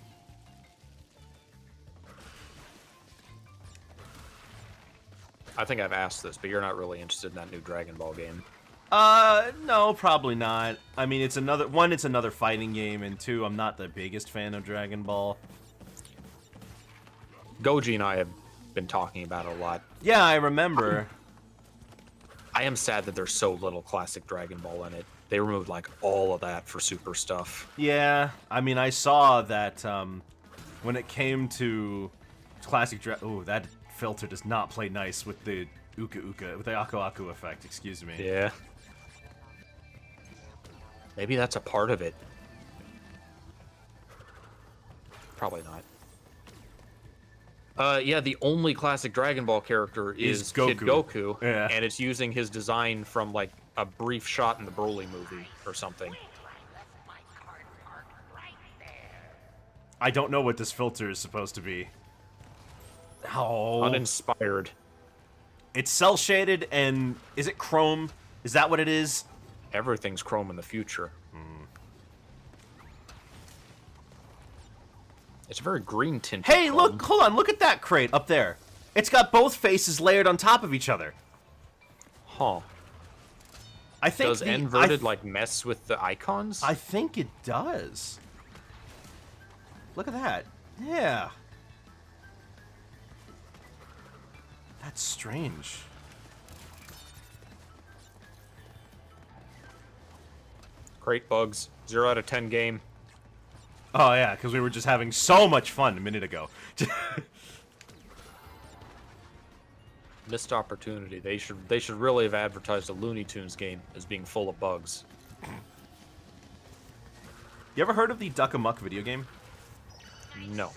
Speaker 2: I think I've asked this, but you're not really interested in that new Dragon Ball game.
Speaker 1: No, probably not. I mean, it's another fighting game, and two, I'm not the biggest fan of Dragon Ball.
Speaker 2: Goji and I have been talking about it a lot.
Speaker 1: Yeah, I remember.
Speaker 2: I am sad that there's so little classic Dragon Ball in it. They removed like all of that for Super stuff.
Speaker 1: Yeah, I mean, I saw that when it came to classic oh, that filter does not play nice with the with the Aku Aku effect, excuse me.
Speaker 2: Yeah. Maybe that's a part of it. Probably not. Yeah, the only classic Dragon Ball character is Kid
Speaker 1: Goku.
Speaker 2: Goku,
Speaker 1: Yeah.
Speaker 2: and it's using his design from like a brief shot in the Broly movie or something.
Speaker 1: I don't know what this filter is supposed to be. Oh.
Speaker 2: Uninspired.
Speaker 1: It's cell shaded, and is it chrome? Is that what it is?
Speaker 2: Everything's chrome in the future. It's a very green tint.
Speaker 1: Hey, look, hold on, look at that crate up there. It's got both faces layered on top of each other.
Speaker 2: Huh.
Speaker 1: I think
Speaker 2: Does inverted like mess with the icons?
Speaker 1: I think it does. Look at that. Yeah. That's strange.
Speaker 2: Crate bugs. 0 out of 10 game.
Speaker 1: Oh yeah, because we were just having so much fun a minute ago.
Speaker 2: Missed opportunity. They should really have advertised a Looney Tunes game as being full of bugs.
Speaker 1: You ever heard of the Duck Amuck video game?
Speaker 2: No.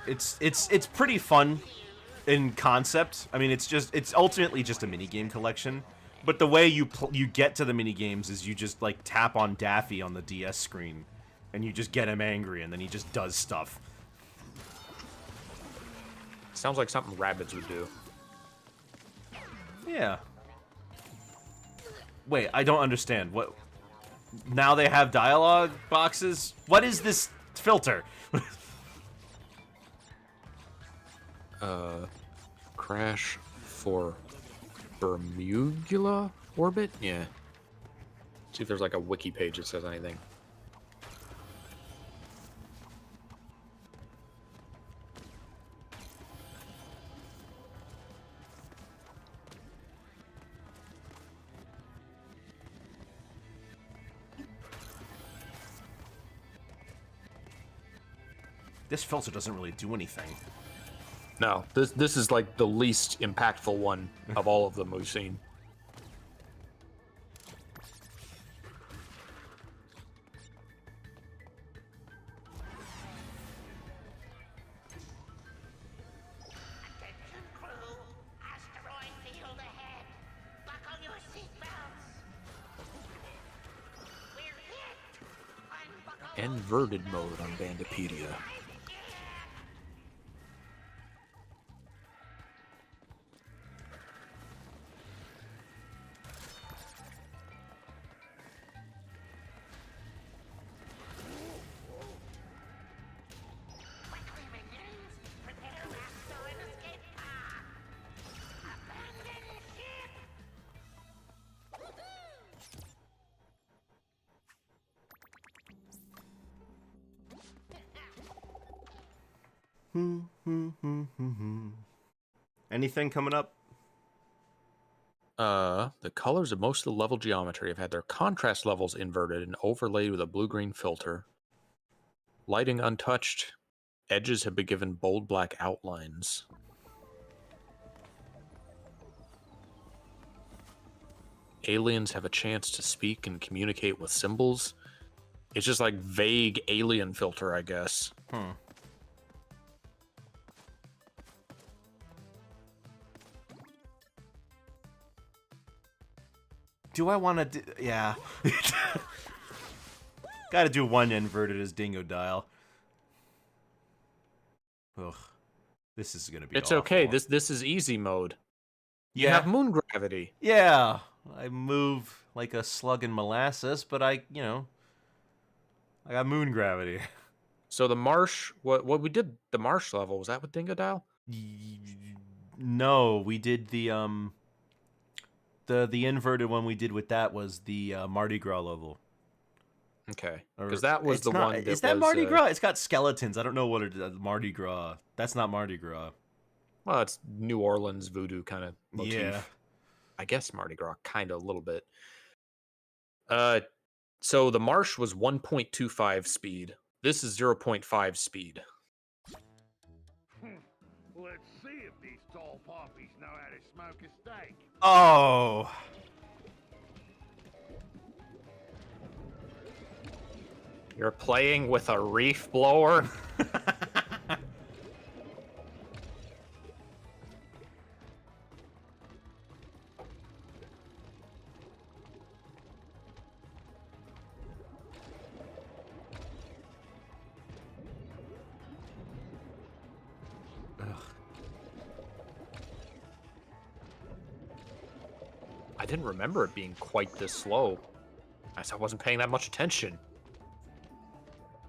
Speaker 1: It's pretty fun in concept. I mean, it's ultimately just a mini game collection, But the way you get to the mini games is you just like tap on Daffy on the DS screen, and you just get him angry, and then he just does stuff.
Speaker 2: Sounds like something Rabbids would do.
Speaker 1: Yeah. Wait, I don't understand. What? Now they have dialogue boxes? What is this filter?
Speaker 2: Crash for Bermugula orbit? Yeah. See if there's like a wiki page that says anything.
Speaker 1: This filter doesn't really do anything.
Speaker 2: No, this is like the least impactful one of all of them we've seen.
Speaker 5: Attention crew, asteroid field ahead. Buckle your seatbelts. We're hit. Unbuckle
Speaker 2: Inverted mode on Bandipedia.
Speaker 5: quickly, minions. Prepare master and escape pod. Abandon ship.
Speaker 1: Anything coming up?
Speaker 2: The colors of most of the level geometry have had their contrast levels inverted and overlaid with a blue-green filter. Lighting untouched. Edges have been given bold black outlines. Aliens have a chance to speak and communicate with symbols. It's just like vague alien filter, I guess.
Speaker 1: Do I want to do... Yeah. Gotta do one inverted as Dingo Dial. Ugh. This is gonna be
Speaker 2: It's
Speaker 1: awful.
Speaker 2: okay. This is easy mode. You
Speaker 1: Yeah.
Speaker 2: have moon gravity.
Speaker 1: Yeah. I move like a slug in molasses, but I got moon gravity.
Speaker 2: So the marsh, what we did, the marsh level, was that with Dingo Dial?
Speaker 1: No, we did the inverted one we did with that was the Mardi Gras level.
Speaker 2: Okay,
Speaker 1: Or-
Speaker 2: because that was
Speaker 1: it's
Speaker 2: the
Speaker 1: not-
Speaker 2: one. That
Speaker 1: is that
Speaker 2: was,
Speaker 1: Mardi Gras? It's got skeletons. I don't know what it is. Mardi Gras. That's not Mardi Gras.
Speaker 2: Well, it's New Orleans voodoo kind of motif.
Speaker 1: Yeah.
Speaker 2: I guess Mardi Gras, kind of a little bit. So the marsh was 1.25 speed. This is 0.5 speed.
Speaker 3: Let's see if these tall poppies know how to smoke a steak.
Speaker 1: Oh.
Speaker 2: You're playing with a reef blower? I didn't remember it being quite this slow. I guess I wasn't paying that much attention.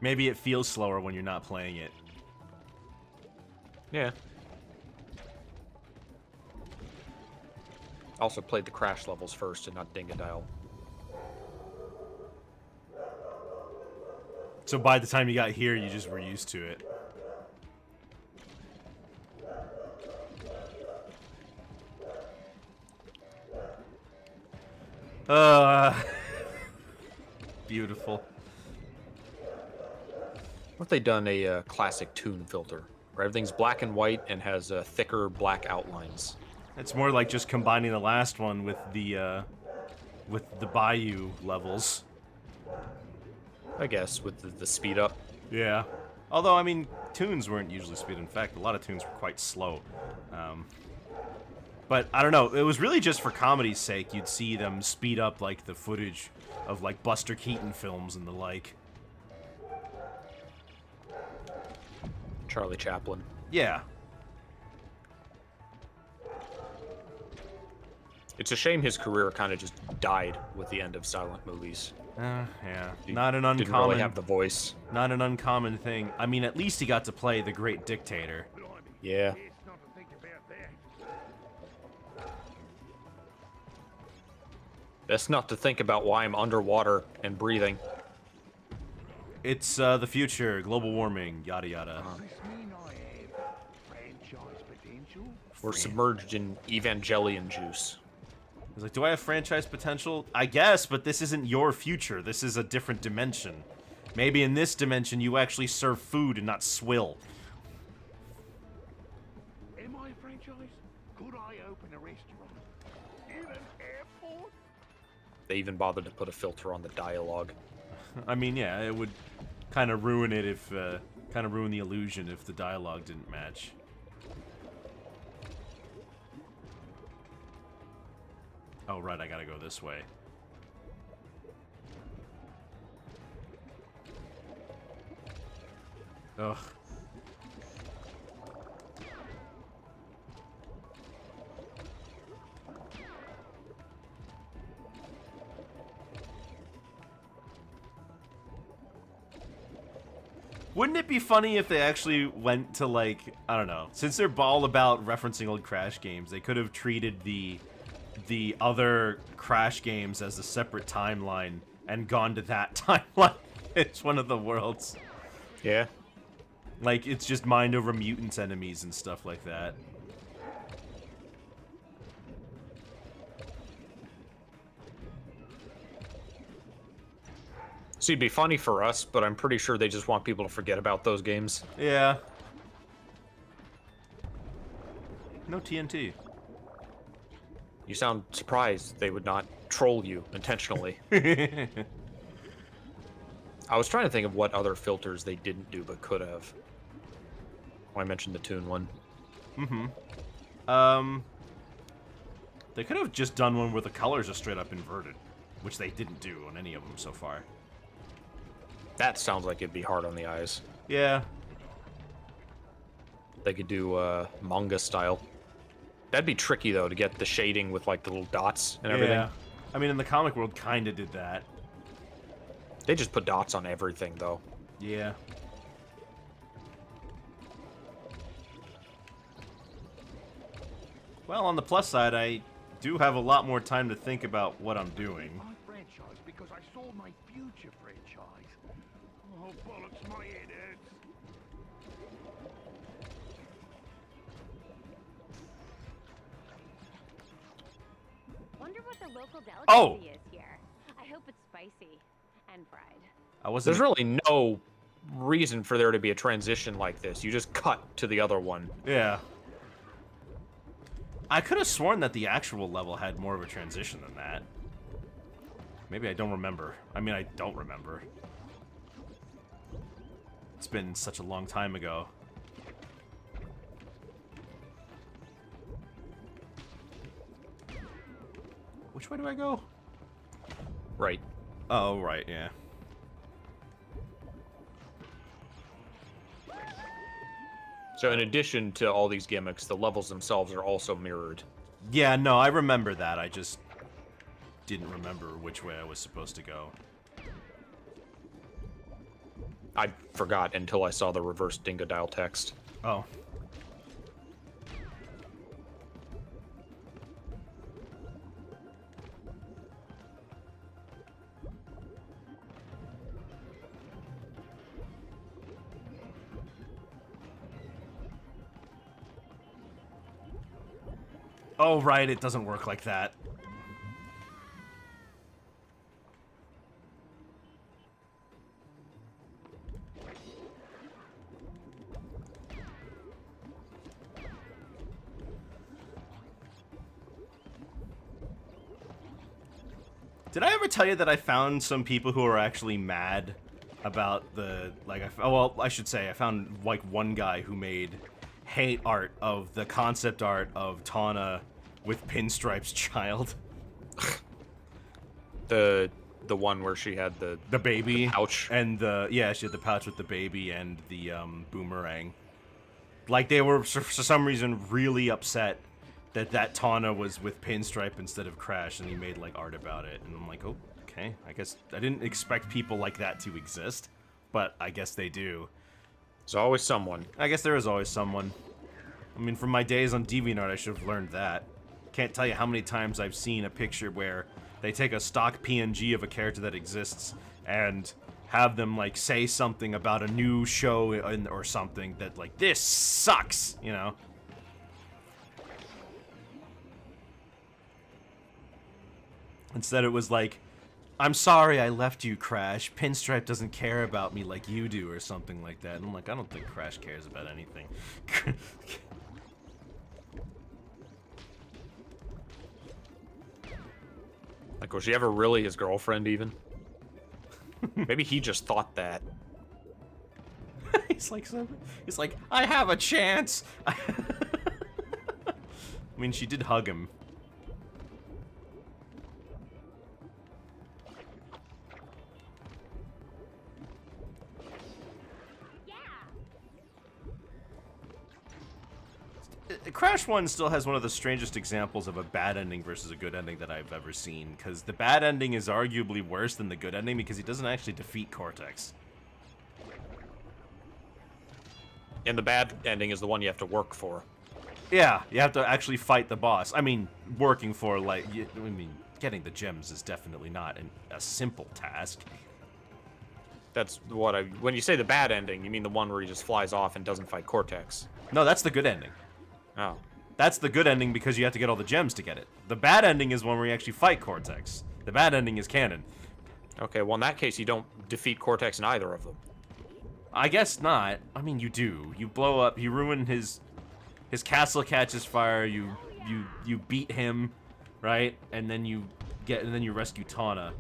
Speaker 1: Maybe it feels slower when you're not playing it.
Speaker 2: Yeah. Also played the crash levels first and not Dingo Dial.
Speaker 1: So by the time you got here, you just were used to it. Beautiful.
Speaker 2: What if they done a classic Toon filter, where everything's black and white and has thicker black outlines?
Speaker 1: It's more like just combining the last one with the Bayou levels.
Speaker 2: I guess, with the speed up.
Speaker 1: Yeah. Although, I mean, tunes weren't usually speed. In fact, a lot of tunes were quite slow. But I don't know. It was really just for comedy's sake. You'd see them speed up like the footage of like Buster Keaton films and the like.
Speaker 2: Charlie Chaplin.
Speaker 1: Yeah.
Speaker 2: It's a shame his career kind of just died with the end of silent movies.
Speaker 1: Yeah.
Speaker 2: He
Speaker 1: Not an
Speaker 2: Didn't
Speaker 1: uncommon.
Speaker 2: really have the voice.
Speaker 1: Not an uncommon thing. I mean, at least he got to play the great dictator.
Speaker 2: Yeah.
Speaker 3: It's not to think about that.
Speaker 2: Best not to think about why I'm underwater and breathing.
Speaker 1: It's the future, global warming, yada yada.
Speaker 3: Does this mean I have franchise potential?
Speaker 2: We're submerged in Evangelion juice.
Speaker 1: He's like, do I have franchise potential? I guess, but this isn't your future. This is a different dimension. Maybe in this dimension you actually serve food and not swill.
Speaker 3: Am I a franchise? Could I open a restaurant? In an airport?
Speaker 2: They even bothered to put a filter on the dialogue.
Speaker 1: I mean, yeah, it would kind of ruin it if, kind of ruin the illusion if the dialogue didn't match. Oh, right, I gotta go this way. Ugh. Wouldn't it be funny if they actually went to, like, I don't know, since they're all about referencing old Crash games, they could have treated the other Crash games as a separate timeline and gone to that timeline. It's one of the worlds.
Speaker 2: Yeah.
Speaker 1: Like, it's just mind over mutants enemies and stuff like that.
Speaker 2: So it'd be funny for us, but I'm pretty sure they just want people to forget about those games.
Speaker 1: Yeah. No TNT.
Speaker 2: You sound surprised they would not troll you intentionally. I was trying to think of what other filters they didn't do but could have. Well, I mentioned the Toon one.
Speaker 1: They could have just done one where the colors are straight up inverted, which they didn't do on any of them so far.
Speaker 2: That sounds like it'd be hard on the eyes.
Speaker 1: Yeah.
Speaker 2: They could do manga style. That'd be tricky though to get the shading with like the little dots and everything.
Speaker 1: Yeah. I mean, in the comic world, kind of did that.
Speaker 2: They just put dots on everything though.
Speaker 1: Yeah. Well, on the plus side, I do have a lot more time to think about what I'm doing.
Speaker 3: My franchise because I saw my future franchise. Oh, bollocks, my head hurts.
Speaker 5: Wonder what the local delicacy
Speaker 1: Oh!
Speaker 5: is here. I hope it's spicy and fried.
Speaker 1: I wasn't.
Speaker 2: There's really no reason for there to be a transition like this. You just cut to the other one.
Speaker 1: Yeah. I could have sworn that the actual level had more of a transition than that. Maybe I don't remember. I mean, I don't remember. It's been such a long time ago. Which way do I go?
Speaker 2: Right.
Speaker 1: Oh, right, yeah.
Speaker 2: So in addition to all these gimmicks, the levels themselves are also mirrored.
Speaker 1: Yeah, no, I remember that. I just didn't remember which way I was supposed to go.
Speaker 2: I forgot until I saw the reverse Dingodile text.
Speaker 1: Oh. Oh, right, it doesn't work like that. Did I ever tell you that I found some people who are actually mad about the, like, well, I should say, I found, like, one guy who made hate art of the concept art of Tawna with Pinstripe's child.
Speaker 2: The one where she had the
Speaker 1: baby
Speaker 2: pouch.
Speaker 1: and she had the pouch with the baby and the boomerang. Like, they were for some reason really upset that Tawna was with Pinstripe instead of Crash, and he made like art about it. And I'm like, oh, okay. I guess I didn't expect people like that to exist, but I guess they do.
Speaker 2: There's always someone.
Speaker 1: I guess there is always someone. I mean, from my days on DeviantArt, I should have learned that. Can't tell you how many times I've seen a picture where they take a stock PNG of a character that exists and have them, like, say something about a new show or something that, like, this sucks, you know? Instead, it was like, I'm sorry I left you, Crash. Pinstripe doesn't care about me like you do, or something like that. And I'm like, I don't think Crash cares about anything.
Speaker 2: Like, was she ever really his girlfriend, even? Maybe he just thought that.
Speaker 1: He's like, I have a chance. I mean, she did hug him. Crash 1 still has one of the strangest examples of a bad ending versus a good ending that I've ever seen, because the bad ending is arguably worse than the good ending because he doesn't actually defeat Cortex.
Speaker 2: And the bad ending is the one you have to work for.
Speaker 1: Yeah, you have to actually fight the boss. I mean, working for, like, getting the gems is definitely not a simple task.
Speaker 2: That's what when you say the bad ending, you mean the one where he just flies off and doesn't fight Cortex.
Speaker 1: No, that's the good ending.
Speaker 2: Oh.
Speaker 1: That's the good ending because you have to get all the gems to get it. The bad ending is one where you actually fight Cortex. The bad ending is canon.
Speaker 2: Okay, well in that case you don't defeat Cortex in either of them.
Speaker 1: I guess not. I mean, you do. You blow up. You ruin his castle catches fire. You beat him, right? And then you rescue Tawna.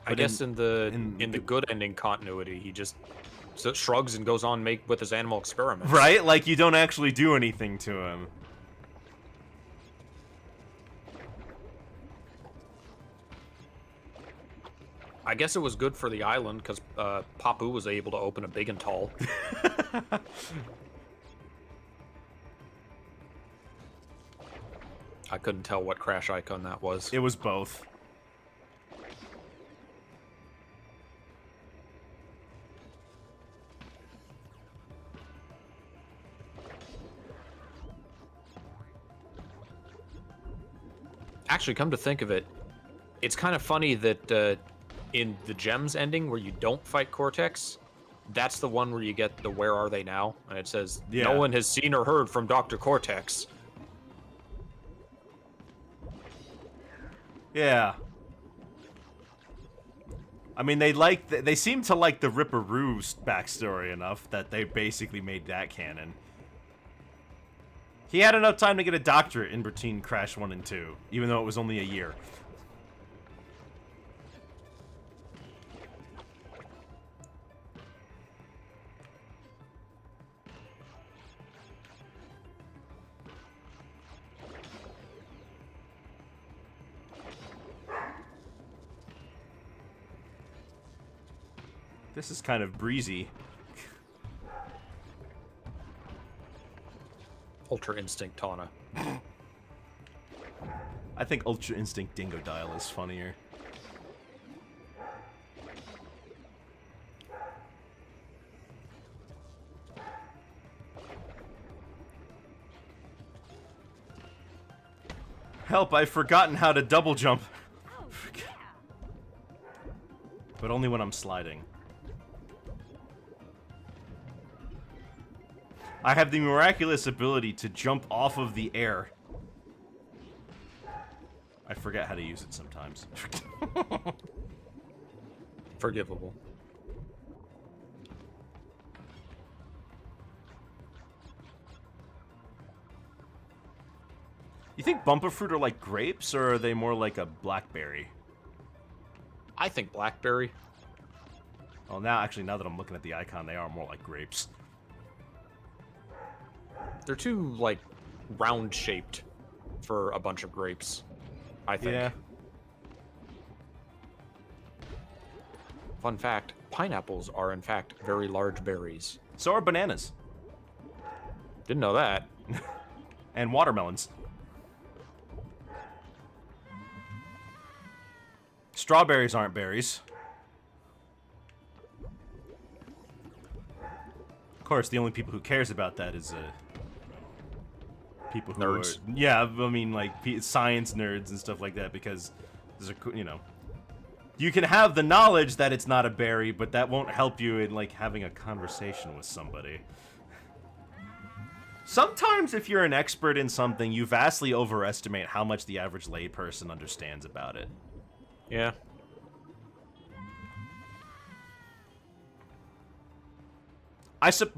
Speaker 2: I guess in the good ending continuity, he just shrugs and goes on with his animal experiments.
Speaker 1: Right? Like, you don't actually do anything to him.
Speaker 2: I guess it was good for the island, because Papu was able to open a big and tall. I couldn't tell what Crash icon that was.
Speaker 1: It was both.
Speaker 2: Actually, come to think of it, it's kind of funny that in the Gems ending where you don't fight Cortex, that's the one where you get the "Where are they now?" and it says,
Speaker 1: Yeah.
Speaker 2: "No one has seen or heard from Dr. Cortex."
Speaker 1: Yeah. I mean, they seem to like the Ripperoo's backstory enough that they basically made that canon. He had enough time to get a doctorate in between Crash 1 and 2, even though it was only a year. This is kind of breezy.
Speaker 2: Ultra Instinct Tawna.
Speaker 1: I think Ultra Instinct Dingodile is funnier. Help, I've forgotten how to double jump. But only when I'm sliding. I have the miraculous ability to jump off of the air. I forget how to use it sometimes.
Speaker 2: Forgivable.
Speaker 1: You think Bumpa Fruit are like grapes, or are they more like a blackberry?
Speaker 2: I think Blackberry.
Speaker 1: Well, now that I'm looking at the icon, they are more like grapes.
Speaker 2: They're too, like, round-shaped. for a bunch of grapes, I think.
Speaker 1: Yeah.
Speaker 2: Fun fact, pineapples are in fact very large berries.
Speaker 1: So are bananas.
Speaker 2: Didn't know that.
Speaker 1: And watermelons. Strawberries aren't berries. Of course, the only people who cares about that is people who
Speaker 2: Nerds.
Speaker 1: are, yeah, I mean like science nerds and stuff like that, because there's a, you know, you can have the knowledge that it's not a berry, but that won't help you in like having a conversation with somebody. Sometimes if you're an expert in something, you vastly overestimate how much the average layperson understands about it.
Speaker 2: Yeah.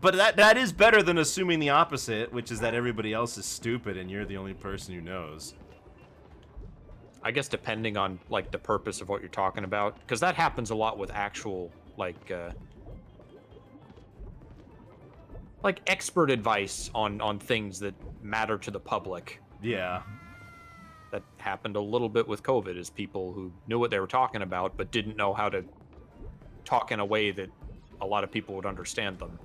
Speaker 1: But that is better than assuming the opposite, which is that everybody else is stupid and you're the only person who knows.
Speaker 2: I guess depending on like the purpose of what you're talking about, because that happens a lot with actual like expert advice on things that matter to the public.
Speaker 1: Yeah.
Speaker 2: That happened a little bit with COVID, is people who knew what they were talking about but didn't know how to talk in a way that a lot of people would understand them.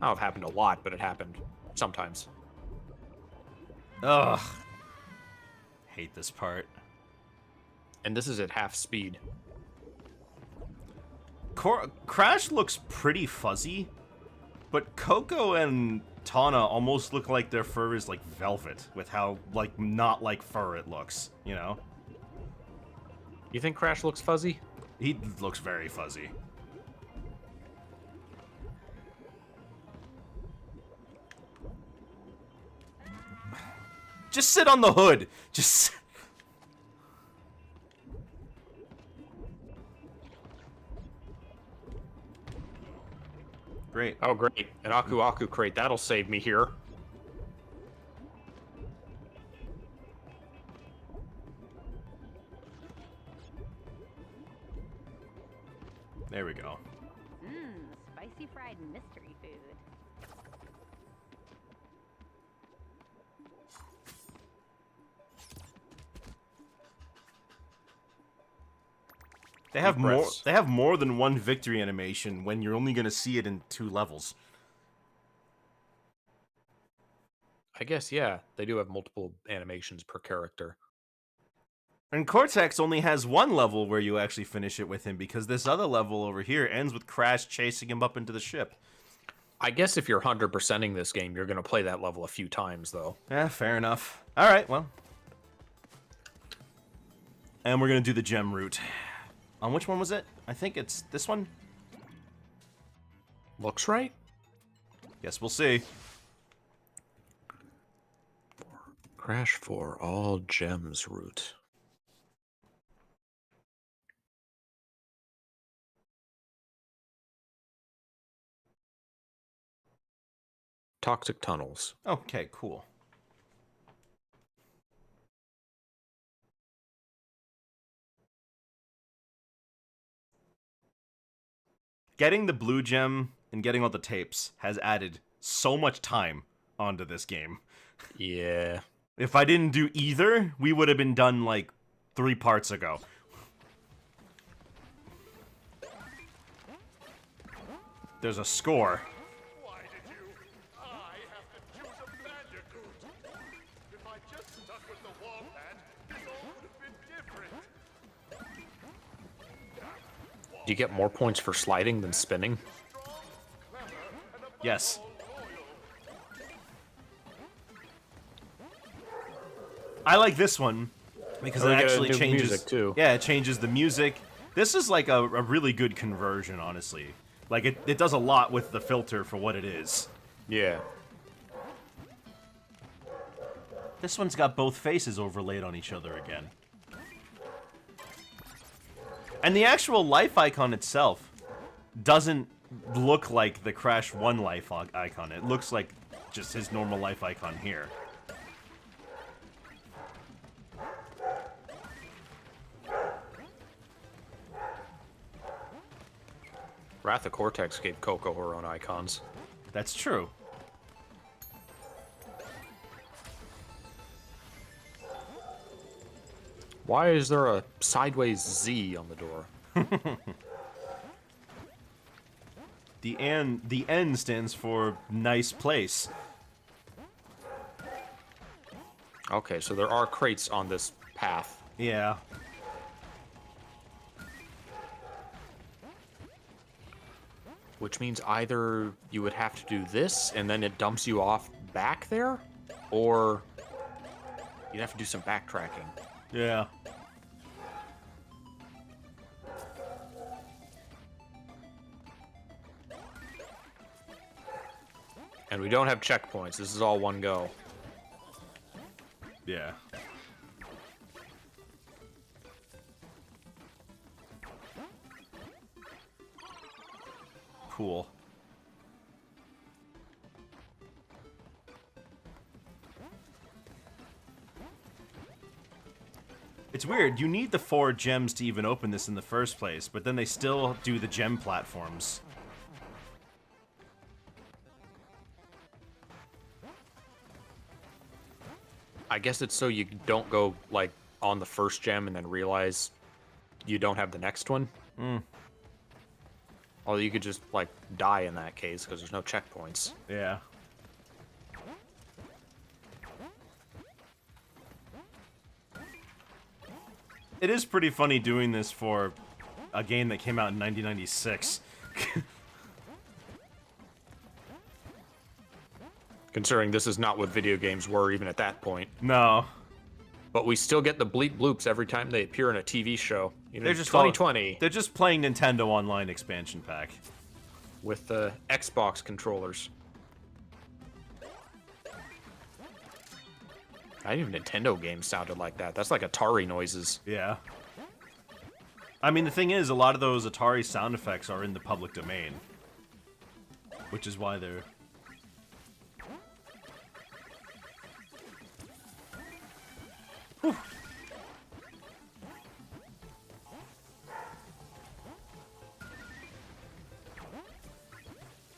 Speaker 2: I don't know if it happened a lot, but it happened sometimes.
Speaker 1: Ugh. Hate this part.
Speaker 2: And this is at half speed.
Speaker 1: Crash looks pretty fuzzy, but Coco and Tawna almost look like their fur is like velvet, with how like not like fur it looks, you know?
Speaker 2: You think Crash looks fuzzy?
Speaker 1: He looks very fuzzy. Just sit on the hood. Just... Great.
Speaker 2: Oh, great. An Aku Aku crate. That'll save me here.
Speaker 1: There we go.
Speaker 5: Spicy fried mystery food.
Speaker 1: They have
Speaker 2: Deep
Speaker 1: more.
Speaker 2: breaths.
Speaker 1: They have more than one victory animation when you're only going to see it in 2 levels.
Speaker 2: I guess, yeah. They do have multiple animations per character.
Speaker 1: And Cortex only has 1 level where you actually finish it with him, because this other level over here ends with Crash chasing him up into the ship.
Speaker 2: I guess if you're 100%ing this game, you're going to play that level a few times, though.
Speaker 1: Yeah, fair enough. All right, well. And we're going to do the gem route. On which one was it? I think it's this one?
Speaker 2: Looks right.
Speaker 1: Guess we'll see.
Speaker 2: Crash for all gems route. Toxic tunnels.
Speaker 1: Okay, cool. Getting the blue gem and getting all the tapes has added so much time onto this game.
Speaker 2: Yeah.
Speaker 1: If I didn't do either, we would have been done like 3 parts ago. There's a score.
Speaker 3: Why did you? I have to choose a bandicoot. If I just stuck with the wombat, this all would have been different.
Speaker 2: Do you get more points for sliding than spinning?
Speaker 1: Yes. I like this one because
Speaker 2: Oh,
Speaker 1: it
Speaker 2: we get a
Speaker 1: actually
Speaker 2: new
Speaker 1: changes.
Speaker 2: music, too.
Speaker 1: Yeah, it changes the music. This is like a really good conversion, honestly. Like it does a lot with the filter for what it is.
Speaker 2: Yeah.
Speaker 1: This one's got both faces overlaid on each other again. And the actual life icon itself doesn't look like the Crash 1 life icon. It looks like just his normal life icon here.
Speaker 2: Wrath of Cortex gave Coco her own icons.
Speaker 1: That's true.
Speaker 2: Why is there a sideways Z on the door?
Speaker 1: The N stands for nice place.
Speaker 2: Okay, so there are crates on this path.
Speaker 1: Yeah.
Speaker 2: Which means either you would have to do this and then it dumps you off back there, or you'd have to do some backtracking.
Speaker 1: Yeah.
Speaker 2: And we don't have checkpoints. This is all one go.
Speaker 1: Yeah. Cool. It's weird. You need the 4 gems to even open this in the first place, but then they still do the gem platforms.
Speaker 2: I guess it's so you don't go, like, on the first gem and then realize you don't have the next one. Although you could just, like, die in that case, because there's no checkpoints.
Speaker 1: Yeah. It is pretty funny doing this for a game that came out in 1996.
Speaker 2: Considering this is not what video games were even at that point.
Speaker 1: No.
Speaker 2: But we still get the bleep bloops every time they appear in a TV show. You know,
Speaker 1: They're just
Speaker 2: 2020
Speaker 1: They're just playing Nintendo Online expansion pack.
Speaker 2: with the Xbox controllers. Not even Nintendo games sounded like that. That's like Atari noises.
Speaker 1: Yeah. I mean, the thing is, a lot of those Atari sound effects are in the public domain. Which is why they're... Whew.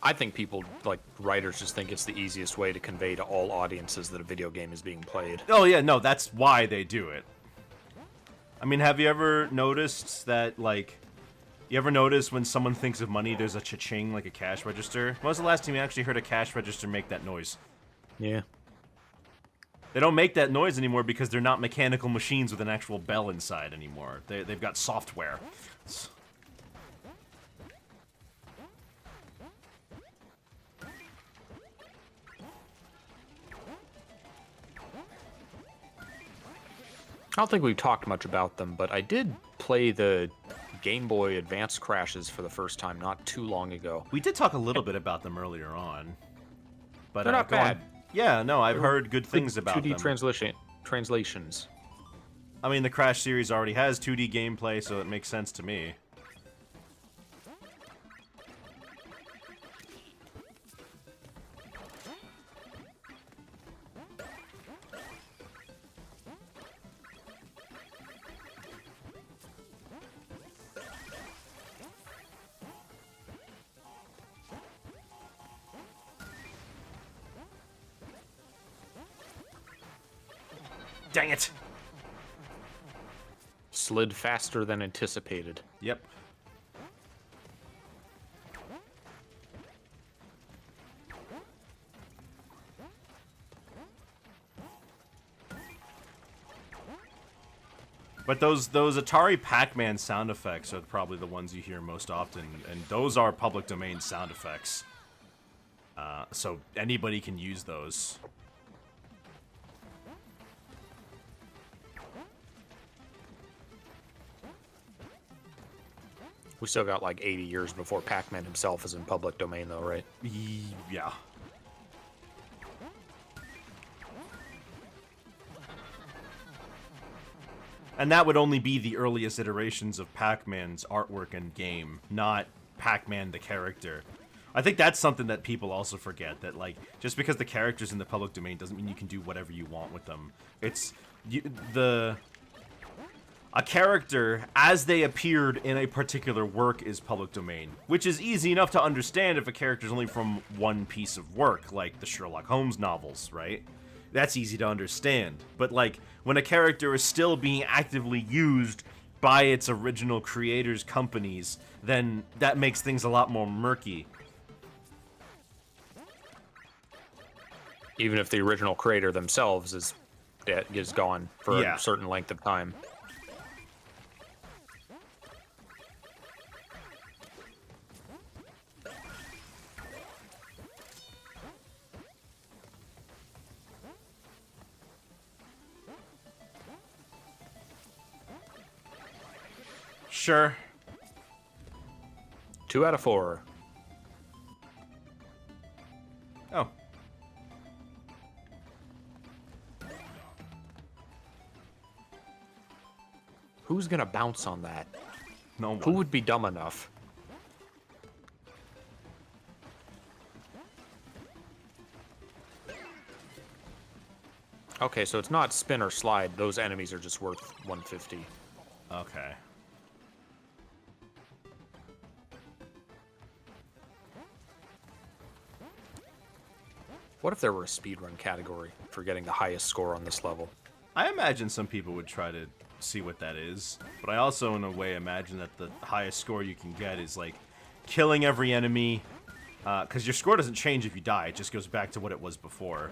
Speaker 2: I think people, like, writers just think it's the easiest way to convey to all audiences that a video game is being played.
Speaker 1: Oh, yeah, no, that's why they do it. I mean, have you ever noticed that, like... You ever notice when someone thinks of money, there's a cha-ching, like a cash register? When was the last time you actually heard a cash register make that noise?
Speaker 2: Yeah.
Speaker 1: They don't make that noise anymore because they're not mechanical machines with an actual bell inside anymore. They've got software.
Speaker 2: I don't think we've talked much about them, but I did play the Game Boy Advance crashes for the first time not too long ago.
Speaker 1: We did talk a little bit about them earlier on. But,
Speaker 2: They're not
Speaker 1: go on.
Speaker 2: bad.
Speaker 1: Yeah, no, I've heard good things about
Speaker 2: 2D
Speaker 1: them.
Speaker 2: translations.
Speaker 1: I mean, the Crash series already has 2D gameplay, so it makes sense to me. Dang it!
Speaker 2: Slid faster than anticipated.
Speaker 1: Yep. But those Atari Pac-Man sound effects are probably the ones you hear most often, and those are public domain sound effects. So anybody can use those.
Speaker 2: We still got like 80 years before Pac-Man himself is in public domain, though, right?
Speaker 1: Yeah. And that would only be the earliest iterations of Pac-Man's artwork and game, not Pac-Man the character. I think that's something that people also forget, that, like, just because the character's in the public domain doesn't mean you can do whatever you want with them. It's... A character, as they appeared in a particular work, is public domain, which is easy enough to understand if a character's only from one piece of work, like the Sherlock Holmes novels, right? that's easy to understand. But like when a character is still being actively used by its original creators' companies, then that makes things a lot more murky.
Speaker 2: Even if the original creator themselves is gone for
Speaker 1: Yeah.
Speaker 2: a certain length of time.
Speaker 1: Sure.
Speaker 2: 2 out of 4.
Speaker 1: Oh.
Speaker 2: Who's gonna bounce on that?
Speaker 1: No one.
Speaker 2: Who would be dumb enough? Okay, so it's not spin or slide. Those enemies are just worth 150.
Speaker 1: Okay.
Speaker 2: What if there were a speedrun category for getting the highest score on this level?
Speaker 1: I imagine some people would try to see what that is, but I also, in a way, imagine that the highest score you can get is like killing every enemy, because your score doesn't change if you die; it just goes back to what it was before.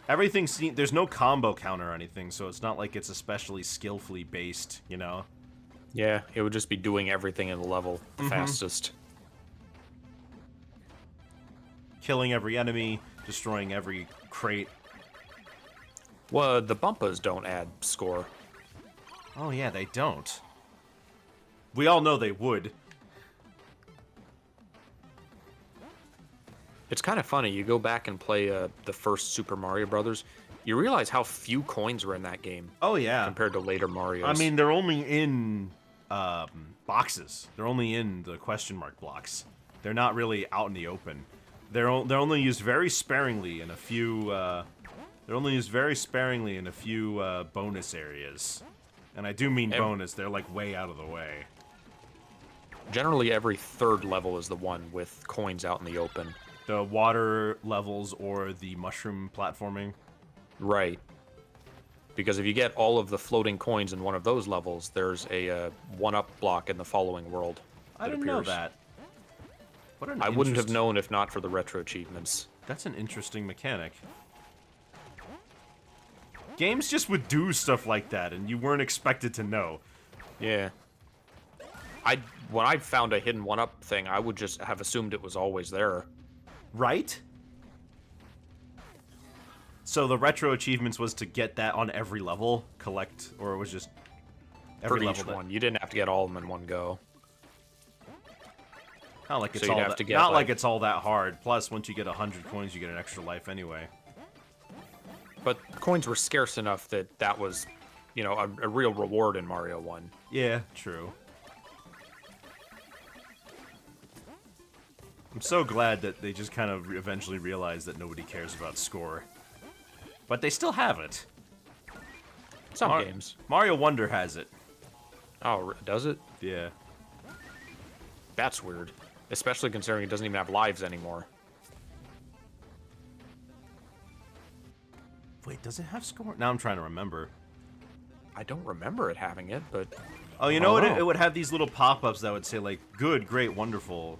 Speaker 1: There's no combo counter or anything, so it's not like it's especially skillfully based, you know?
Speaker 2: Yeah, it would just be doing everything in the level the
Speaker 1: Mm-hmm.
Speaker 2: fastest.
Speaker 1: Killing every enemy, destroying every crate.
Speaker 2: Well, the bumpas don't add score.
Speaker 1: Oh yeah, they don't. We all know they would.
Speaker 2: It's kind of funny. You go back and play the first Super Mario Brothers, you realize how few coins were in that game
Speaker 1: Oh yeah.
Speaker 2: compared to later Mario's.
Speaker 1: I mean, they're only in boxes. They're only in the question mark blocks. They're not really out in the open. They're only used very sparingly in a few. They're only used very sparingly in a few bonus areas, and I do mean bonus. They're like way out of the way.
Speaker 2: generally every third level is the one with coins out in the open.
Speaker 1: The water levels or the mushroom platforming.
Speaker 2: Right. Because if you get all of the floating coins in one of those levels, there's a one-up block in the following world.
Speaker 1: I
Speaker 2: that
Speaker 1: didn't know
Speaker 2: appears.
Speaker 1: that. What an
Speaker 2: I wouldn't have
Speaker 1: interest-
Speaker 2: known if not for the retro achievements.
Speaker 1: That's an interesting mechanic. Games just would do stuff like that, and you weren't expected to know.
Speaker 2: Yeah. When I found a hidden one-up thing, I would just have assumed it was always there.
Speaker 1: Right? So the retro achievements was to get that on every level, collect, or it was just every
Speaker 2: For
Speaker 1: level
Speaker 2: each
Speaker 1: that-
Speaker 2: one. You didn't have to get all of them in one go.
Speaker 1: Not like it's
Speaker 2: So you'd
Speaker 1: all
Speaker 2: have
Speaker 1: that,
Speaker 2: to get,
Speaker 1: not like
Speaker 2: like-
Speaker 1: it's all that hard. Plus, once you get 100 coins, you get an extra life anyway.
Speaker 2: But coins were scarce enough that that was, you know, a real reward in Mario 1.
Speaker 1: Yeah, true. I'm so glad that they just kind of eventually realized that nobody cares about score. But they still have it.
Speaker 2: Some
Speaker 1: Mar-
Speaker 2: games.
Speaker 1: Mario Wonder has it.
Speaker 2: Oh, does it?
Speaker 1: Yeah.
Speaker 2: That's weird. Especially considering it doesn't even have lives anymore.
Speaker 1: Wait, does it have score? Now I'm trying to remember.
Speaker 2: I don't remember it having it, but
Speaker 1: Oh, you know what?
Speaker 2: Oh.
Speaker 1: It would have these little pop-ups that would say, like, good, great, wonderful.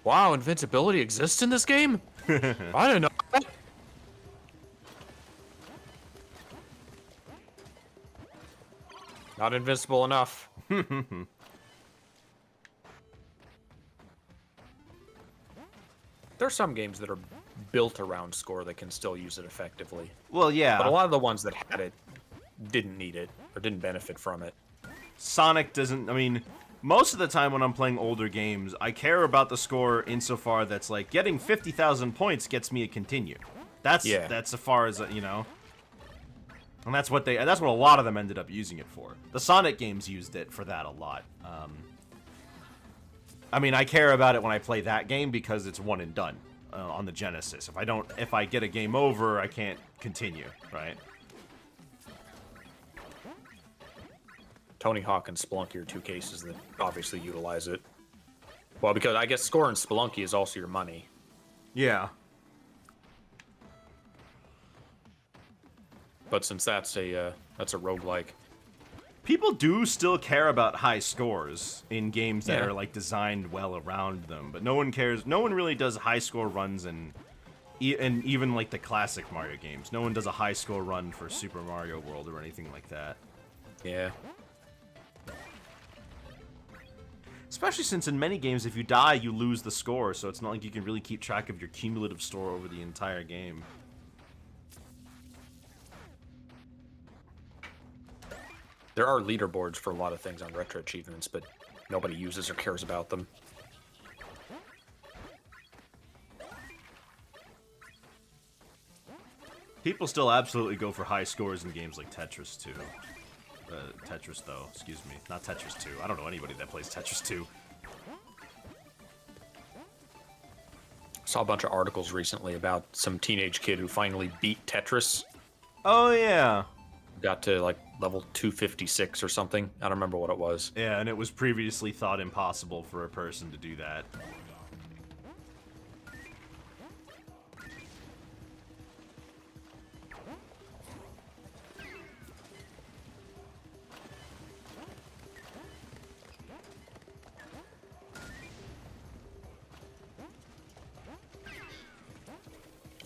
Speaker 2: wow, invincibility exists in this game? I didn't know that. Not invincible enough. There's some games that are built around score that can still use it effectively.
Speaker 1: Well, yeah.
Speaker 2: But a lot of the ones that had it didn't need it or didn't benefit from it.
Speaker 1: Sonic doesn't. I mean, most of the time when I'm playing older games, I care about the score insofar that's like getting 50,000 points gets me a continue. That's as far as you know. And that's what a lot of them ended up using it for. The Sonic games used it for that a lot. I mean, I care about it when I play that game because it's one and done on the Genesis. If I get a game over, I can't continue, right?
Speaker 2: Tony Hawk and Spelunky are two cases that obviously utilize it. Well, because I guess score in Spelunky is also your money.
Speaker 1: Yeah.
Speaker 2: But since that's a roguelike,
Speaker 1: People do still care about high scores in games that
Speaker 2: Yeah.
Speaker 1: are like designed well around them, but no one cares. No one really does high score runs in even like the classic Mario games. No one does a high score run for Super Mario World or anything like that.
Speaker 2: yeah.
Speaker 1: Especially since in many games, if you die, you lose the score, so it's not like you can really keep track of your cumulative score over the entire game.
Speaker 2: There are leaderboards for a lot of things on retro achievements, but nobody uses or cares about them.
Speaker 1: People still absolutely go for high scores in games like Tetris 2. Tetris, though. Excuse me. Not Tetris 2. I don't know anybody that plays Tetris 2.
Speaker 2: Saw a bunch of articles recently about some teenage kid who finally beat Tetris.
Speaker 1: Oh, yeah.
Speaker 2: Got to like level 256 or something. I don't remember what it was.
Speaker 1: Yeah, and it was previously thought impossible for a person to do that.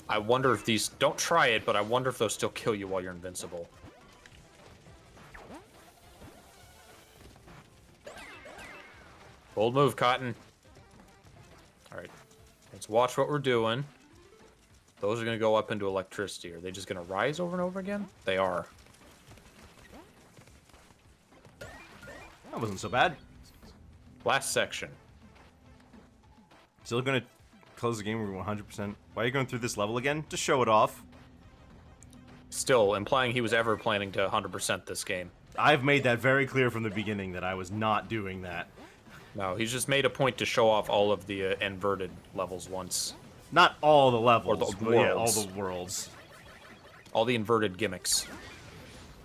Speaker 2: I wonder if these... Don't try it, but I wonder if they'll still kill you while you're invincible. Bold move, Cotton. Alright. Let's watch what we're doing. Those are going to go up into electricity. Are they just going to rise over and over again? They are.
Speaker 1: That wasn't so bad.
Speaker 2: Last section.
Speaker 1: Still gonna close the game with 100%. Why are you going through this level again? To show it off.
Speaker 2: Still implying he was ever planning to 100% this game.
Speaker 1: I've made that very clear from the beginning that I was not doing that.
Speaker 2: No, he's just made a point to show off all of the inverted levels once.
Speaker 1: Not all the levels,
Speaker 2: Or the
Speaker 1: but yeah, all
Speaker 2: worlds.
Speaker 1: the worlds.
Speaker 2: All the inverted gimmicks.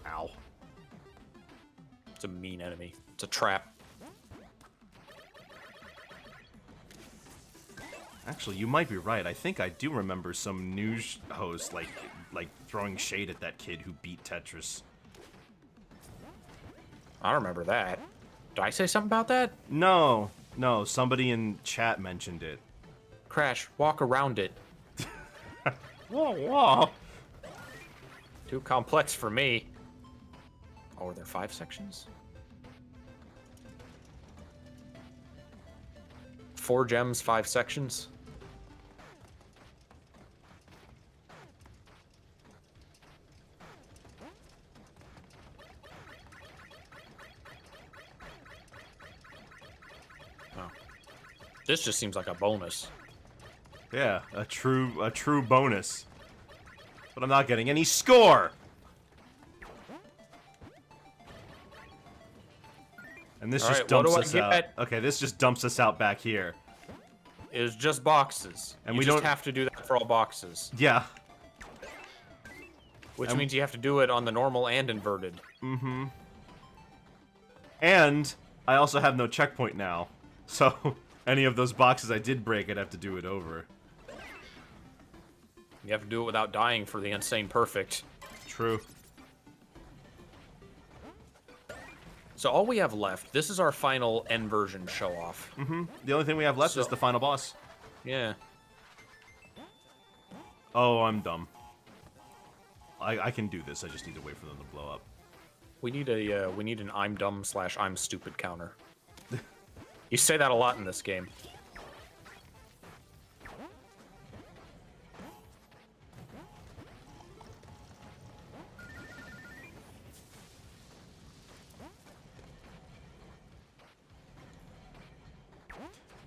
Speaker 1: Ow.
Speaker 2: It's a mean enemy. It's a trap.
Speaker 1: Actually, you might be right. I think I do remember some news host like throwing shade at that kid who beat Tetris.
Speaker 2: I don't remember that. Did I say something about that?
Speaker 1: No, somebody in chat mentioned it.
Speaker 2: Crash, walk around it.
Speaker 1: Whoa, whoa.
Speaker 2: Too complex for me. Oh, are there 5 sections? 4 gems, 5 sections. Oh. This just seems like a bonus.
Speaker 1: Yeah, a true bonus. But I'm not getting any score. And this
Speaker 2: All
Speaker 1: just
Speaker 2: right, what
Speaker 1: dumps
Speaker 2: do I
Speaker 1: us
Speaker 2: get?
Speaker 1: out. Okay, this just dumps us out back here.
Speaker 2: Is just boxes.
Speaker 1: And
Speaker 2: you
Speaker 1: we
Speaker 2: just
Speaker 1: don't-
Speaker 2: have to do that for all boxes.
Speaker 1: Yeah.
Speaker 2: Which means you have to do it on the normal and inverted.
Speaker 1: And I also have no checkpoint now. So any of those boxes I did break, I'd have to do it over.
Speaker 2: You have to do it without dying for the insane perfect.
Speaker 1: True.
Speaker 2: So all we have left, this is our final end version show off.
Speaker 1: The only thing we have left is
Speaker 2: So-
Speaker 1: the final boss.
Speaker 2: Yeah.
Speaker 1: Oh, I'm dumb. I can do this. I just need to wait for them to blow up.
Speaker 2: We need an I'm dumb / I'm stupid counter. You say that a lot in this game.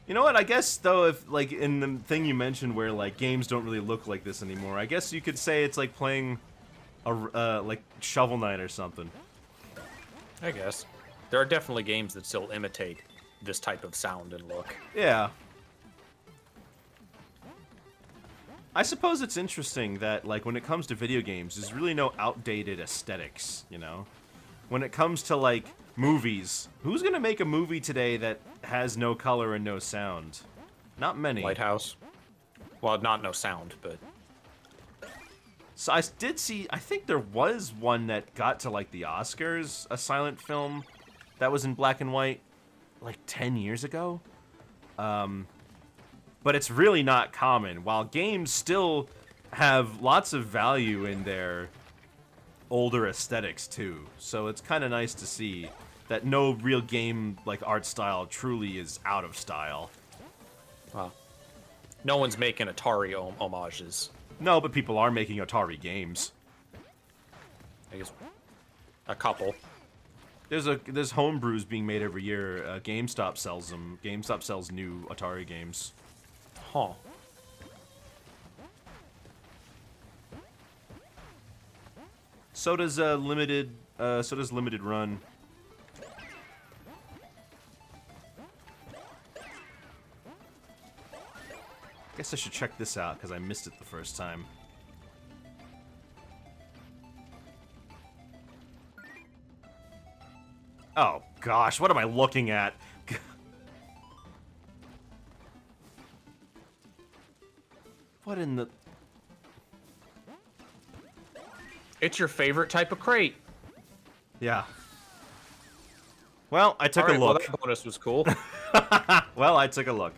Speaker 1: You know what? I guess though, if like in the thing you mentioned where like games don't really look like this anymore, I guess you could say it's like playing a like Shovel Knight or something.
Speaker 2: I guess. There are definitely games that still imitate this type of sound and look.
Speaker 1: Yeah. I suppose it's interesting that like when it comes to video games, there's really no outdated aesthetics, you know? When it comes to like movies, who's gonna make a movie today that has no color and no sound? Not many.
Speaker 2: Lighthouse. Well, not no sound, but
Speaker 1: So I did see, I think there was one that got to like the Oscars, a silent film that was in black and white like 10 years ago. But it's really not common. While games still have lots of value in their older aesthetics too. So it's kind of nice to see that no real game like art style truly is out of style.
Speaker 2: Wow. No one's making Atari homages.
Speaker 1: No, but people are making Atari games.
Speaker 2: I guess a couple.
Speaker 1: There's homebrews being made every year. GameStop sells them. GameStop sells new Atari games.
Speaker 2: Huh.
Speaker 1: So does limited run. Guess I should check this out because I missed it the first time. Oh gosh, what am I looking at? What in the...
Speaker 2: It's your favorite type of crate.
Speaker 1: Yeah. Well, I took
Speaker 2: All right,
Speaker 1: a
Speaker 2: well,
Speaker 1: look.
Speaker 2: that bonus was cool.
Speaker 1: Well, I took a look.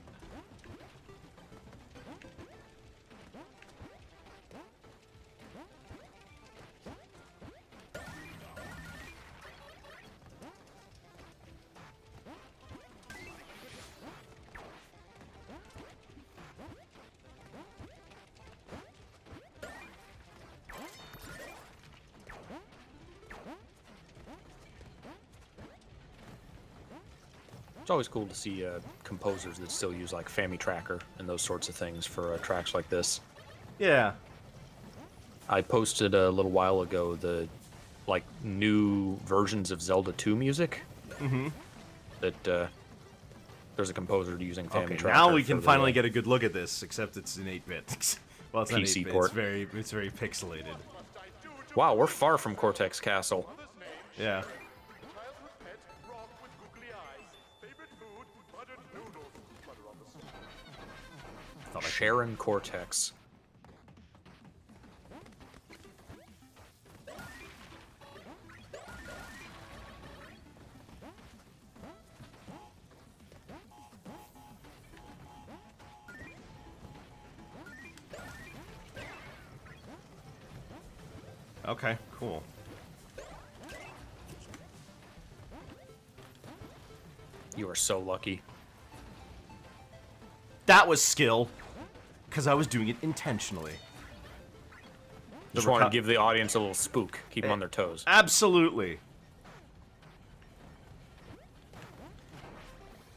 Speaker 2: It's always cool to see composers that still use like FamiTracker and those sorts of things for tracks like this.
Speaker 1: Yeah.
Speaker 2: I posted a little while ago the like new versions of Zelda 2 music.
Speaker 1: Mm-hmm.
Speaker 2: That there's a composer using FamiTracker.
Speaker 1: Okay, now we
Speaker 2: for
Speaker 1: can
Speaker 2: the,
Speaker 1: finally get a good look at this, except it's in 8-bit. Well, it's not
Speaker 2: PC
Speaker 1: 8-bit.
Speaker 2: port.
Speaker 1: It's very pixelated.
Speaker 2: Wow, we're far from Cortex Castle.
Speaker 1: Yeah.
Speaker 3: Childhood pet, frog with googly eyes. Favorite food, buttered noodles. Butter on the side.
Speaker 1: Thought I could-
Speaker 2: Sharon Cortex.
Speaker 1: Okay, cool.
Speaker 2: You are so lucky.
Speaker 1: That was skill, because I was doing it intentionally.
Speaker 2: Just wanted to give the audience a little spook, keep them on their toes.
Speaker 1: Absolutely.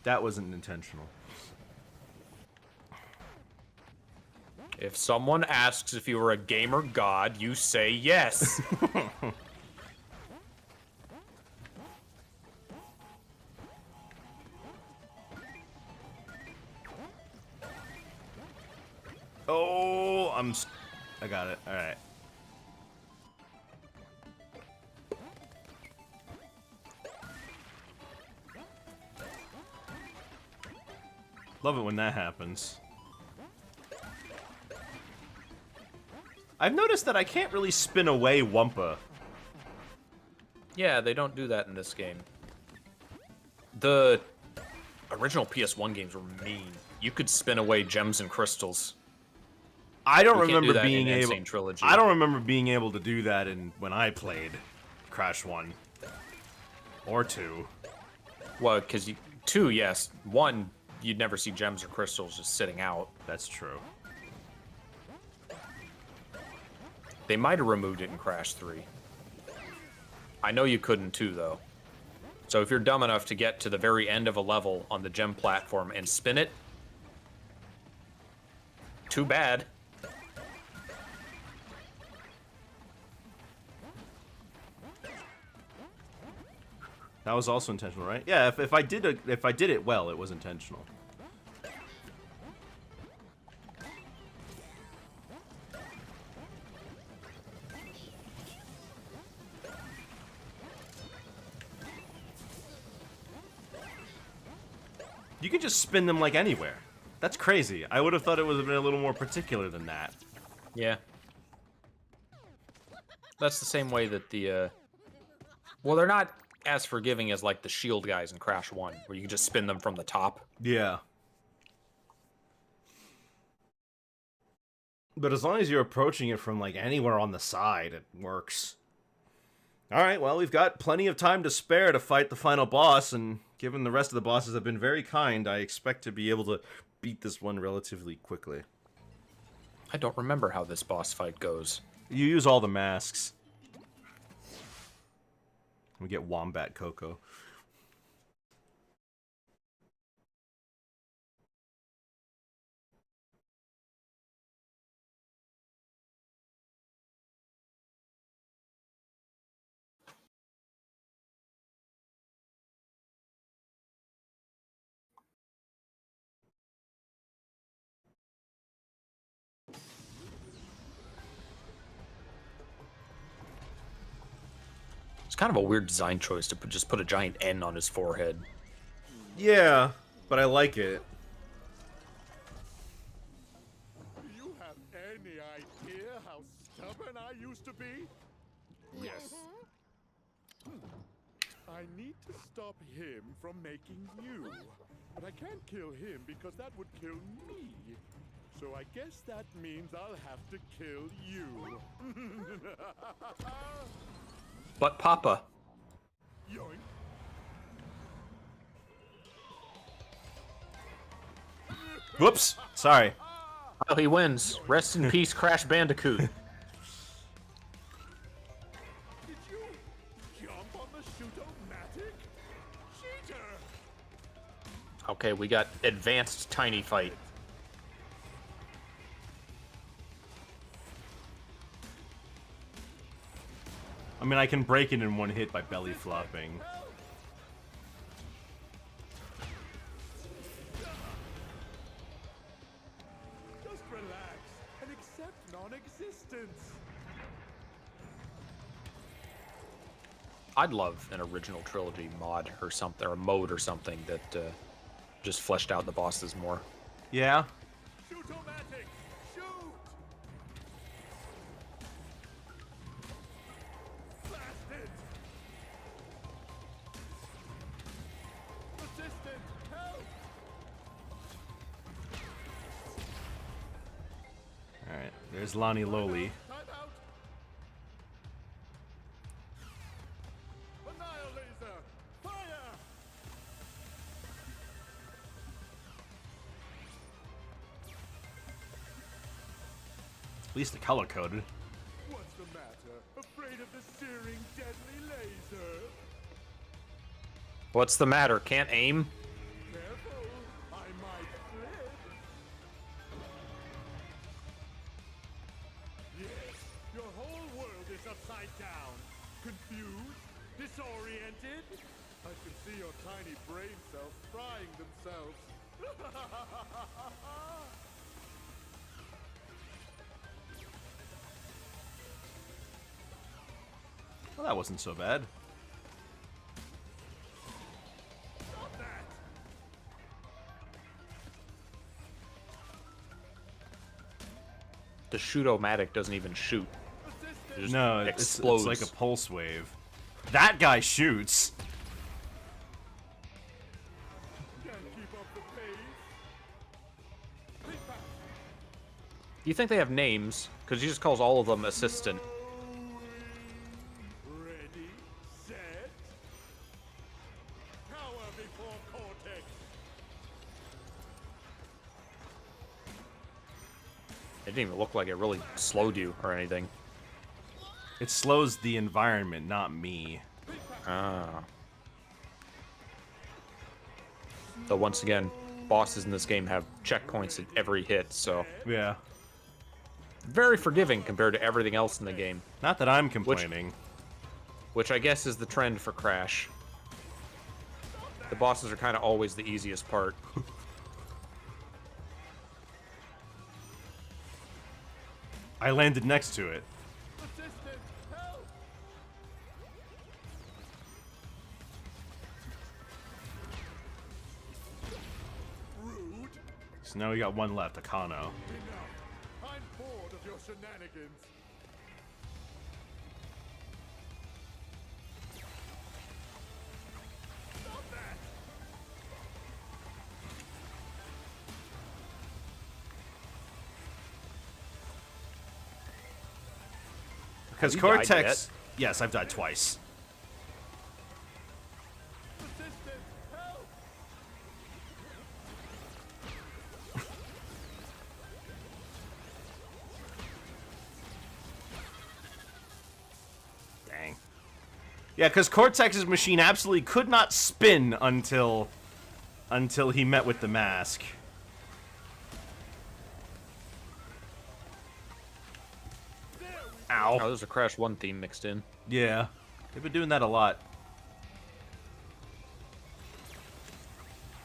Speaker 1: That wasn't intentional.
Speaker 2: If someone asks if you were a gamer god, you say yes.
Speaker 1: Oh, I got it. All right. Love it when that happens. I've noticed that I can't really spin away Wumpa.
Speaker 2: Yeah, they don't do that in this game. The original PS1 games were mean. You could spin away gems and crystals.
Speaker 1: I don't
Speaker 2: You can't do
Speaker 1: remember
Speaker 2: that
Speaker 1: being
Speaker 2: in
Speaker 1: able.
Speaker 2: Insane Trilogy.
Speaker 1: I don't remember being able to do that when I played Crash 1 or 2.
Speaker 2: Well, because 2, yes. 1, you'd never see gems or crystals just sitting out.
Speaker 1: That's true.
Speaker 2: They might have removed it in Crash 3. I know you couldn't 2, though. So if you're dumb enough to get to the very end of a level on the gem platform and spin it, too bad.
Speaker 1: That was also intentional, right? Yeah. If I did it well, it was intentional. You can just spin them like anywhere. That's crazy. I would have thought it would have been a little more particular than that.
Speaker 2: Yeah. That's the same way that the well, they're not as forgiving as like the shield guys in Crash 1, where you can just spin them from the top.
Speaker 1: Yeah. But as long as you're approaching it from, like, anywhere on the side, it works. Alright, well, we've got plenty of time to spare to fight the final boss, and given the rest of the bosses have been very kind, I expect to be able to beat this one relatively quickly.
Speaker 2: I don't remember how this boss fight goes.
Speaker 1: You use all the masks. We get Wombat Coco.
Speaker 2: It's kind of a weird design choice to just put a giant N on his forehead.
Speaker 1: Yeah, but I like it.
Speaker 3: Do you have any idea how stubborn I used to be? Yes. I need to stop him from making you. But I can't kill him because that would kill me. So I guess that means I'll have to kill you.
Speaker 2: But Papa,
Speaker 3: Yoink.
Speaker 1: Whoops! Sorry.
Speaker 2: oh, he wins. Rest in peace, Crash Bandicoot.
Speaker 3: Did you jump on the shoot-o-matic? Cheater!
Speaker 2: Okay, we got advanced tiny fight.
Speaker 1: I mean, I can break it in one hit by belly flopping.
Speaker 3: Just relax and accept non-existence.
Speaker 2: I'd love an original trilogy mod or something, or a mode or something that just fleshed out the bosses more.
Speaker 1: Yeah?
Speaker 3: Shoot-o-matic! Shoot! Blast it! Assistant, help!
Speaker 1: Alright, there's Lonnie Loli.
Speaker 3: Time out! Annihilation! Fire!
Speaker 1: At least the color coded.
Speaker 3: What's the matter? Afraid of the searing, deadly laser?
Speaker 2: What's the matter? Can't aim?
Speaker 3: Careful, I might flip. Yes, your whole world is upside down. Confused? Disoriented? I can see your tiny brain cells frying themselves.
Speaker 1: Well, that wasn't so bad.
Speaker 3: Stop that!
Speaker 2: The shoot-o-matic doesn't even shoot. It just
Speaker 1: No, it's
Speaker 2: explodes.
Speaker 1: like a pulse wave. That guy shoots.
Speaker 3: Can't keep up the pace. Think back.
Speaker 2: Do you think they have names? Because he just calls all of them assistant.
Speaker 3: Ready, set, power before cortex.
Speaker 2: It didn't even look like it really slowed you or anything.
Speaker 1: It slows the environment, not me.
Speaker 2: Ah. Though once again, bosses in this game have checkpoints at every hit, so
Speaker 1: Yeah.
Speaker 2: very forgiving compared to everything else in the game,
Speaker 1: Not that I'm complaining.
Speaker 2: which I guess is the trend for Crash. The bosses are kind of always the easiest part.
Speaker 1: I landed next to it.
Speaker 3: Assistant, help! Rude.
Speaker 1: So now we got one left, Akano.
Speaker 3: Enough. I'm bored of your shenanigans.
Speaker 1: Because
Speaker 2: Have you died
Speaker 1: Cortex... Yes, I've died twice.
Speaker 3: Resistance, help!
Speaker 1: Dang. Yeah, because Cortex's machine absolutely could not spin until he met with the mask. Ow.
Speaker 2: Oh, there's a Crash 1 theme mixed in.
Speaker 1: Yeah. They've been doing that a lot.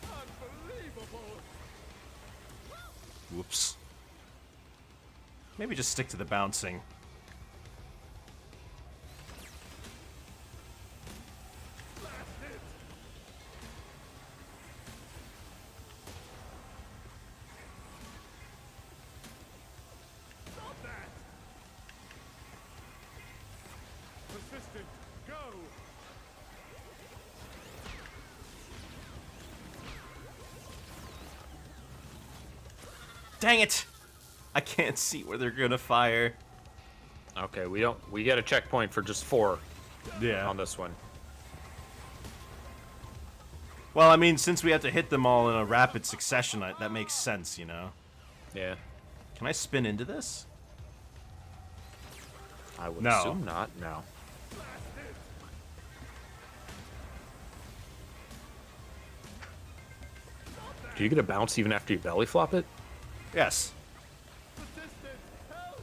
Speaker 3: Unbelievable!
Speaker 1: Whoops. Maybe just stick to the bouncing.
Speaker 3: Persistent, go!
Speaker 1: Dang it! I can't see where they're gonna fire.
Speaker 2: Okay, we get a checkpoint for just 4
Speaker 1: Yeah.
Speaker 2: on this one.
Speaker 1: Well, I mean, since we have to hit them all in a rapid succession, that makes sense, you know?
Speaker 2: Yeah.
Speaker 1: Can I spin into this?
Speaker 2: I would
Speaker 1: No.
Speaker 2: assume not. No. Do you get a bounce even after you belly flop it?
Speaker 1: Yes.
Speaker 3: Resistance, help!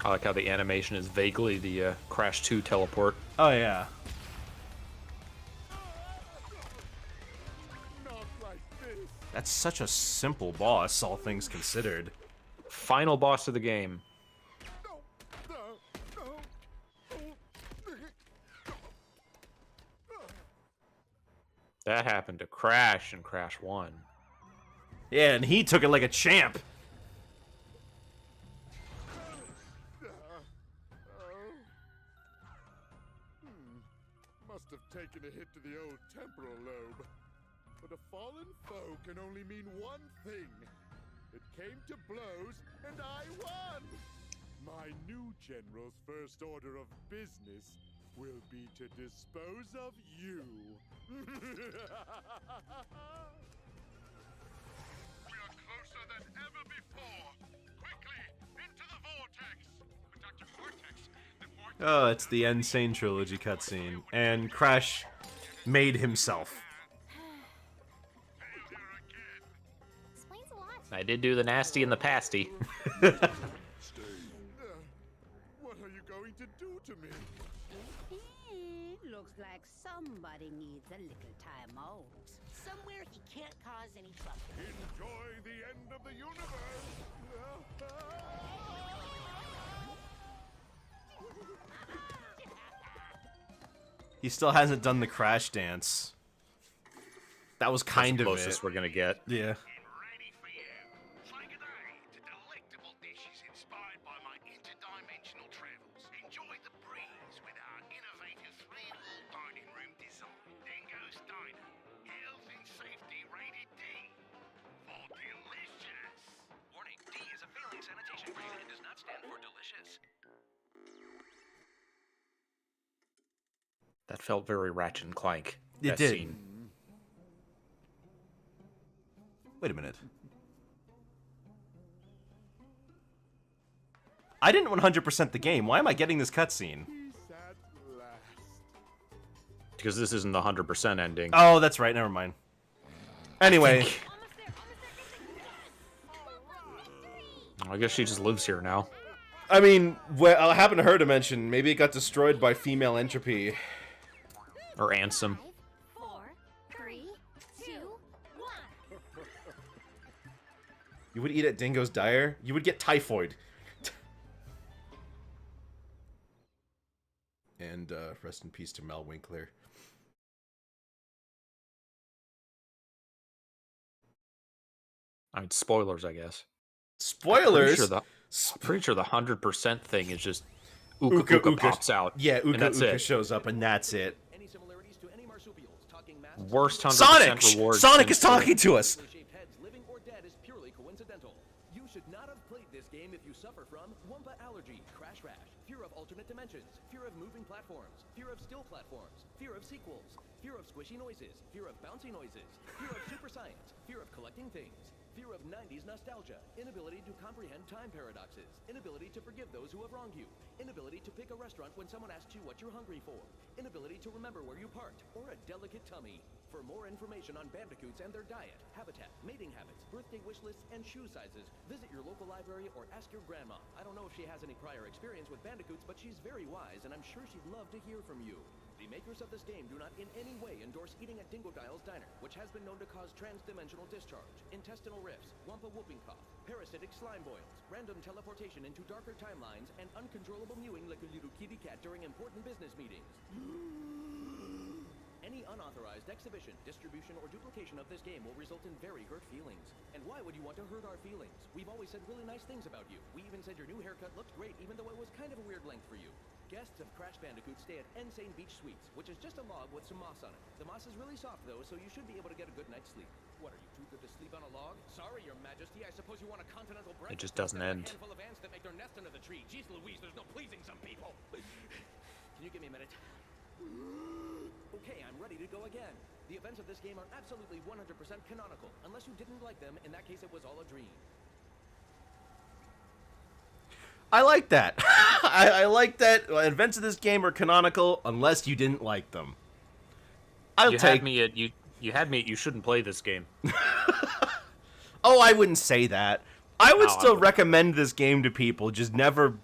Speaker 2: I like how the animation is vaguely the Crash 2 teleport.
Speaker 1: Oh, yeah.
Speaker 3: Not like this!
Speaker 1: That's such a simple boss, all things considered.
Speaker 2: Final boss of the game.
Speaker 3: No! No! No!
Speaker 2: That happened to Crash in Crash 1.
Speaker 1: Yeah, and he took it like a champ.
Speaker 3: Must have taken a hit to the old temporal lobe. But a fallen foe can only mean one thing. It came to blows, and I won! My new general's first order of business will be to dispose of you. We are closer than ever before. Quickly, into the vortex. But Dr. Cortex, the vortex...
Speaker 1: Oh, it's the Insane Trilogy cutscene. And Crash made himself.
Speaker 5: Explains a lot.
Speaker 2: I did do the nasty and the pasty.
Speaker 3: What are you going to do to me?
Speaker 5: Looks like somebody needs a little time out. Somewhere he can't cause any trouble.
Speaker 3: Enjoy the end of the universe.
Speaker 1: He still hasn't done the Crash dance. That was kind of it.
Speaker 2: Closest we're gonna get.
Speaker 1: Yeah.
Speaker 6: Ready for you. Say good day to delectable dishes inspired by my interdimensional travels. Enjoy the breeze with our innovative three-wall dining room design. Dingo's Diner. Health and safety rated D. For delicious. Warning, D is a failing sanitation grade and does not stand for delicious.
Speaker 2: That felt very Ratchet and Clank.
Speaker 1: It
Speaker 2: that
Speaker 1: did.
Speaker 2: Scene.
Speaker 1: Wait a minute. I didn't 100% the game. Why am I getting this cutscene?
Speaker 3: Peace at last.
Speaker 2: Because this isn't the 100% ending.
Speaker 1: Oh, that's right. Never mind. Anyway,
Speaker 2: I guess she just lives here now.
Speaker 1: I mean, well, I happened to her to mention maybe it got destroyed by female entropy.
Speaker 2: Or Ansem.
Speaker 5: 4, 3, 2, 1.
Speaker 1: You would eat at Dingo's Diner? You would get typhoid. And rest in peace to Mel Winkler.
Speaker 2: I mean, spoilers, I guess.
Speaker 1: Spoilers.
Speaker 2: Pretty sure the 100% thing is just
Speaker 1: Uka
Speaker 2: Uka Uka
Speaker 1: Uka
Speaker 2: pops out.
Speaker 1: Yeah,
Speaker 2: and
Speaker 1: Uka
Speaker 2: that's
Speaker 1: Uka
Speaker 2: it.
Speaker 1: shows up, and that's it.
Speaker 7: Any similarities to any marsupials talking mass
Speaker 2: Worst 100%
Speaker 1: Sonic!
Speaker 2: reward.
Speaker 1: Sonic
Speaker 2: since
Speaker 1: is talking to us.
Speaker 7: shaped heads, living or dead, is purely suffer from Wumpa allergy, crash rash, fear of alternate dimensions, fear of moving platforms, fear of still platforms, fear of sequels, fear of squishy noises, fear of bouncy noises, fear of super science, fear of collecting things, fear of 90s nostalgia, inability to comprehend time paradoxes, inability to forgive those who have wronged you, inability to pick a restaurant when someone asks you what you're hungry for, inability to remember where you parked, or a delicate tummy. For more information on bandicoots and their diet, habitat, mating habits, birthday wish lists, and shoe sizes, visit your local library or ask your grandma. I don't know if she has any prior experience with bandicoots, but she's very wise, and I'm sure she'd love to hear from you. The makers of this game do not in any way endorse eating at Dingodile's Diner, which has been known to cause trans-dimensional discharge, intestinal rifts, Wumpa whooping cough, parasitic slime boils, random teleportation into darker timelines, and uncontrollable mewing like a little kitty cat during important business meetings. Any unauthorized exhibition, distribution, or duplication of this game will result in very hurt feelings. And why would you want to hurt our feelings? We've always said really nice things about you. We even said your new haircut looked great, even though it was kind of a weird length for you. Guests of Crash Bandicoot stay at Insane Beach Suites, which is just a log with some moss on it. The moss is really soft, though, so you should be able to get a good night's sleep. What, are you too good to sleep on a log? Sorry, Your Majesty, I suppose you want a continental breakfast.
Speaker 2: It just doesn't
Speaker 7: instead of
Speaker 2: end.
Speaker 7: A handful of ants that make their nest under the tree. Jeez Louise, there's no pleasing some people. Can you give me a minute? Okay, I'm ready to go again. The events of this game are absolutely 100% canonical. Unless you didn't like them, in that case it was all a dream.
Speaker 1: I like that. I like that events of this game are canonical unless you didn't like them. I'll
Speaker 2: You
Speaker 1: take.
Speaker 2: had me at you had me at you shouldn't play this game.
Speaker 1: Oh, I wouldn't say that. I would
Speaker 2: No, I
Speaker 1: still
Speaker 2: wouldn't.
Speaker 1: recommend this game to people. Just never.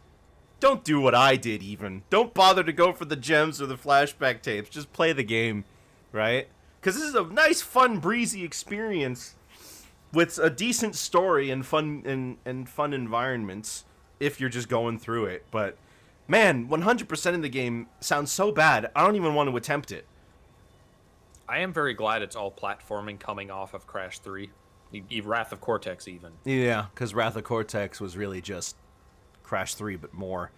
Speaker 1: Don't do what I did. Even don't bother to go for the gems or the flashback tapes. Just play the game, right? Because this is a nice, fun, breezy experience with a decent story and fun and fun environments. If you're just going through it, but man, 100% in the game sounds so bad. I don't even want to attempt it.
Speaker 2: I am very glad it's all platforming coming off of Crash 3. Wrath of Cortex even.
Speaker 1: Yeah, because Wrath of Cortex was really just Crash 3, but more.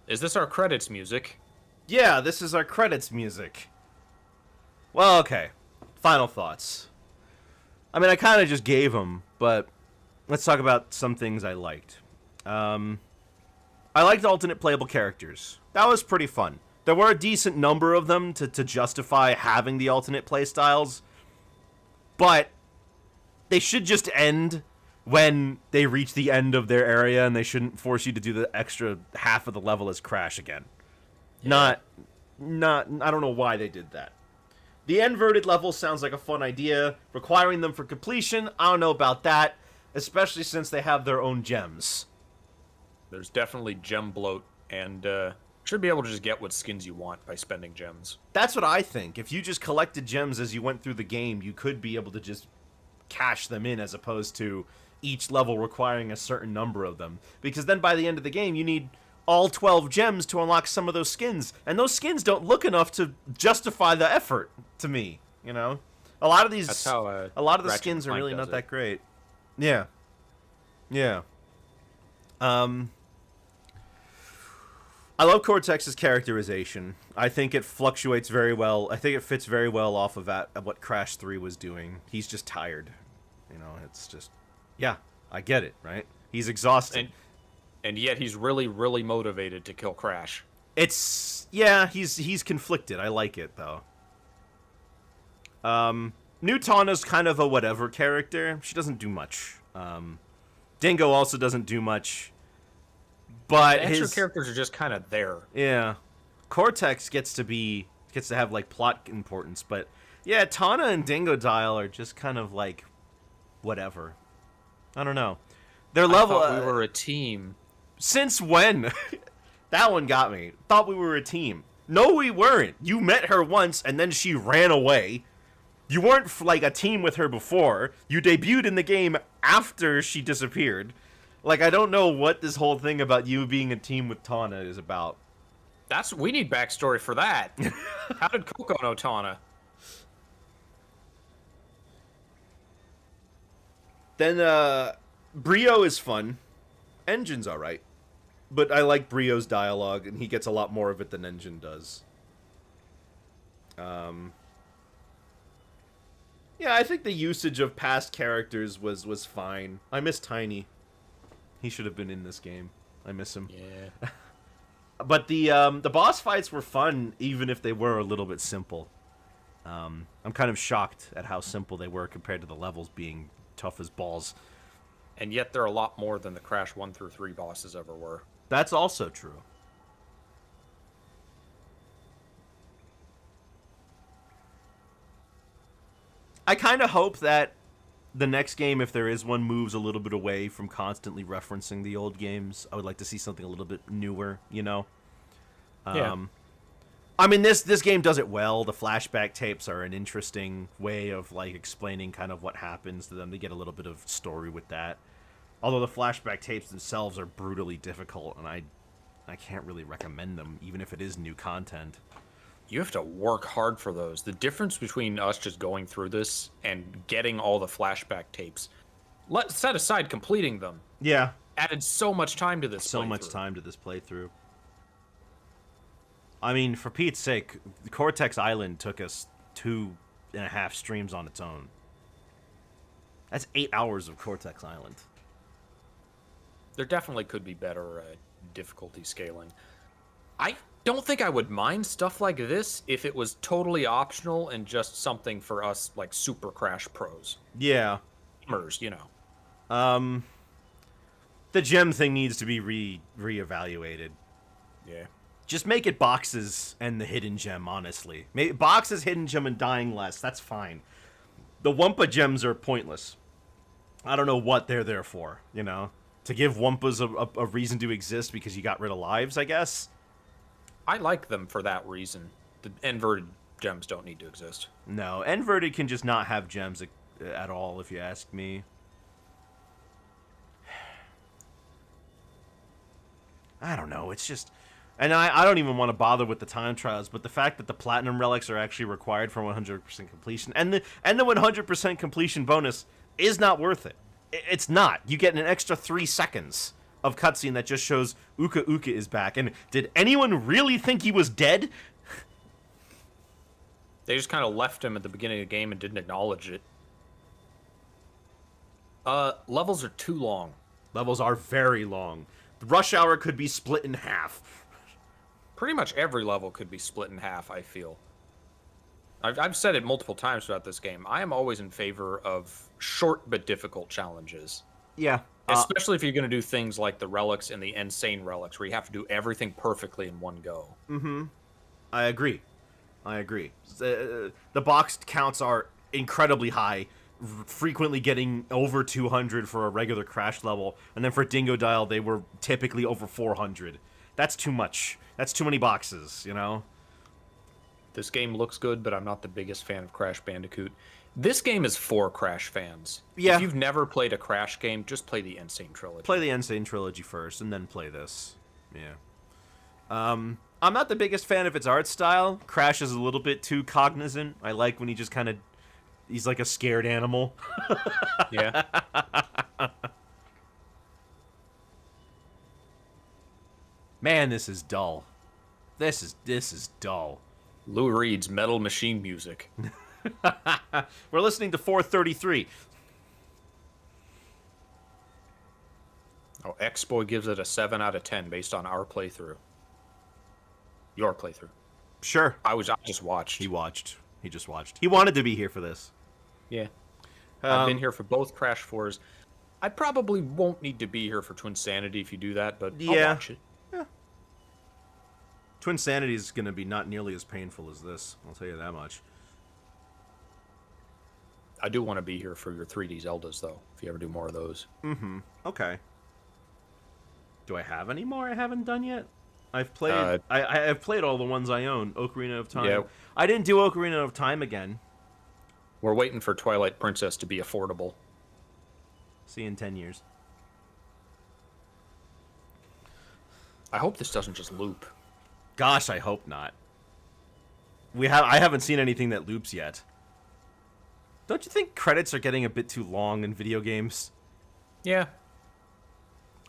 Speaker 2: Is this our credits music?
Speaker 1: Yeah, this is our credits music. Well, okay. Final thoughts. I mean, I kind of just gave them, but let's talk about some things I liked. I liked alternate playable characters. That was pretty fun. There were a decent number of them to justify having the alternate playstyles, but they should just end when they reach the end of their area, and they shouldn't force you to do the extra half of the level as Crash again. Not, I don't know why they did that. The inverted level sounds like a fun idea. Requiring them for completion, I don't know about that, especially since they have their own gems.
Speaker 2: There's definitely gem bloat, and should be able to just get what skins you want by spending gems.
Speaker 1: That's what I think. If you just collected gems as you went through the game, you could be able to just cash them in as opposed to each level requiring a certain number of them. Because then by the end of the game, you need all 12 gems to unlock some of those skins. And those skins don't look enough to justify the effort to me, you know? A lot of these,
Speaker 2: That's how,
Speaker 1: a lot of the
Speaker 2: Ratchet
Speaker 1: skins
Speaker 2: and
Speaker 1: are
Speaker 2: Clank
Speaker 1: really
Speaker 2: does
Speaker 1: not
Speaker 2: it.
Speaker 1: that great. Yeah. Yeah. I love Cortex's characterization. I think it fluctuates very well. I think it fits very well off of that, of what Crash 3 was doing. He's just tired. You know, it's just... Yeah, I get it, right? He's exhausted.
Speaker 2: And yet he's really, really motivated to kill Crash.
Speaker 1: It's... Yeah, he's conflicted. I like it, though. New Tawna's kind of a whatever character. She doesn't do much. Dingo also doesn't do much. But
Speaker 2: The extra
Speaker 1: his
Speaker 2: characters are just kind of there.
Speaker 1: Yeah. Cortex gets to have like plot importance, but yeah, Tawna and Dingodile are just kind of like whatever. I don't know. Their level
Speaker 2: I thought we were a team.
Speaker 1: Since when? That one got me. Thought we were a team. No, we weren't. You met her once and then she ran away. You weren't like a team with her before. You debuted in the game after she disappeared. Like, I don't know what this whole thing about you being a team with Tawna is about.
Speaker 2: We need backstory for that. How did Coco know Tawna?
Speaker 1: Then, Brio is fun. Engine's alright. But I like Brio's dialogue, and he gets a lot more of it than Engine does. Yeah, I think the usage of past characters was fine. I miss Tiny. He should have been in this game. I miss him.
Speaker 2: Yeah.
Speaker 1: But the boss fights were fun, even if they were a little bit simple. I'm kind of shocked at how simple they were compared to the levels being tough as balls.
Speaker 2: And yet they're a lot more than the Crash 1 through 3 bosses ever were.
Speaker 1: That's also true. I kind of hope that the next game, if there is one, moves a little bit away from constantly referencing the old games. I would like to see something a little bit newer, you know?
Speaker 2: Yeah.
Speaker 1: I mean, this game does it well. The flashback tapes are an interesting way of, like, explaining kind of what happens to them. They get a little bit of story with that. Although the flashback tapes themselves are brutally difficult, and I can't really recommend them, even if it is new content.
Speaker 2: You have to work hard for those. The difference between us just going through this and getting all the flashback tapes, let's set aside completing them,
Speaker 1: Yeah,
Speaker 2: added so much time to this
Speaker 1: so much
Speaker 2: playthrough.
Speaker 1: time to this playthrough. I mean, for Pete's sake, Cortex Island took us 2.5 streams on its own. That's 8 hours of Cortex Island.
Speaker 2: There definitely could be better difficulty scaling. I don't think I would mind stuff like this if it was totally optional and just something for us, like, Super Crash pros.
Speaker 1: Yeah.
Speaker 2: Gamers, you know.
Speaker 1: The gem thing needs to be reevaluated.
Speaker 2: Yeah.
Speaker 1: Just make it boxes and the hidden gem, honestly. Boxes, hidden gem, and dying less. That's fine. The Wumpa gems are pointless. I don't know what they're there for, you know? To give Wumpas a reason to exist because you got rid of lives, I guess?
Speaker 2: I like them for that reason. The inverted gems don't need to exist.
Speaker 1: No, Inverted can just not have gems at all, if you ask me. I don't know, it's just... And I don't even want to bother with the time trials, but the fact that the Platinum Relics are actually required for 100% completion, and the 100% completion bonus is not worth it. It's not. You get an extra 3 seconds of cutscene that just shows Uka Uka is back. And did anyone really think he was dead?
Speaker 2: They just kind of left him at the beginning of the game and didn't acknowledge it. Levels are too long.
Speaker 1: Levels are very long. The Rush Hour could be split in half.
Speaker 2: Pretty much every level could be split in half, I feel. I've said it multiple times throughout this game. I am always in favor of short but difficult challenges.
Speaker 1: Yeah.
Speaker 2: Especially if you're going to do things like the relics and the insane relics, where you have to do everything perfectly in one go.
Speaker 1: I agree. The boxed counts are incredibly high, frequently getting over 200 for a regular Crash level, and then for Dingodile, they were typically over 400. That's too much. That's too many boxes, you know?
Speaker 2: This game looks good, but I'm not the biggest fan of Crash Bandicoot. This game is for Crash fans.
Speaker 1: Yeah.
Speaker 2: If you've never played a Crash game, just play the Insane Trilogy.
Speaker 1: Play the Insane Trilogy first, and then play this. Yeah. I'm not the biggest fan of its art style. Crash is a little bit too cognizant. I like when he just kind of... He's like a scared animal.
Speaker 2: Yeah.
Speaker 1: Man, this is dull. This is dull.
Speaker 2: Lou Reed's Metal Machine music.
Speaker 1: We're listening to 433.
Speaker 2: Oh, X-Boy gives it a 7 out of 10 based on our playthrough. Your playthrough.
Speaker 1: Sure.
Speaker 2: I just watched.
Speaker 1: He just watched. He wanted to be here for this.
Speaker 2: Yeah. I've been here for both Crash 4s. I probably won't need to be here for Twinsanity if you do that, but I'll
Speaker 1: Yeah.
Speaker 2: watch it.
Speaker 1: Twinsanity is going to be not nearly as painful as this. I'll tell you that much.
Speaker 2: I do want to be here for your 3D Zeldas, though, if you ever do more of those.
Speaker 1: Okay. Do I have any more I haven't done yet? I've played. I've played all the ones I own. Ocarina of Time.
Speaker 2: Yeah.
Speaker 1: I didn't do Ocarina of Time again.
Speaker 2: We're waiting for Twilight Princess to be affordable.
Speaker 1: See you in 10 years.
Speaker 2: I hope this doesn't just loop.
Speaker 1: Gosh, I hope not. I haven't seen anything that loops yet. Don't you think credits are getting a bit too long in video games?
Speaker 2: Yeah.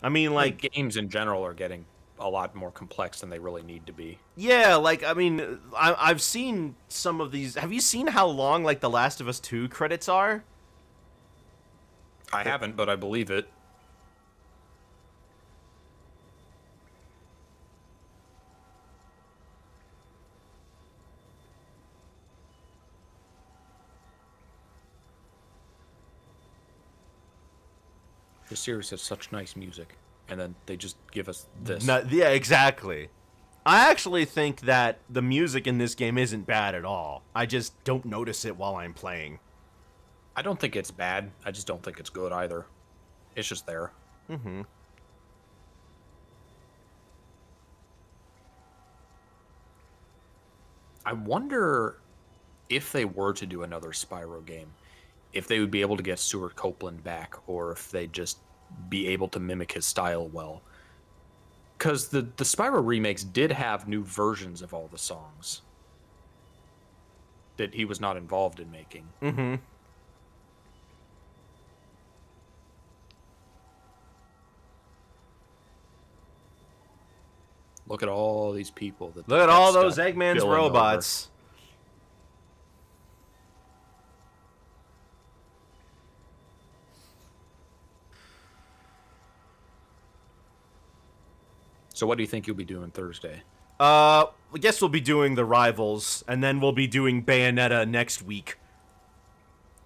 Speaker 1: I mean, like,
Speaker 2: Games in general are getting a lot more complex than they really need to be.
Speaker 1: Yeah, like, I mean, I've seen some of these. Have you seen how long, like, The Last of Us 2 credits are?
Speaker 2: I haven't, but I believe it. The series has such nice music, and then they just give us this.
Speaker 1: Yeah, exactly. I actually think that the music in this game isn't bad at all. I just don't notice it while I'm playing.
Speaker 2: I don't think it's bad. I just don't think it's good either. It's just there.
Speaker 1: Mm-hmm.
Speaker 2: I wonder if they were to do another Spyro game, if they would be able to get Stuart Copeland back, or if they'd just be able to mimic his style well. Because the Spyro remakes did have new versions of all the songs that he was not involved in making.
Speaker 1: Mm-hmm.
Speaker 2: Look at all these people.
Speaker 1: Look at all
Speaker 2: that's
Speaker 1: those Eggman's
Speaker 2: billing
Speaker 1: robots.
Speaker 2: So what do you think you'll be doing Thursday?
Speaker 1: I guess we'll be doing the Rivals, and then we'll be doing Bayonetta next week.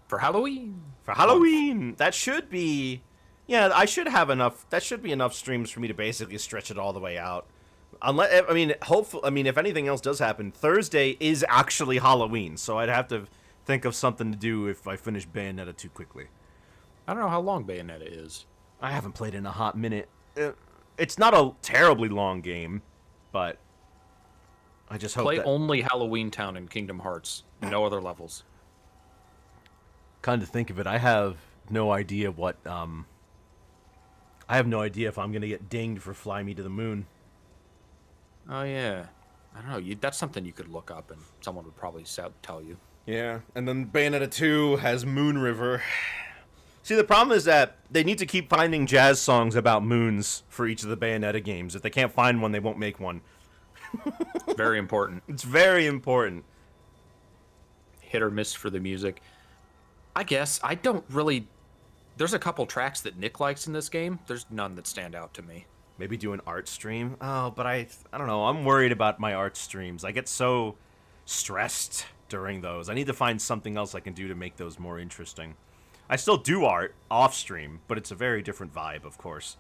Speaker 2: For Halloween?
Speaker 1: For Halloween! That should be... Yeah, I should have enough... That should be enough streams for me to basically stretch it all the way out. Unless, I mean, hopefully... I mean, if anything else does happen, Thursday is actually Halloween, so I'd have to think of something to do if I finish Bayonetta too quickly.
Speaker 2: I don't know how long Bayonetta is.
Speaker 1: I haven't played in a hot minute. It's not a terribly long game, but... I just hope
Speaker 2: Play
Speaker 1: that...
Speaker 2: only Halloween Town in Kingdom Hearts. No other levels.
Speaker 1: Kind of think of it, I have no idea what, I have no idea if I'm gonna get dinged for Fly Me to the Moon.
Speaker 2: Oh, yeah. I don't know. That's something you could look up, and someone would probably tell you.
Speaker 1: Yeah, and then Bayonetta 2 has Moon River. See, the problem is that they need to keep finding jazz songs about moons for each of the Bayonetta games. If they can't find one, they won't make one.
Speaker 2: Very important.
Speaker 1: It's very important.
Speaker 2: Hit or miss for the music. I guess. I don't really... There's a couple tracks that Nick likes in this game. There's none that stand out to me.
Speaker 1: Maybe do an art stream? Oh, but I don't know. I'm worried about my art streams. I get so stressed during those. I need to find something else I can do to make those more interesting. I still do art off stream, but it's a very different vibe, of course.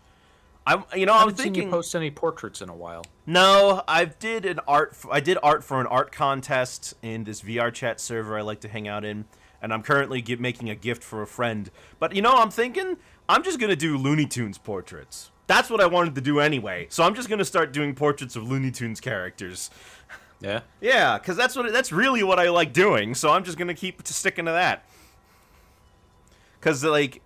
Speaker 1: I'm
Speaker 2: haven't
Speaker 1: thinking.
Speaker 2: seen you post any portraits in a while.
Speaker 1: No, I did art for an art contest in this VR chat server I like to hang out in, and I'm currently making a gift for a friend. But I'm thinking I'm just gonna do Looney Tunes portraits. That's what I wanted to do anyway. So I'm just gonna start doing portraits of Looney Tunes characters.
Speaker 2: Yeah.
Speaker 1: Yeah, because that's really what I like doing. So I'm just gonna keep sticking to that. Because like,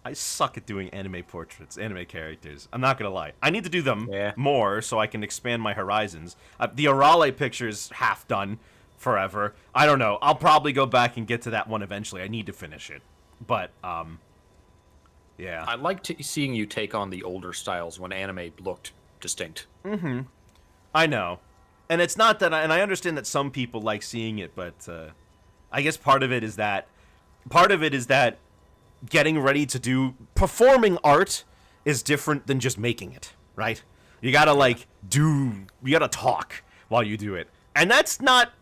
Speaker 1: I suck at doing anime portraits, anime characters. I'm not gonna lie. I need to do them more so I can expand my horizons. The Arale picture's half done forever. I don't know. I'll probably go back and get to that one eventually. I need to finish it. But, yeah.
Speaker 2: I liked seeing you take on the older styles when anime looked distinct.
Speaker 1: Mm-hmm. I know. And it's not that... and I understand that some people like seeing it, but I guess part of it is that getting ready to do performing art is different than just making it, right? You gotta you gotta talk while you do it, and that's not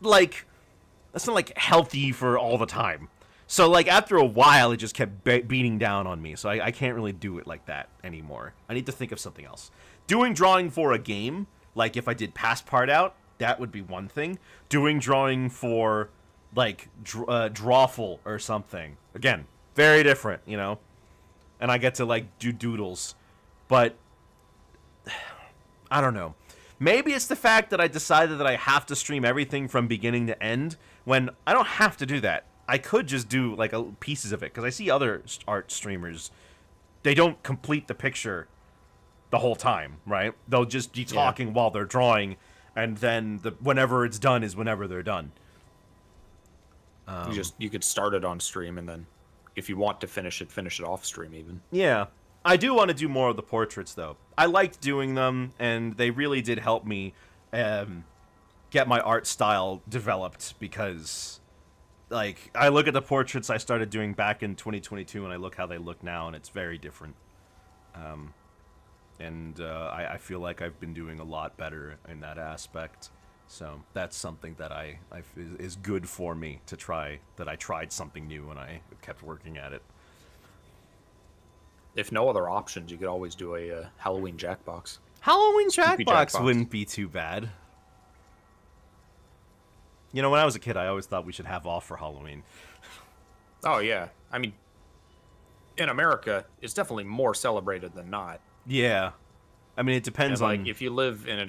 Speaker 1: healthy for all the time. So after a while, it just kept beating down on me. So I can't really do it like that anymore. I need to think of something else. Doing drawing for a game, like if I did Passpart Out, that would be one thing. Doing drawing for Drawful or something, again. Very different, and I get to do doodles, but I don't know. Maybe it's the fact that I decided that I have to stream everything from beginning to end when I don't have to do that. I could just do pieces of it because I see other art streamers. They don't complete the picture the whole time, right? They'll just be talking while they're drawing, and then whenever it's done is whenever they're done.
Speaker 2: You could start it on stream and then, if you want to finish it off stream even.
Speaker 1: Yeah. I do want to do more of the portraits, though. I liked doing them, and they really did help me get my art style developed, because, like, I look at the portraits I started doing back in 2022, and I look how they look now, and it's very different. I feel like I've been doing a lot better in that aspect. So that's something that is good for me to try, that I tried something new and I kept working at it.
Speaker 2: If no other options, you could always do a Halloween Jackbox.
Speaker 1: Halloween
Speaker 2: Spooky
Speaker 1: Jackbox
Speaker 2: Jackbox.
Speaker 1: wouldn't be too bad. You know, when I was a kid, I always thought we should have off for Halloween.
Speaker 2: Oh yeah, I mean, in America, it's definitely more celebrated than not.
Speaker 1: Yeah. I mean, it depends
Speaker 2: And,
Speaker 1: on...
Speaker 2: like, if you live in a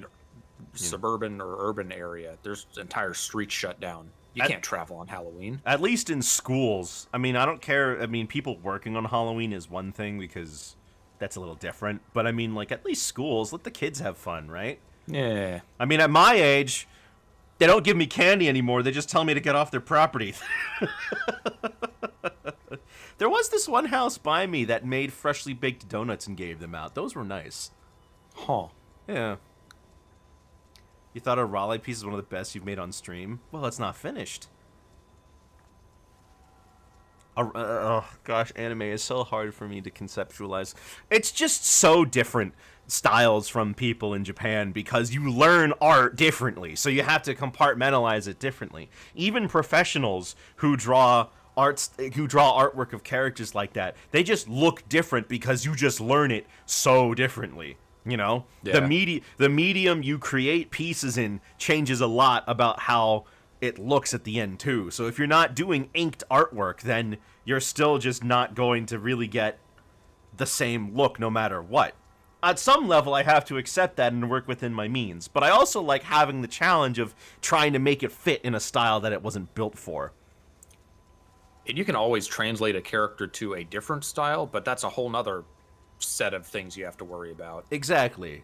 Speaker 2: suburban or urban area, there's entire streets shut down. You can't travel on Halloween.
Speaker 1: At least in schools. I mean, I don't care. I mean, people working on Halloween is one thing, because that's a little different. But I mean, like, at least schools, let the kids have fun, right?
Speaker 2: Yeah.
Speaker 1: I mean, at my age, they don't give me candy anymore. They just tell me to get off their property. There was this one house by me that made freshly baked donuts and gave them out. Those were nice.
Speaker 2: Huh.
Speaker 1: Yeah. You thought a Raleigh piece is one of the best you've made on stream? Well, it's not finished. Oh, gosh, anime is so hard for me to conceptualize. It's just so different styles from people in Japan, because you learn art differently, so you have to compartmentalize it differently. Even professionals who draw artwork of characters like that, they just look different because you just learn it so differently. You know,
Speaker 2: Yeah.
Speaker 1: the medium you create pieces in changes a lot about how it looks at the end too. So if you're not doing inked artwork, then you're still just not going to really get the same look no matter what. At some level, I have to accept that and work within my means. But I also like having the challenge of trying to make it fit in a style that it wasn't built for.
Speaker 2: And you can always translate a character to a different style, but that's a whole nother set of things you have to worry about.
Speaker 1: Exactly.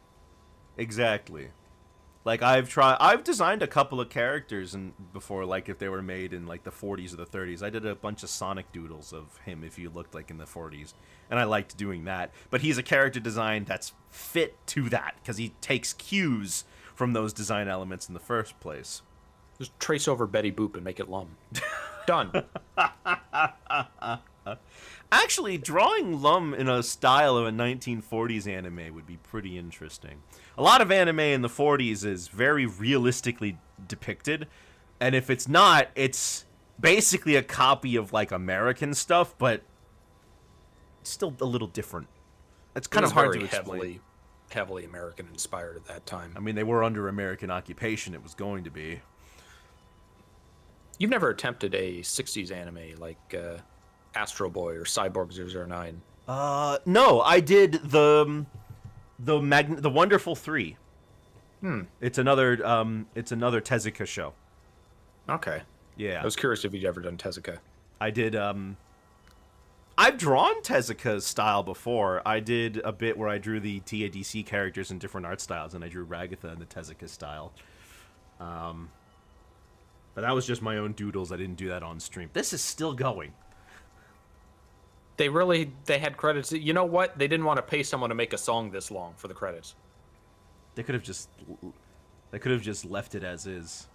Speaker 1: Like, I've designed a couple of characters before, like, if they were made in, like, the 40s or the 30s. I did a bunch of Sonic doodles of him if you looked like in the 40s, and I liked doing that. But he's a character design that's fit to that, because he takes cues from those design elements in the first place.
Speaker 2: Just trace over Betty Boop and make it Lum. Done.
Speaker 1: Actually, drawing Lum in a style of a 1940s anime would be pretty interesting. A lot of anime in the 40s is very realistically depicted, and if it's not, it's basically a copy of, like, American stuff, but it's still a little different. It's kind of hard to explain.
Speaker 2: Heavily American inspired at that time.
Speaker 1: I mean, they were under American occupation. It was going to be.
Speaker 2: You've never attempted a 60s anime like Astro Boy or Cyborg 009?
Speaker 1: No, I did the Wonderful 3. It's another Tezuka show.
Speaker 2: Okay.
Speaker 1: Yeah.
Speaker 2: I was curious if you'd ever done Tezuka.
Speaker 1: I did, I've drawn Tezuka's style before. I did a bit where I drew the TADC characters in different art styles, and I drew Ragatha in the Tezuka style. But that was just my own doodles. I didn't do that on stream. This is still going.
Speaker 2: They had credits. You know what? They didn't want to pay someone to make a song this long for the credits.
Speaker 1: They could have just left it as is.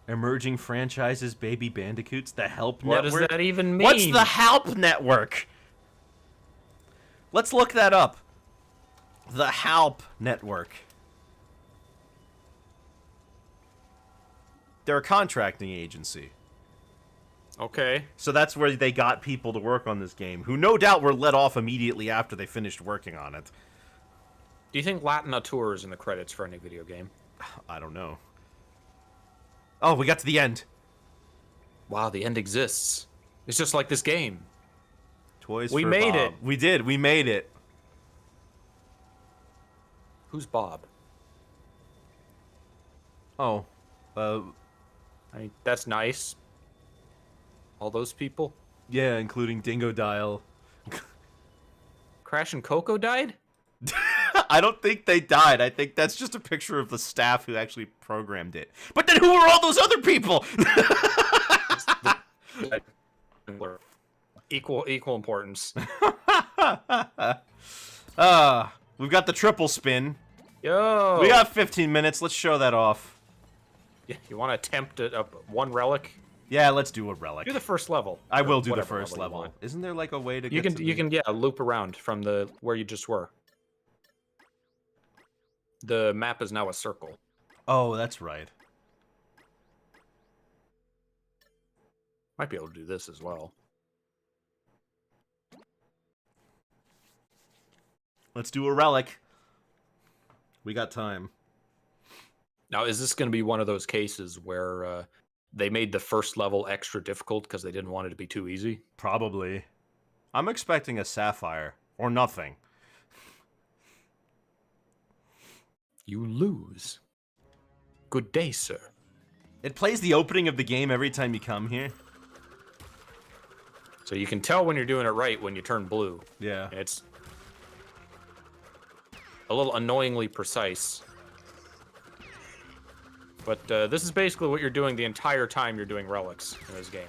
Speaker 1: Emerging franchises, Baby Bandicoots, the Help
Speaker 2: What
Speaker 1: Network.
Speaker 2: does that even mean?
Speaker 1: What's the Help Network? Let's look that up. The Help Network. They're a contracting agency.
Speaker 2: Okay.
Speaker 1: So that's where they got people to work on this game, who no doubt were let off immediately after they finished working on it.
Speaker 2: Do you think Latin Auteur is in the credits for any video game?
Speaker 1: I don't know. Oh, we got to the end.
Speaker 2: Wow, the end exists. It's just like this game.
Speaker 1: Toys
Speaker 2: We
Speaker 1: for
Speaker 2: made
Speaker 1: Bob.
Speaker 2: it.
Speaker 1: We did. We made it.
Speaker 2: Who's Bob?
Speaker 1: Oh.
Speaker 2: That's nice. All those people?
Speaker 1: Yeah, including Dingo Dial.
Speaker 2: Crash and Coco died?
Speaker 1: I don't think they died. I think that's just a picture of the staff who actually programmed it. But then who are all those other people?
Speaker 2: Equal importance.
Speaker 1: We've got the triple spin.
Speaker 2: Yo!
Speaker 1: We got 15 minutes. Let's show that off.
Speaker 2: You want to attempt one relic?
Speaker 1: Yeah, let's do a relic.
Speaker 2: Do the first level.
Speaker 1: I
Speaker 2: or
Speaker 1: will do the
Speaker 2: whatever
Speaker 1: first
Speaker 2: you
Speaker 1: level.
Speaker 2: want.
Speaker 1: Isn't there like a way to
Speaker 2: You
Speaker 1: get
Speaker 2: can
Speaker 1: to
Speaker 2: loop around from where you just were. The map is now a circle.
Speaker 1: Oh, that's right.
Speaker 2: Might be able to do this as well.
Speaker 1: Let's do a relic. We got time.
Speaker 2: Now, is this going to be one of those cases where they made the first level extra difficult because they didn't want it to be too easy?
Speaker 1: Probably. I'm expecting a sapphire. Or nothing.
Speaker 2: You lose. Good day, sir.
Speaker 1: It plays the opening of the game every time you come here.
Speaker 2: So you can tell when you're doing it right when you turn blue.
Speaker 1: Yeah.
Speaker 2: And it's a little annoyingly precise. But this is basically what you're doing the entire time you're doing relics in this game.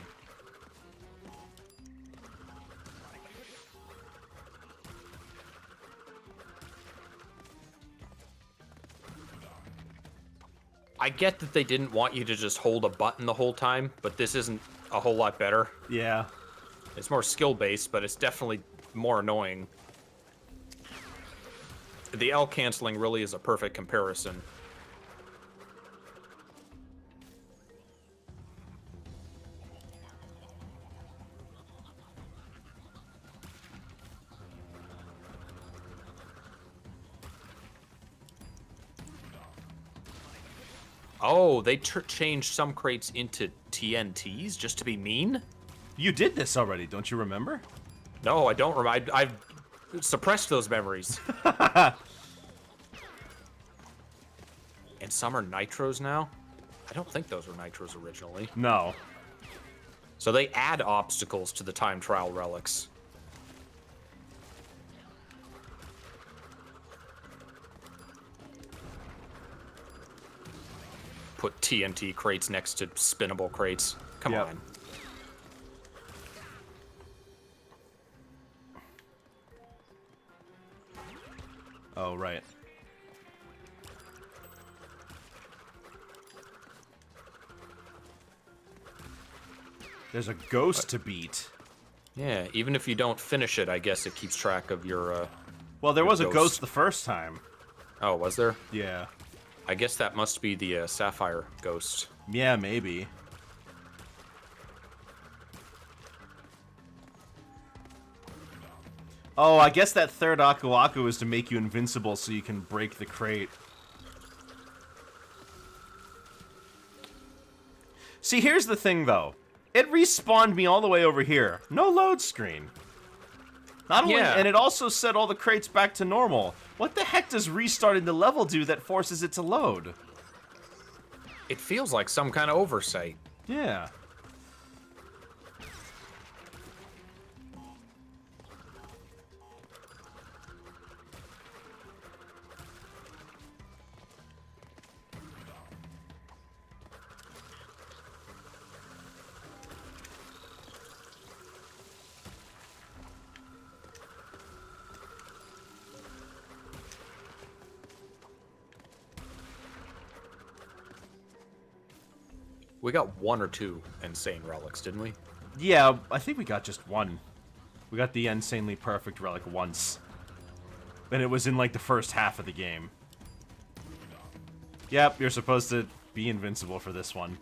Speaker 2: I get that they didn't want you to just hold a button the whole time, but this isn't a whole lot better.
Speaker 1: Yeah.
Speaker 2: It's more skill-based, but it's definitely more annoying. The L canceling really is a perfect comparison. Oh, they changed some crates into TNTs just to be mean?
Speaker 1: You did this already, don't you remember?
Speaker 2: No, I don't remember. I've suppressed those memories. And some are nitros now? I don't think those were nitros originally.
Speaker 1: No.
Speaker 2: So they add obstacles to the time trial relics. Put TNT crates next to spinnable crates. Come
Speaker 1: Yep.
Speaker 2: on.
Speaker 1: Oh, right. There's a ghost to beat.
Speaker 2: Yeah, even if you don't finish it, I guess it keeps track of your,
Speaker 1: Well, there was a
Speaker 2: ghost.
Speaker 1: ghost the first time.
Speaker 2: Oh, was there?
Speaker 1: Yeah.
Speaker 2: I guess that must be the Sapphire ghost.
Speaker 1: Yeah, maybe. Oh, I guess that third Aku Aku is to make you invincible so you can break the crate. See, here's the thing, though. It respawned me all the way over here. No load screen. Not only,
Speaker 2: Yeah.
Speaker 1: and it also set all the crates back to normal. What the heck does restarting the level do that forces it to load?
Speaker 2: It feels like some kind of oversight.
Speaker 1: Yeah.
Speaker 2: We got one or two insane relics, didn't we?
Speaker 1: Yeah, I think we got just one. We got the insanely perfect relic once. And it was in like the first half of the game. Yep, you're supposed to be invincible for this one.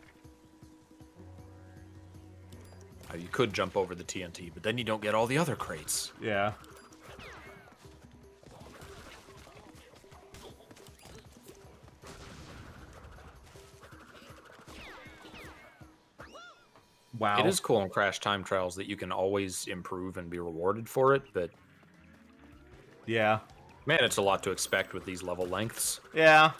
Speaker 2: You could jump over the TNT, but then you don't get all the other crates.
Speaker 1: Yeah. Wow.
Speaker 2: It is cool in Crash Time Trials that you can always improve and be rewarded for it, but
Speaker 1: Yeah.
Speaker 2: man, it's a lot to expect with these level lengths.
Speaker 1: Yeah.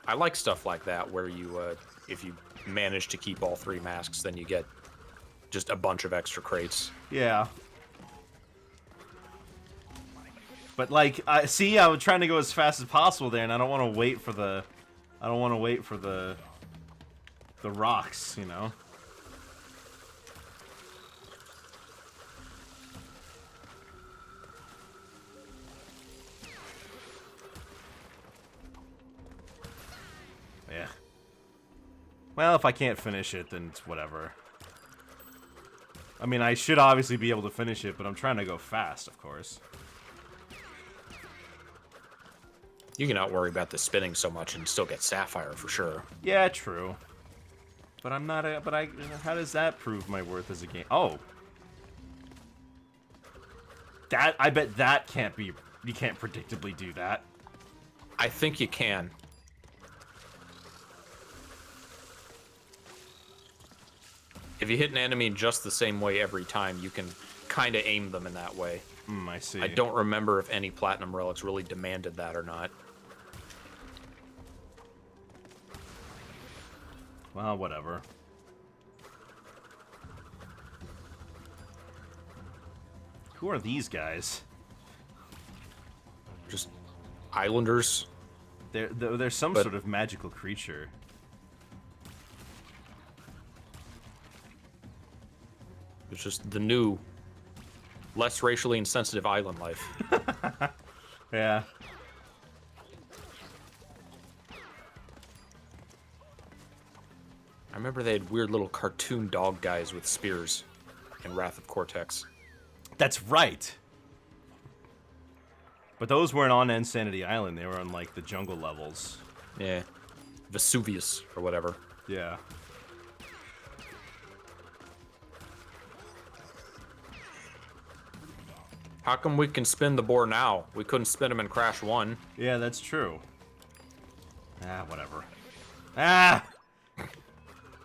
Speaker 2: I like stuff like that where you, if you manage to keep all three masks, then you get just a bunch of extra crates.
Speaker 1: Yeah. But like, I see, I was trying to go as fast as possible there, and I don't want to wait for the, the rocks, you know. Well, if I can't finish it, then it's whatever. I mean, I should obviously be able to finish it, but I'm trying to go fast, of course.
Speaker 2: You can not worry about the spinning so much and still get Sapphire for sure.
Speaker 1: Yeah, true. But I'm not a... But I... How does that prove my worth as a game? Oh. That... I bet that can't be... You can't predictably do that.
Speaker 2: I think you can. If you hit an enemy just the same way every time, you can kind of aim them in that way.
Speaker 1: I see.
Speaker 2: I don't remember if any Platinum Relics really demanded that or not.
Speaker 1: Well, whatever. Who are these guys?
Speaker 2: Just islanders.
Speaker 1: They're some
Speaker 2: But-
Speaker 1: sort of magical creature.
Speaker 2: It's just the new, less racially insensitive island life.
Speaker 1: Yeah.
Speaker 2: I remember they had weird little cartoon dog guys with spears in Wrath of Cortex.
Speaker 1: That's right. But those weren't on Insanity Island. They were on, like, the jungle levels.
Speaker 2: Yeah. Vesuvius or whatever.
Speaker 1: Yeah.
Speaker 2: How come we can spin the boar now? We couldn't spin him in Crash 1.
Speaker 1: Yeah, that's true. Ah, whatever. Ah!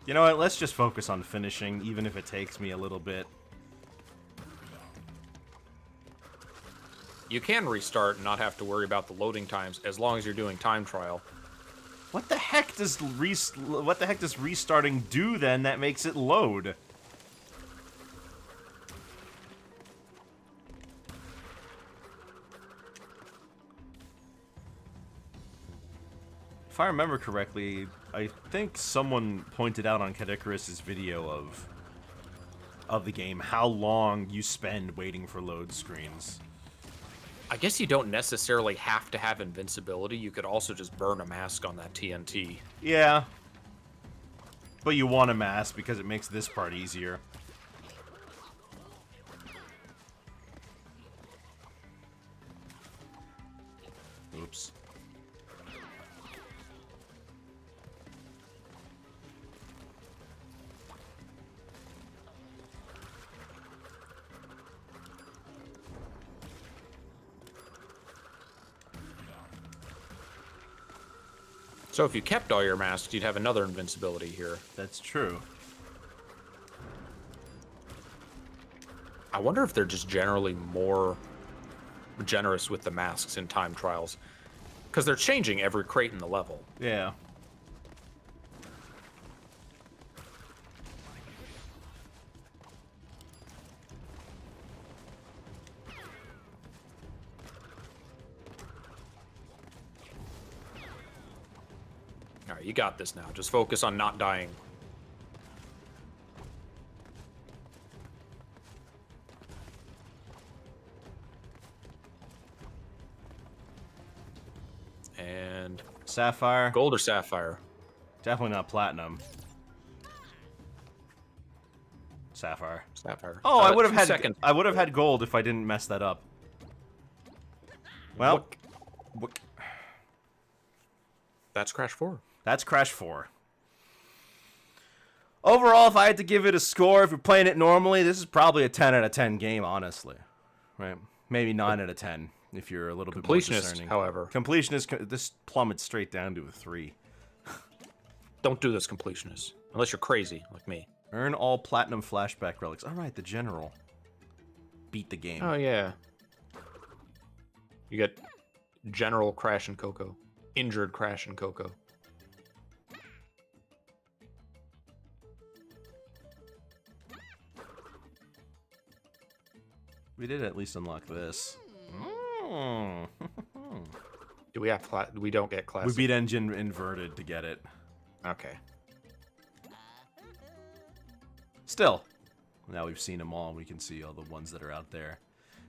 Speaker 1: You know what? Let's just focus on finishing, even if it takes me a little bit.
Speaker 2: You can restart and not have to worry about the loading times as long as you're doing time trial.
Speaker 1: What the heck does restarting do then that makes it load? If I remember correctly, I think someone pointed out on Kadikarus' video of the game how long you spend waiting for load screens.
Speaker 2: I guess you don't necessarily have to have invincibility. You could also just burn a mask on that TNT.
Speaker 1: Yeah. But you want a mask because it makes this part easier. Oops.
Speaker 2: So if you kept all your masks, you'd have another invincibility here.
Speaker 1: That's true.
Speaker 2: I wonder if they're just generally more generous with the masks in time trials. Because they're changing every crate in the level.
Speaker 1: Yeah.
Speaker 2: Alright, you got this now. Just focus on not dying. And
Speaker 1: Sapphire.
Speaker 2: gold or sapphire?
Speaker 1: Definitely not platinum. Sapphire.
Speaker 2: Sapphire.
Speaker 1: Oh, I would have
Speaker 2: 2
Speaker 1: had
Speaker 2: seconds.
Speaker 1: I would have had gold if I didn't mess that up. Well,
Speaker 2: That's Crash 4.
Speaker 1: that's Crash 4. Overall, if I had to give it a score, if you're playing it normally, this is probably a 10 out of 10 game, honestly. Right? Maybe 9 out of 10 if you're a little bit more
Speaker 2: Completionist,
Speaker 1: discerning.
Speaker 2: however.
Speaker 1: Completionist, this plummets straight down to a 3.
Speaker 2: Don't do this, completionist. Unless you're crazy, like me.
Speaker 1: Earn all platinum flashback relics. All right, the general. Beat the game.
Speaker 2: Oh, yeah. You get General Crash and Coco. Injured Crash and Coco.
Speaker 1: We did at least unlock this. Mm.
Speaker 2: Do we have we don't get
Speaker 1: We
Speaker 2: classic?
Speaker 1: beat engine inverted to get it.
Speaker 2: Okay.
Speaker 1: Still, now we've seen them all. We can see all the ones that are out there.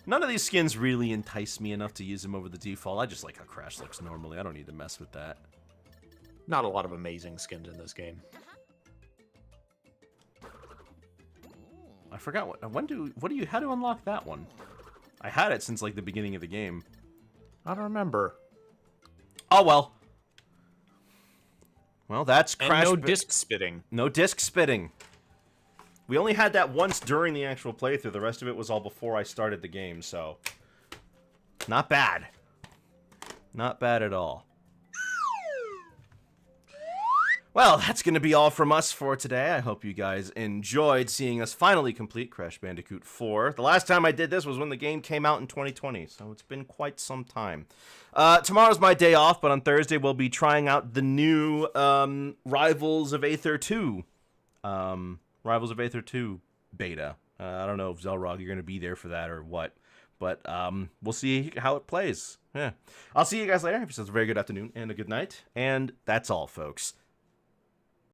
Speaker 1: None of these skins really entice me enough to use them over the default. I just like how Crash looks normally. I don't need to mess with that.
Speaker 2: Not a lot of amazing skins in this game.
Speaker 1: I forgot what. How to unlock that one? I had it since like the beginning of the game.
Speaker 2: I don't remember.
Speaker 1: Oh well. Well, that's
Speaker 2: And
Speaker 1: Crash.
Speaker 2: no disc spitting.
Speaker 1: No disc spitting. We only had that once during the actual playthrough. The rest of it was all before I started the game, so not bad. Not bad at all. Well, that's going to be all from us for today. I hope you guys enjoyed seeing us finally complete Crash Bandicoot 4. The last time I did this was when the game came out in 2020, so it's been quite some time. Tomorrow's my day off, but on Thursday we'll be trying out the new Rivals of Aether 2. Rivals of Aether 2 beta. I don't know if Zelrog, you're going to be there for that or what, but we'll see how it plays. Yeah. I'll see you guys later. Have yourselves a very good afternoon and a good night, and that's all, folks.